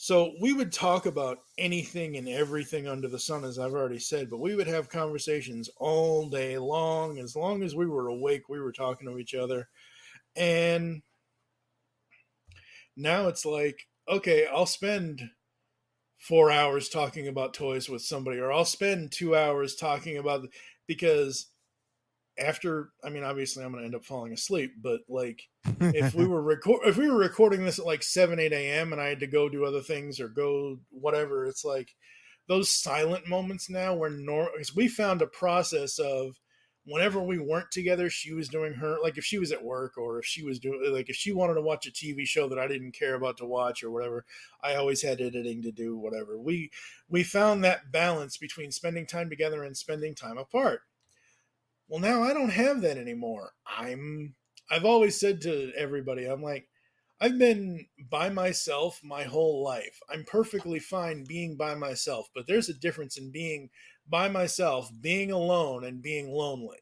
[SPEAKER 1] So we would talk about anything and everything under the sun, as I've already said, but we would have conversations all day long. As long as we were awake, we were talking to each other. And now it's like, okay, I'll spend 4 hours talking about toys with somebody, or I'll spend 2 hours talking about, because after, I mean, obviously I'm going to end up falling asleep, but like, if we were recording this at like 7, 8 a.m. and I had to go do other things or go whatever, it's like those silent moments now where because we found a process of, whenever we weren't together, she was doing her, like if she was at work, or if she was doing, like if she wanted to watch a TV show that I didn't care about to watch or whatever, I always had editing to do, whatever. We found that balance between spending time together and spending time apart. Well, now I don't have that anymore. I've always said to everybody, I'm like, I've been by myself my whole life. I'm perfectly fine being by myself, but there's a difference in being by myself, being alone, and being lonely.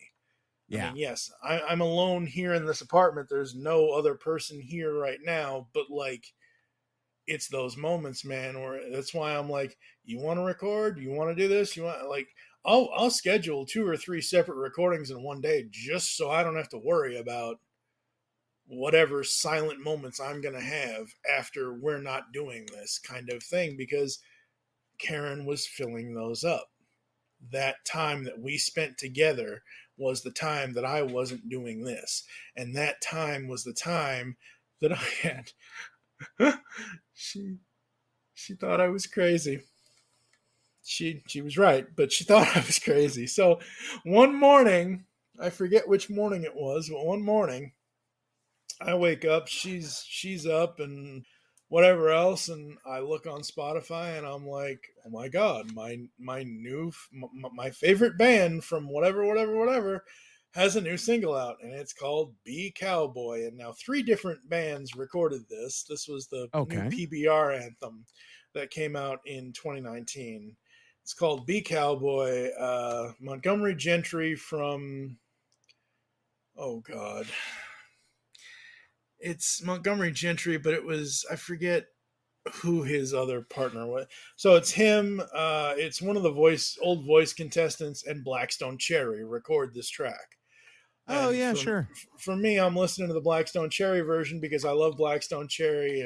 [SPEAKER 2] Yeah.
[SPEAKER 1] I mean, yes, I'm alone here in this apartment. There's no other person here right now, but like, it's those moments, man, where that's why I'm like, you want to record? You want to do this? You want, like, I'll schedule 2 or 3 separate recordings in one day just so I don't have to worry about whatever silent moments I'm going to have after we're not doing this kind of thing, because Karen was filling those up. That time that we spent together was the time that I wasn't doing this. And that time was the time that I had. She thought I was crazy. She was right, but she thought I was crazy. So one morning, I forget which morning it was, but one morning I wake up, she's up and whatever else, and I look on Spotify and I'm like, oh my god, my favorite band from whatever has a new single out, and it's called Be Cowboy. And now 3 different bands recorded this. This was the new
[SPEAKER 2] Okay.
[SPEAKER 1] PBR anthem that came out in 2019. It's called Be Cowboy. Montgomery Gentry from, oh god, it's Montgomery Gentry, but it was, I forget who his other partner was. So it's him. It's one of the old voice contestants, and Blackstone Cherry record this track.
[SPEAKER 2] Oh,
[SPEAKER 1] And
[SPEAKER 2] yeah, sure.
[SPEAKER 1] for me, I'm listening to the Blackstone Cherry version because I love Blackstone Cherry,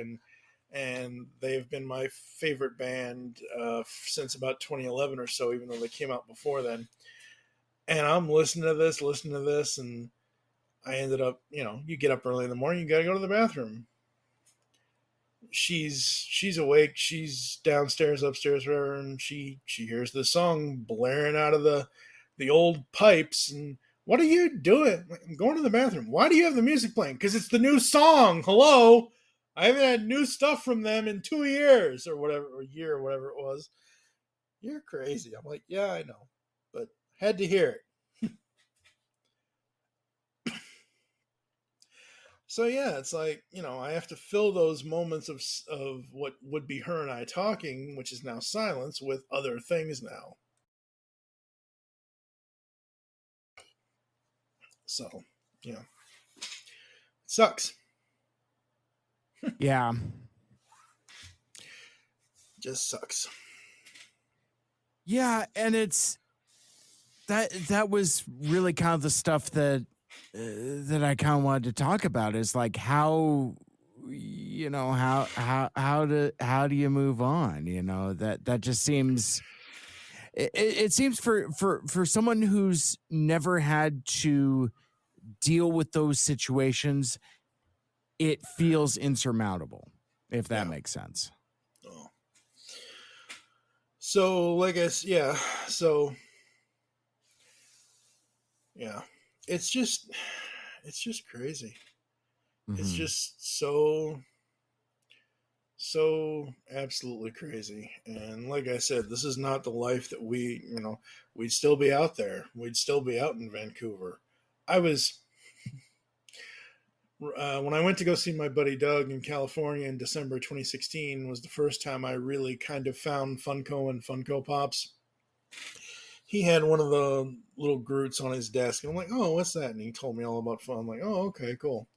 [SPEAKER 1] and they've been my favorite band since about 2011 or so, even though they came out before then. And I'm listening to this, and I ended up, you get up early in the morning, you got to go to the bathroom. She's awake, she's downstairs, upstairs, whatever, and she hears the song blaring out of the old pipes. And what are you doing? I'm going to the bathroom. Why do you have the music playing? Because it's the new song. Hello, I haven't had new stuff from them in 2 years or whatever, or a year or whatever it was. You're crazy. I'm like, yeah, I know, but had to hear it. So yeah, it's like, I have to fill those moments of what would be her and I talking, which is now silence, with other things now. So, it sucks.
[SPEAKER 2] Yeah.
[SPEAKER 1] Just sucks.
[SPEAKER 2] Yeah, and it's that was really kind of the stuff that I kind of wanted to talk about, is like how how do you move on? That just seems it seems for someone who's never had to deal with those situations, it feels insurmountable, if that makes sense.
[SPEAKER 1] Oh. So, like I said, yeah. So, yeah, it's just crazy. It's
[SPEAKER 2] Mhm.
[SPEAKER 1] just so absolutely crazy. And like I said, this is not the life that we'd still be out there. We'd still be out in Vancouver. I was when I went to go see my buddy Doug in California in December 2016 was the first time I really kind of found Funko and Funko Pops. He had one of the little Groots on his desk, and I'm like, "Oh, what's that?" And he told me all about fun. I'm like, "Oh, okay, cool."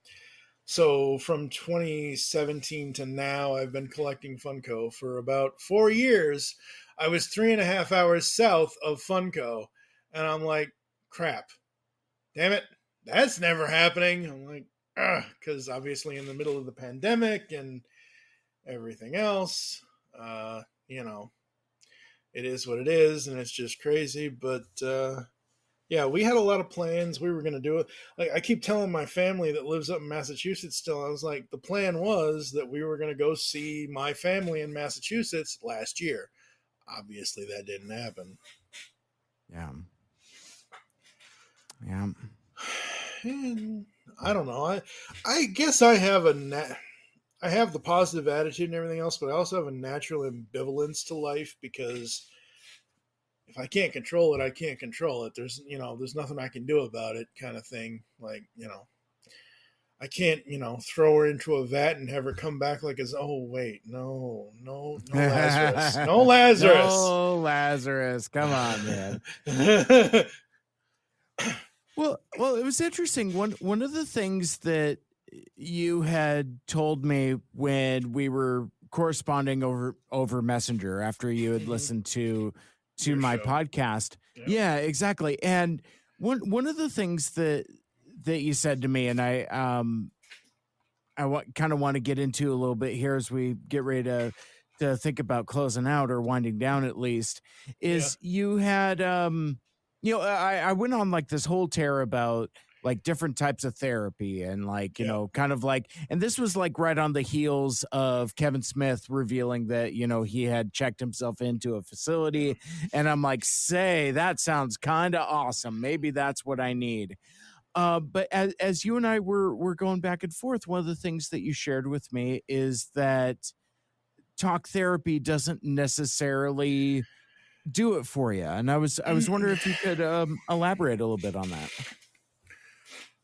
[SPEAKER 1] So from 2017 to now, I've been collecting Funko for about 4 years. I was 3.5 hours south of Funko, and I'm like, crap, damn it, that's never happening. I'm like, because obviously in the middle of the pandemic and everything else, uh, you know, it is what it is, and it's just crazy. But yeah, we had a lot of plans. We were going to do it. Like I keep telling my family that lives up in Massachusetts still, I was like, the plan was that we were going to go see my family in Massachusetts last year. Obviously, that didn't happen.
[SPEAKER 2] Yeah. Yeah.
[SPEAKER 1] And I don't know. I guess I have I have the positive attitude and everything else, but I also have a natural ambivalence to life because if I can't control it, I can't control it. There's nothing I can do about it, kind of thing. Like, I can't, throw her into a vat and have her come back like as, oh, wait, no, no, no Lazarus. No Lazarus.
[SPEAKER 2] No, Lazarus. Come on, man. Well, it was interesting. One of the things that you had told me when we were corresponding over Messenger after you had listened to
[SPEAKER 1] Your
[SPEAKER 2] my
[SPEAKER 1] show.
[SPEAKER 2] podcast.
[SPEAKER 1] Yeah.
[SPEAKER 2] Yeah, exactly. And one of the things that you said to me, and I kind of want to get into a little bit here as we get ready to think about closing out or winding down at least, is you had I went on like this whole tear about like different types of therapy and like kind of like, and this was like right on the heels of Kevin Smith revealing that he had checked himself into a facility, and I'm like, say that sounds kind of awesome, maybe that's what I need. But as you and I were going back and forth, one of the things that you shared with me is that talk therapy doesn't necessarily do it for you. And I was wondering if you could elaborate a little bit on that.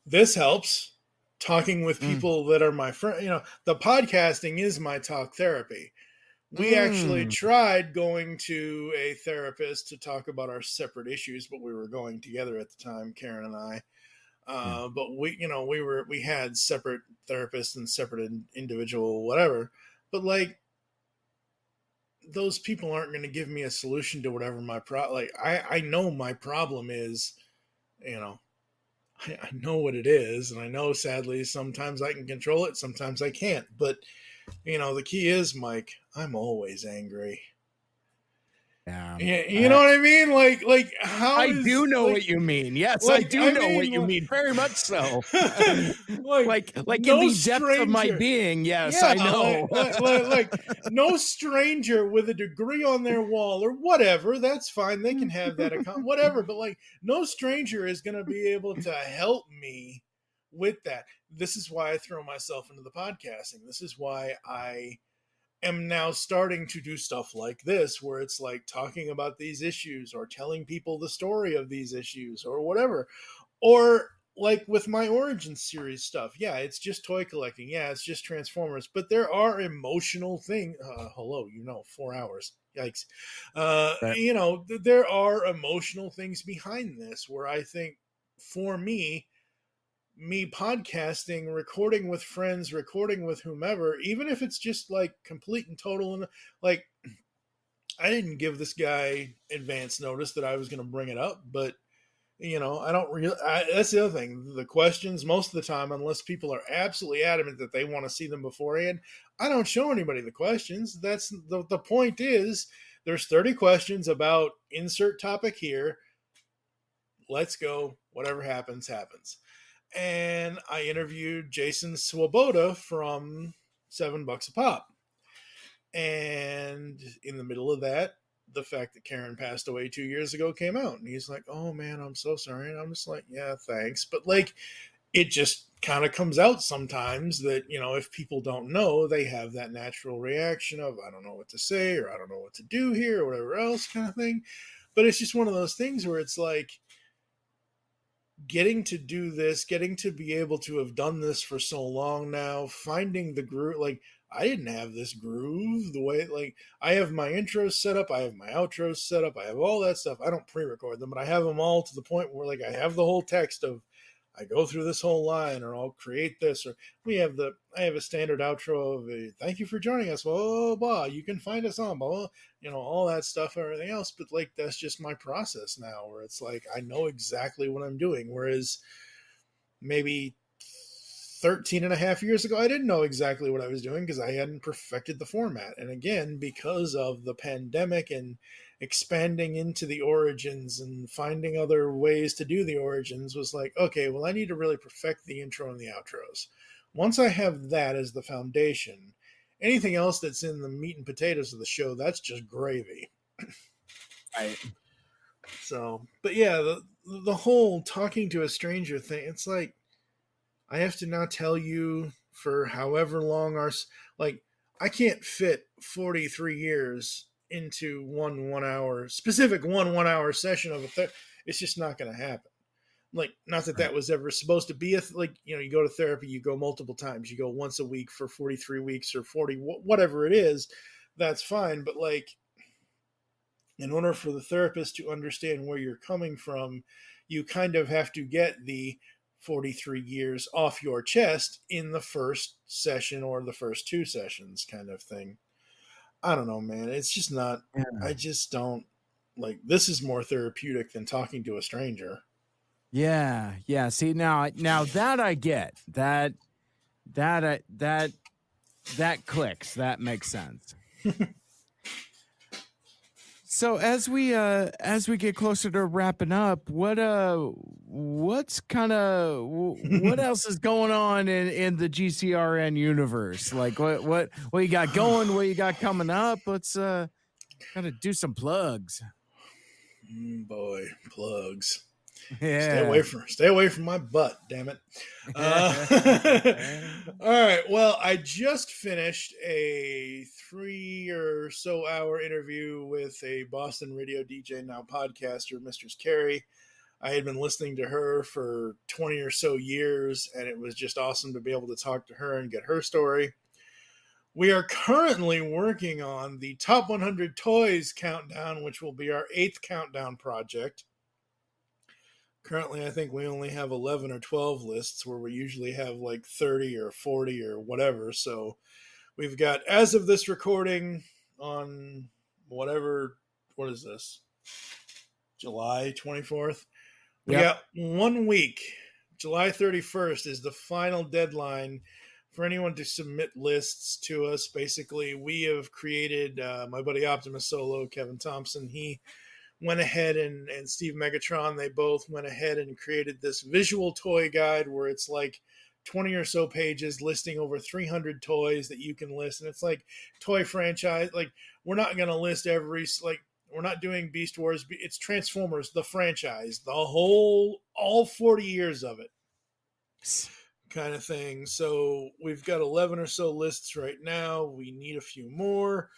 [SPEAKER 1] This helps. Talking with people that are my friend, the podcasting is my talk therapy. We actually tried going to a therapist to talk about our separate issues, but we were going together at the time, Karen and I. But we had separate therapists and separate individual whatever. But like, those people aren't going to give me a solution to whatever my I know my problem is, I know what it is, and I know sadly sometimes I can control it, sometimes I can't. But the key is, Mike, I'm always angry. Yeah, you know what I mean? Like how
[SPEAKER 2] I do know what you mean. Yes, I do know what you mean. Very much so. like
[SPEAKER 1] no
[SPEAKER 2] in the
[SPEAKER 1] stranger,
[SPEAKER 2] depth of my being. Yes, I know.
[SPEAKER 1] like no stranger with a degree on their wall or whatever. That's fine. They can have that account, whatever. But like, no stranger is going to be able to help me with that. This is why I throw myself into the podcasting. This is why I am now starting to do stuff like this, where it's like talking about these issues or telling people the story of these issues or whatever. Or like with my Origin series stuff, yeah, it's just toy collecting, yeah, it's just Transformers, but there are emotional things. Hello, 4 hours, yikes.
[SPEAKER 2] Right.
[SPEAKER 1] There are emotional things behind this where I think, for me podcasting, recording with friends, recording with whomever, even if it's just like complete and total, and like, I didn't give this guy advance notice that I was going to bring it up, but I don't really. That's the other thing. The questions, most of the time, unless people are absolutely adamant that they want to see them beforehand, I don't show anybody the questions. That's the point. Is there's 30 questions about insert topic here. Let's go. Whatever happens, happens. And I interviewed Jason Swoboda from $7 a Pop. And in the middle of that, the fact that Karen passed away 2 years ago came out. And he's like, oh man, I'm so sorry. And I'm just like, yeah, thanks. But like, it just kind of comes out sometimes that, if people don't know, they have that natural reaction of, I don't know what to say, or I don't know what to do here, or whatever else kind of thing. But it's just one of those things where it's like, getting to do this, getting to be able to have done this for so long now, finding the groove. Like, I didn't have this groove the way, like, I have my intros set up, I have my outros set up, I have all that stuff. I don't pre-record them, but I have them all to the point where, like, I have the whole text of, I go through this whole line, or I'll create this, or I have a standard outro of a thank you for joining us, blah, blah, blah. You can find us on, blah, blah, all that stuff and everything else. But, like, that's just my process now, where it's like, I know exactly what I'm doing. Whereas maybe 13 and a half years ago, I didn't know exactly what I was doing because I hadn't perfected the format. And again, because of the pandemic and expanding into the origins and finding other ways to do the origins, was like, okay, well, I need to really perfect the intro and the outros. Once I have that as the foundation, anything else that's in the meat and potatoes of the show, that's just gravy.
[SPEAKER 2] Right.
[SPEAKER 1] So, but yeah, the whole talking to a stranger thing, it's like, I have to now tell you for however long like, I can't fit 43 years into one hour specific 1 hour session of it's just not going to happen. Like, not that that was ever supposed to be like, you go to therapy, you go multiple times, you go once a week for 43 weeks or 40, whatever it is, that's fine. But, like, in order for the therapist to understand where you're coming from, you kind of have to get the 43 years off your chest in the first session or the first two sessions kind of thing. I don't know, man. It's just not, I just don't, like, this is more therapeutic than talking to a stranger.
[SPEAKER 2] Yeah. See, now that I get, that clicks. That makes sense. So as we get closer to wrapping up, what else is going on in the GCRN universe? Like, what you got going? What you got coming up? Let's kind of do some plugs.
[SPEAKER 1] Boy, plugs.
[SPEAKER 2] Yeah.
[SPEAKER 1] Stay away from my butt, damn it. All right. Well, I just finished a 3 or so hour interview with a Boston radio DJ, now podcaster, Mistress Carrie. I had been listening to her for 20 or so years, and it was just awesome to be able to talk to her and get her story. We are currently working on the Top 100 Toys Countdown, which will be our 8th countdown project. Currently, I think we only have 11 or 12 lists, where we usually have like 30 or 40 or whatever. So we've got, as of this recording, on what is this? July 24th. We got 1 week. July 31st is the final deadline for anyone to submit lists to us. Basically, we have created, my buddy Optimus Solo, Kevin Thompson, he went ahead and Steve Megatron, they both went ahead and created this visual toy guide where it's like 20 or so pages listing over 300 toys that you can list. And it's like toy franchise. Like, we're not going to list every, like, we're not doing Beast Wars. It's Transformers, the franchise, all 40 years of it kind of thing. So we've got 11 or so lists right now. We need a few more.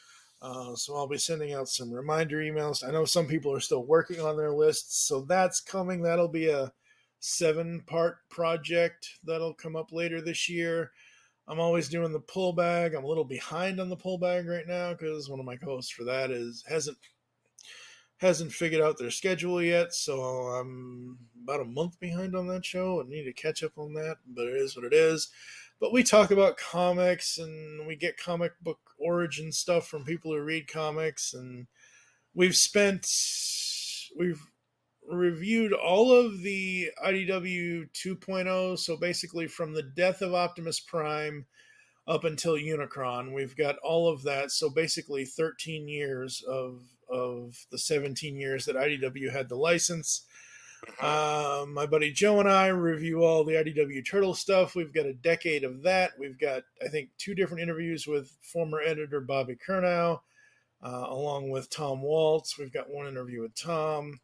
[SPEAKER 1] So I'll be sending out some reminder emails. I know some people are still working on their lists, so that's coming. That'll be a 7-part project that'll come up later this year. I'm always doing the pull bag. I'm a little behind on the pull bag right now because one of my co-hosts for that hasn't figured out their schedule yet, so I'm about a month behind on that show and need to catch up on that, but it is what it is. But we talk about comics, and we get comic book origin stuff from people who read comics, and we've reviewed all of the IDW 2.0, so basically from the death of Optimus Prime up until Unicron, we've got all of that. So basically 13 years of the 17 years that IDW had the license. My buddy Joe and I review all the IDW Turtle stuff. We've got a decade of that. We've got, I think, 2 different interviews with former editor Bobby Curnow, along with Tom Waltz. We've got 1 interview with Tom.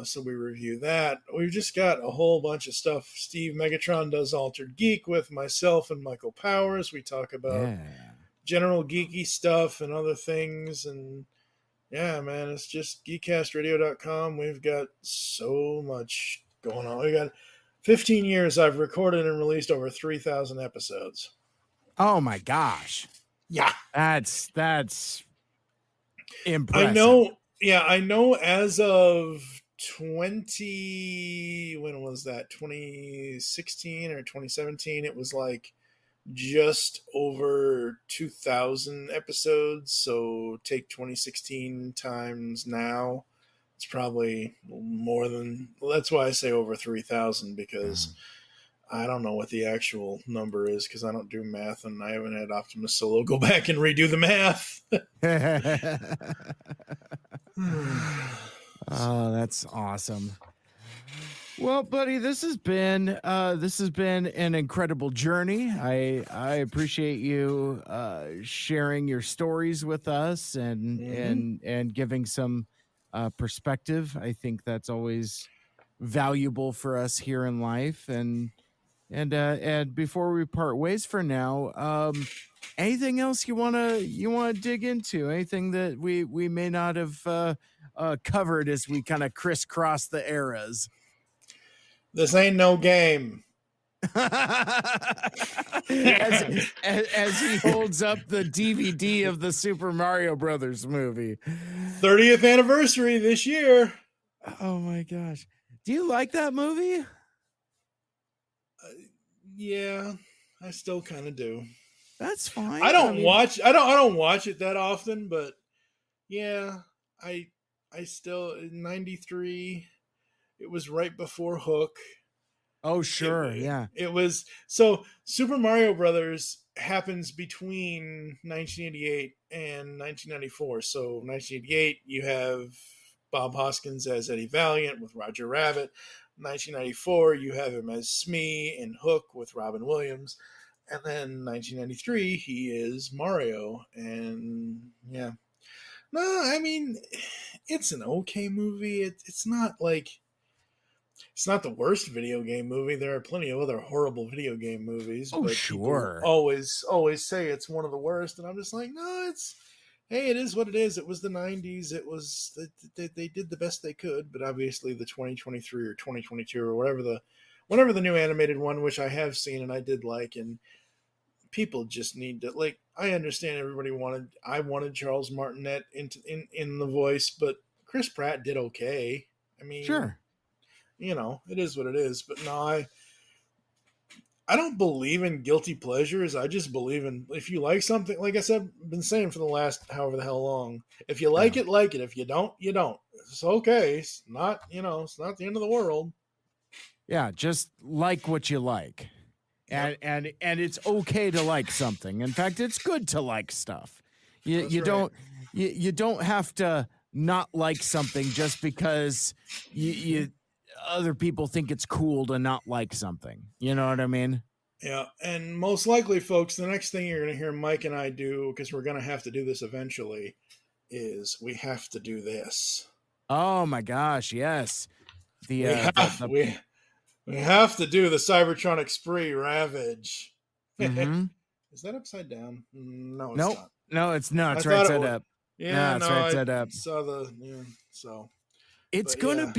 [SPEAKER 1] So we review that. We've just got a whole bunch of stuff. Steve Megatron does Altered Geek with myself and Michael Powers. We talk about general geeky stuff and other things. And yeah, man, it's just geekcastradio.com. We've got so much going on. We got 15 years I've recorded and released over 3,000 episodes.
[SPEAKER 2] Oh my gosh.
[SPEAKER 1] Yeah.
[SPEAKER 2] That's impressive.
[SPEAKER 1] I know. Yeah, I know as of 2016 or 2017, it was like just over 2,000 episodes. So take 2016 times now, it's probably more than, that's why I say over 3,000, because I don't know what the actual number is, because I don't do math and I haven't had Optimus Solo go back and redo the math.
[SPEAKER 2] Oh, that's awesome. Well, buddy, this has been an incredible journey. I appreciate you sharing your stories with us and giving some perspective. I think that's always valuable for us here in life. And before we part ways for now, anything else you wanna dig into? Anything that we may not have covered as we kind of crisscross the eras?
[SPEAKER 1] This ain't no game.
[SPEAKER 2] as he holds up the DVD of the Super Mario Brothers movie.
[SPEAKER 1] 30th anniversary this year.
[SPEAKER 2] Oh my gosh. Do you like that movie?
[SPEAKER 1] Yeah, I still kind of do.
[SPEAKER 2] That's fine.
[SPEAKER 1] I don't watch it that often, but yeah, I still, in 93, it was right before Hook.
[SPEAKER 2] Oh, sure. Yeah.
[SPEAKER 1] It was, so Super Mario Brothers happens between 1988 and 1994. So 1988, you have Bob Hoskins as Eddie Valiant with Roger Rabbit. 1994, you have him as Smee in Hook with Robin Williams. And then 1993, he is Mario. And yeah. No, I mean, it's an okay movie. It's not like, it's not the worst video game movie. There are plenty of other horrible video game movies.
[SPEAKER 2] Oh,
[SPEAKER 1] but
[SPEAKER 2] sure.
[SPEAKER 1] Always say it's one of the worst. And I'm just like, no, hey, it is what it is. It was the 90s. It was, they did the best they could. But obviously the 2023 or 2022 or whatever the new animated one, which I have seen and I did like, and people just need to, like, I understand I wanted Charles Martinet in the voice, but Chris Pratt did okay. I mean,
[SPEAKER 2] sure,
[SPEAKER 1] it is what it is. But no, I don't believe in guilty pleasures. I just believe in, if you like something, like I said, I've been saying for the last however the hell long, if you like it, like it. If you don't, you don't. It's okay. It's not, it's not the end of the world.
[SPEAKER 2] Yeah, just like what you like. And it's okay to like something. In fact, it's good to like stuff. You don't have to not like something just because you other people think it's cool to not like something. You know what I mean?
[SPEAKER 1] Yeah, and most likely, folks, the next thing you're going to hear Mike and I do, because we're going to have to do this eventually, is we have to do this.
[SPEAKER 2] Oh my gosh, yes.
[SPEAKER 1] We have to do the Cybertronic Spree Ravage.
[SPEAKER 2] Mm-hmm.
[SPEAKER 1] Is that upside down? No, it's not.
[SPEAKER 2] No, it's not. It's right side up.
[SPEAKER 1] Yeah,
[SPEAKER 2] it's right side up.
[SPEAKER 1] So
[SPEAKER 2] it's gonna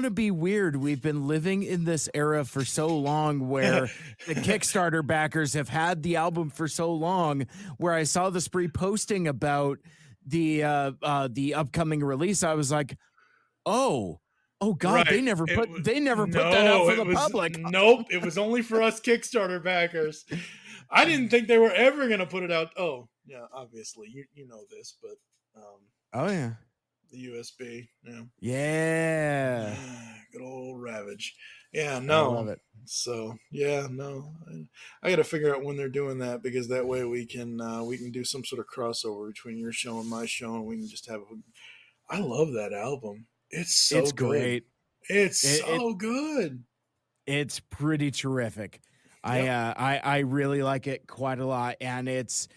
[SPEAKER 2] be weird. We've been living in this era for so long where the Kickstarter backers have had the album for so long, where I saw the Spree posting about the upcoming release. I was like, oh God, right. They never put that out for the public.
[SPEAKER 1] Nope, it was only for us Kickstarter backers. I didn't think they were ever going to put it out. Oh, yeah, obviously. You know this, but
[SPEAKER 2] oh yeah.
[SPEAKER 1] The USB,
[SPEAKER 2] Yeah.
[SPEAKER 1] Good old Ravage. Yeah, no.
[SPEAKER 2] I love it.
[SPEAKER 1] So, yeah, no. I got to figure out when they're doing that, because that way we can do some sort of crossover between your show and my show, and we can just have I love that album. It's good.
[SPEAKER 2] Great.
[SPEAKER 1] It's so good.
[SPEAKER 2] It's pretty terrific. Yep. I really like it quite a lot, and it's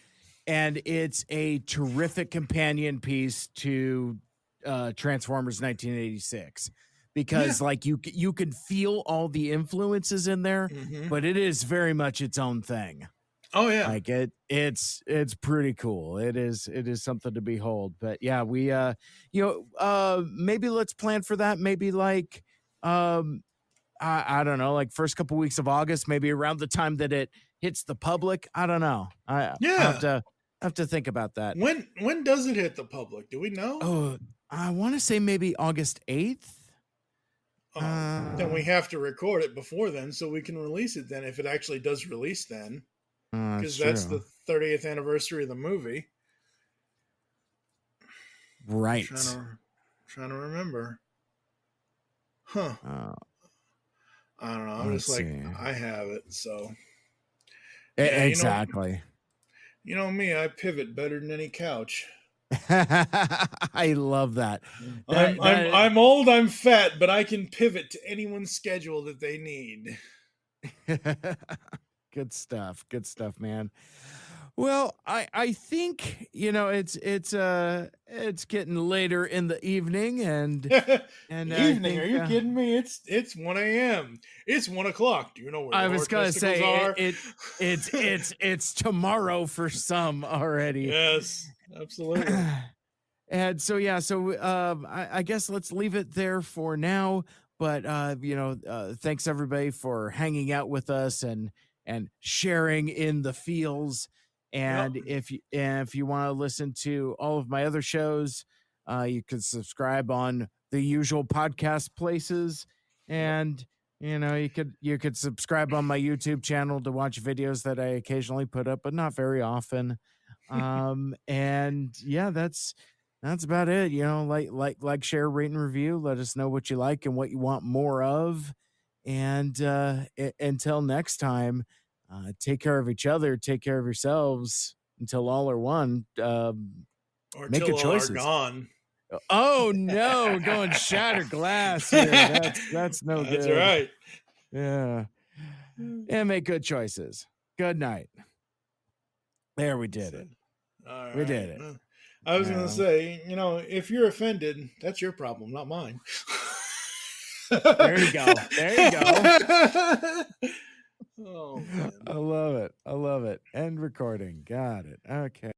[SPEAKER 2] a terrific companion piece to Transformers 1986, because like you can feel all the influences in there, but it is very much its own thing.
[SPEAKER 1] Oh yeah,
[SPEAKER 2] like it's pretty cool. It is something to behold. But yeah, we maybe let's plan for that. Maybe like I don't know, like first couple weeks of August, maybe around the time that it hits the public. I don't know. I have to think about that.
[SPEAKER 1] When does it hit the public? Do we know?
[SPEAKER 2] Oh, I want to say maybe August 8th.
[SPEAKER 1] Then we have to record it before then so we can release it then if it actually does release then. Because that's the 30th anniversary of the movie.
[SPEAKER 2] Right.
[SPEAKER 1] Trying to remember. Huh. I don't know. I'm just like, I have it, so. Yeah,
[SPEAKER 2] exactly.
[SPEAKER 1] You know me, I pivot better than any couch.
[SPEAKER 2] I love that.
[SPEAKER 1] I'm old, I'm fat, but I can pivot to anyone's schedule that they need.
[SPEAKER 2] Good stuff, man. Well, I think it's getting later in the evening, and
[SPEAKER 1] evening. Are you kidding me? It's 1 a.m. It's 1 o'clock. Do you know where
[SPEAKER 2] I was gonna say
[SPEAKER 1] are?
[SPEAKER 2] it's tomorrow for some already.
[SPEAKER 1] Yes, absolutely.
[SPEAKER 2] And so I guess let's leave it there for now. But thanks everybody for hanging out with us and sharing in the feels. And if you want to listen to all of my other shows, you can subscribe on the usual podcast places, and you could subscribe on my YouTube channel to watch videos that I occasionally put up, but not very often. And yeah, that's about it. Like, share, rate, and review. Let us know what you like and what you want more of. And until next time, take care of each other, take care of yourselves until all are one.
[SPEAKER 1] Or
[SPEAKER 2] make good choices.
[SPEAKER 1] All are gone.
[SPEAKER 2] Oh no, going shatter glass here. That's no good.
[SPEAKER 1] That's right.
[SPEAKER 2] Yeah. And make good choices. Good night. There, we did it.
[SPEAKER 1] All right.
[SPEAKER 2] We did it.
[SPEAKER 1] I was going to say, if you're offended, that's your problem, not mine.
[SPEAKER 2] There you go.
[SPEAKER 1] Oh, man.
[SPEAKER 2] I love it. End recording. Got it. Okay.